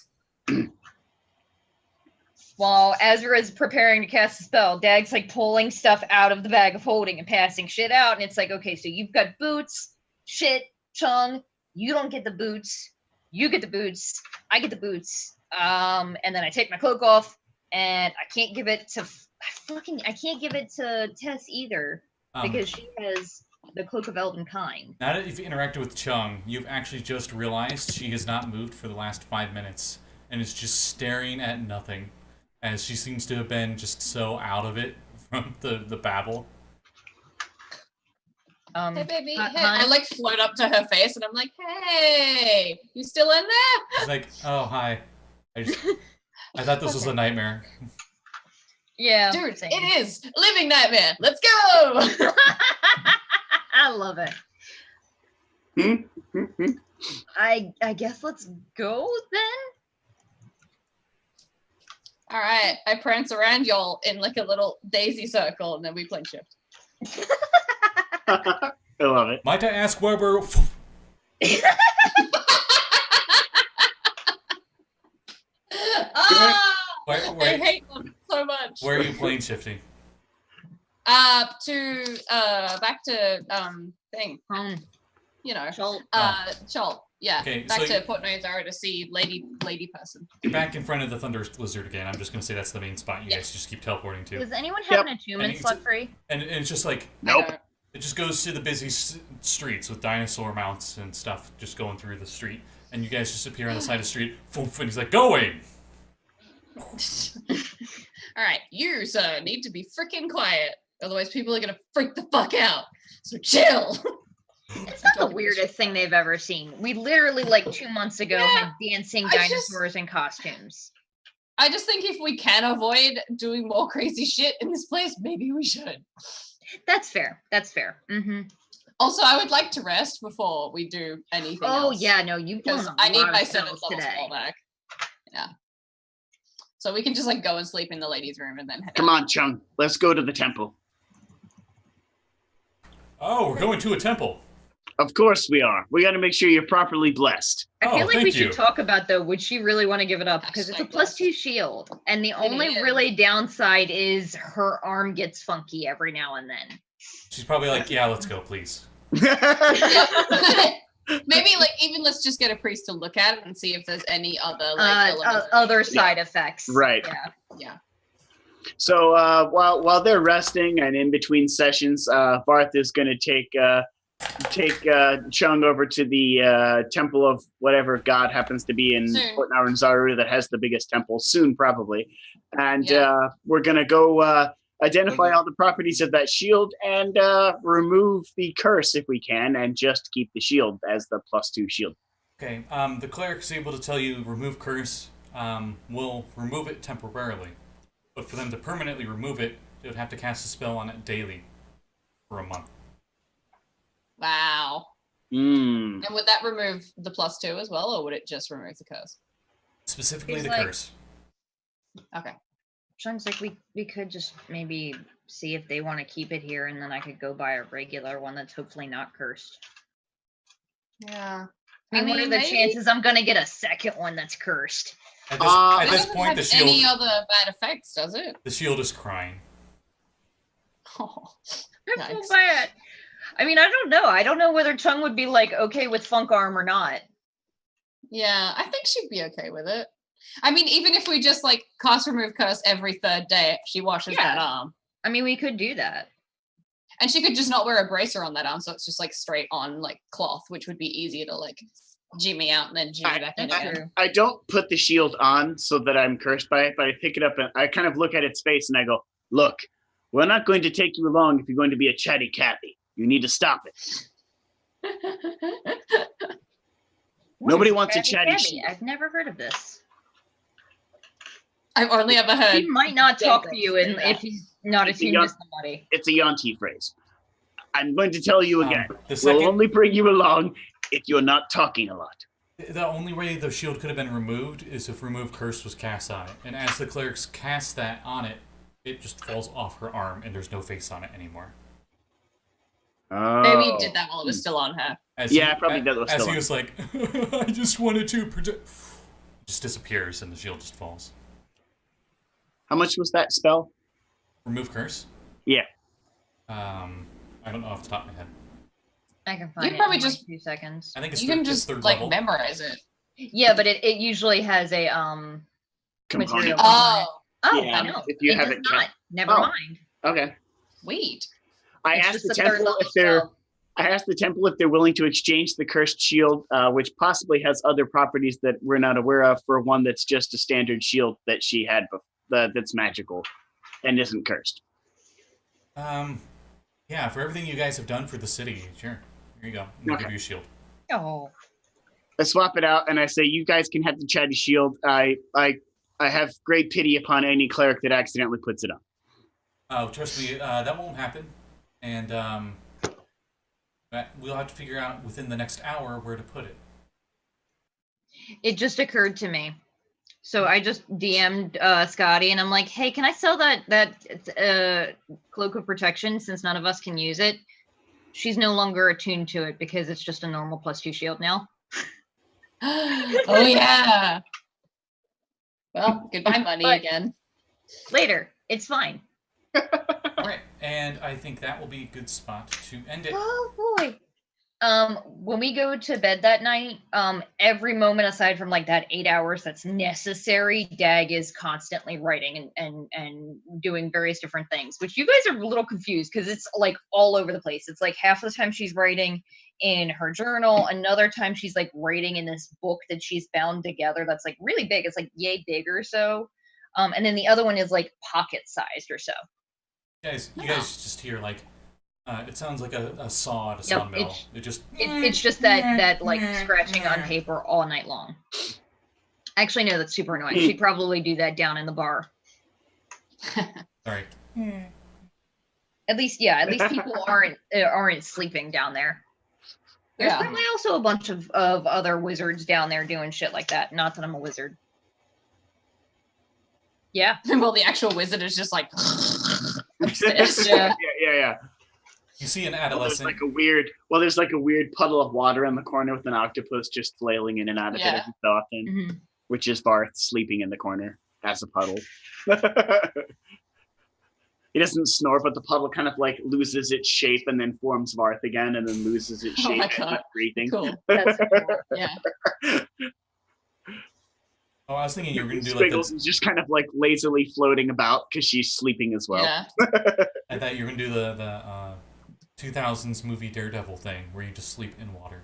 While Azra is preparing to cast a spell, Dag's like pulling stuff out of the bag of holding and passing shit out. And it's like, okay, so you've got boots, shit, Chung, you don't get the boots, you get the boots, I get the boots. And then I take my cloak off, and I can't give it to I can't give it to Tess either because she has the cloak of elven kind. Now that you've interacted with Chung, you've actually just realized she has not moved for the last 5 minutes and is just staring at nothing, as she seems to have been just so out of it from the babble. Hey, baby. Hun- Hey. I like float up to her face and I'm like, hey, you still in there? She's like, oh, hi. I thought this was a nightmare. Yeah, Dude, same. it is. Living nightmare. Let's go. I love it. I guess let's go then. All right. I prance around y'all in like a little daisy circle and then we plane shift. I love it. Might I ask where we're... Ah, Where, I where, hate them so much. where are you plane shifting? Back to thing. You know. Schultz. Chol. Yeah. Okay, back so to Port Zara to see lady person. You're back in front of the Thunder Lizard again. I'm just going to say that's the main spot you Yeah. guys just keep teleporting to. Does anyone have an And attunement it's- slot free? And it's just like, Nope. it just goes to the busy streets with dinosaur mounts and stuff just going through the street. And you guys just appear on the side of the street, and he's like, going! All right, you, sir, need to be freaking quiet. Otherwise, people are going to freak the fuck out. So chill. It's not the weirdest thing they've ever seen. We literally, like 2 months ago, had dancing I just- dinosaurs in costumes. I just think if we can avoid doing more crazy shit in this place, maybe we should. That's fair. That's fair. Mm-hmm. Also, I would like to rest before we do anything Oh else. yeah, no, you've done Because a I need lot my of 7th spells level today. spell back. Yeah. So we can just like go and sleep in the ladies' room and then head Come out. on, Chung. Let's go to the temple. Oh, we're going to a temple. Of course we are. We got to make sure you're properly blessed. I feel Oh, like thank we you. should talk about though. Would she really want to give it up? Because it's a Hashtag +2 shield, and the only is. really downside is her arm gets funky every now and then. She's probably like, yeah, let's go, please. Maybe like even let's just get a priest to look at it and see if there's any other like elements. Other side effects. Right. Yeah. Yeah. So while they're resting and in between sessions, Varth is going to take Chung over to the temple of whatever god happens to be in Soon. Port Zaru that has the biggest temple soon, probably. And Yeah. we're going to go identify all the properties of that shield and remove the curse if we can, and just keep the shield as the +2 shield. Okay, the cleric's able to tell you remove curse. We'll remove it temporarily. But for them to permanently remove it, they would have to cast a spell on it daily for a month. Wow. Mm. And would that remove the +2 as well, or would it just remove the curse? Specifically It's the like- curse. Okay. Sounds like we could just maybe see if they want to keep it here, and then I could go buy a regular one that's hopefully not cursed. Yeah. I mean, what are the chances I'm gonna get a second one that's cursed? At It this doesn't point, have the shield any other bad effects, does it? the shield is crying. Oh, I feel nice. bad. I mean, I don't know. I don't know whether Chung would be like okay with Funk Arm or not. Yeah, I think she'd be okay with it. I mean, even if we just like cast remove curse every 3rd day, she washes that arm. I mean, we could do that. And she could just not wear a bracer on that arm, so it's just like straight on like cloth, which would be easier to like jimmy out and then jimmy back in That's again. true. I don't put the shield on so that I'm cursed by it, but I pick it up and I kind of look at its face and I go, look, we're not going to take you along if you're going to be a chatty Cathy. You need to stop it. What Nobody is wants a chatty Cabby? shield. I've never heard of this. I've only ever heard. He might not talk to Dagger you say and that. if he's not It's a attuned to young- somebody. It's a Yanti phrase. I'm going to tell you again. The We'll second, only bring you along if you're not talking a lot. the only way the shield could have been removed is if remove curse was cast on it. And as the clerics cast that on it, it just falls off her arm and there's no face on it anymore. Oh. Maybe he did that while it was still on her. As Yeah, he, probably a- that was as still he on. was like, I just wanted to protect. Just disappears and the shield just falls. How much was that spell? Remove curse. Yeah. I don't know off the top of my head. I can find it probably in just- like 2 seconds. I think it's You can it's just third like level. memorize it. Yeah, but it usually has a Component. material. Oh, Oh, Yeah, I know. if you have does it not. kept- Never Oh. mind. Okay. sweet. I It's asked just the a third temple level if they're. spell. I asked the temple if they're willing to exchange the cursed shield, which possibly has other properties that we're not aware of, for one that's just a standard shield that she had, that's magical and isn't cursed. Yeah, for everything you guys have done for the city, sure. Here you go. I'm gonna give you a shield. Oh, I swap it out and I say, "You guys can have the chatty shield. I have great pity upon any cleric that accidentally puts it on." Oh, trust me, that won't happen. And we'll have to figure out within the next hour where to put it. it just occurred to me. So I just DM'd Scotty and I'm like, hey, can I sell that cloak of protection since none of us can use it? She's no longer attuned to it because it's just a normal +2 shield now. Oh yeah. Well, goodbye money But- again. Later, it's fine. All right, and I think that will be a good spot to end it. Oh boy. When we go to bed that night, every moment aside from like that 8 hours that's necessary, Dag is constantly writing and doing various different things, which you guys are a little confused because it's like all over the place. It's like half the time she's writing in her journal, another time she's like writing in this book that she's bound together that's like really big. It's like yay big or so. And then the other one is like pocket sized or so. You guys just hear like, it sounds like a saw at a Yep, sawmill. It just. It's just that like scratching on paper all night long. Actually, no, that's super annoying. She'd probably do that down in the bar. Sorry. At least people aren't sleeping down there. There's Yeah. probably also a bunch of other wizards down there doing shit like that. Not that I'm a wizard. Yeah. Well, the actual wizard is just like upstairs. Yeah. You see an There's adolescent. like a weird puddle of water in the corner with an octopus just flailing in and out of it Yeah. every so often, Mhm. which is Varth sleeping in the corner as a puddle. He doesn't snore, but the puddle kind of like loses its shape and then forms Varth again, and then loses its Oh shape my and God. keeps breathing. Cool. That's cool. Yeah. Oh, I was thinking you were going to do like Squiggles is just kind of like lazily floating about because she's sleeping as well. Yeah. I thought you were going to do the 2000s movie Daredevil thing where you just sleep in water.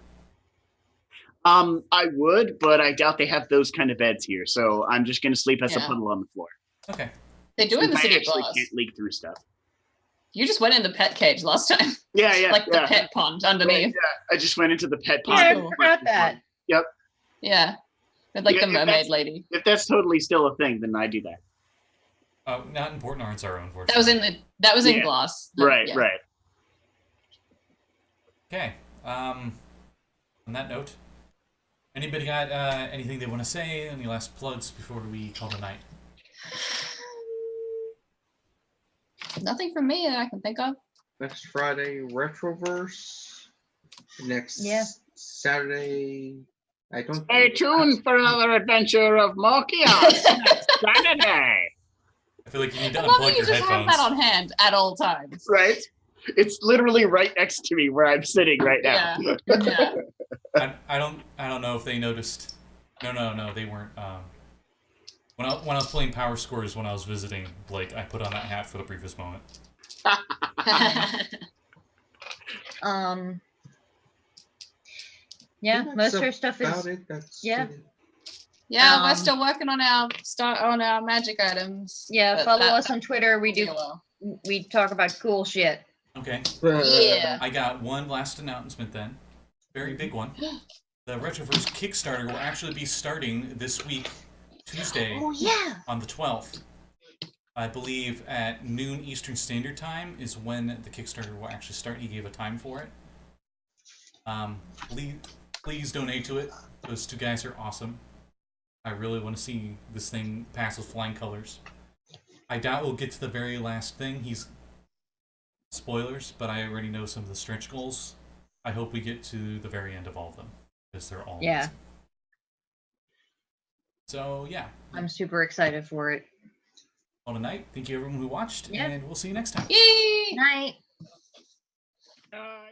I would, but I doubt they have those kind of beds here, so I'm just gonna sleep as a Yeah. puddle on the floor. Okay. They do in the I City of actually Glass. can't leak through stuff. You just went in the pet cage last time. Yeah, yeah, Like yeah. the pet pond Right, underneath. yeah. I just went into the pet Yeah, pond. I forgot that. Yep. Yeah. With like Yeah, the if mermaid that's- lady. If that's totally still a thing, then I do that. Not in Port Arnsaro, unfortunately. That was in Yeah. Glass. Right, Yeah. right. Okay. On that note, anybody got anything they want to say? Any last plugs before we call the night? Nothing from me that I can think of. Next Friday, Retroverse. Next Saturday, I don't. Stay tuned for another adventure of more chaos next Saturday. I feel like you need to I love unplug that you your just have headphones. that on hand at all times. Right? It's literally right next to me where I'm sitting right now. Yeah. I don't know if they noticed. No, they weren't. When I was playing Power Scores when I was visiting Blake, I put on that hat for the briefest moment. Yeah, That's most of our stuff about is it. That's yeah. it. Yeah, we're still working on our magic items. Yeah, but follow that- us on Twitter. We do. well. We talk about cool shit. Okay. Yeah. I got one last announcement then. Very big one. The Retroverse Kickstarter will actually be starting this week, Tuesday, Oh yeah. on the 12th. I believe at noon Eastern Standard Time is when the Kickstarter will actually start. He gave a time for it. Please donate to it. Those two guys are awesome. I really want to see this thing pass with flying colors. I doubt we'll get to the very last thing. Spoilers, but I already know some of the stretch goals. I hope we get to the very end of all of them, because they're all amazing. So, yeah. I'm super excited for it. All tonight. Thank you everyone who watched, Yep. and we'll see you next time. Yay! Night. Bye.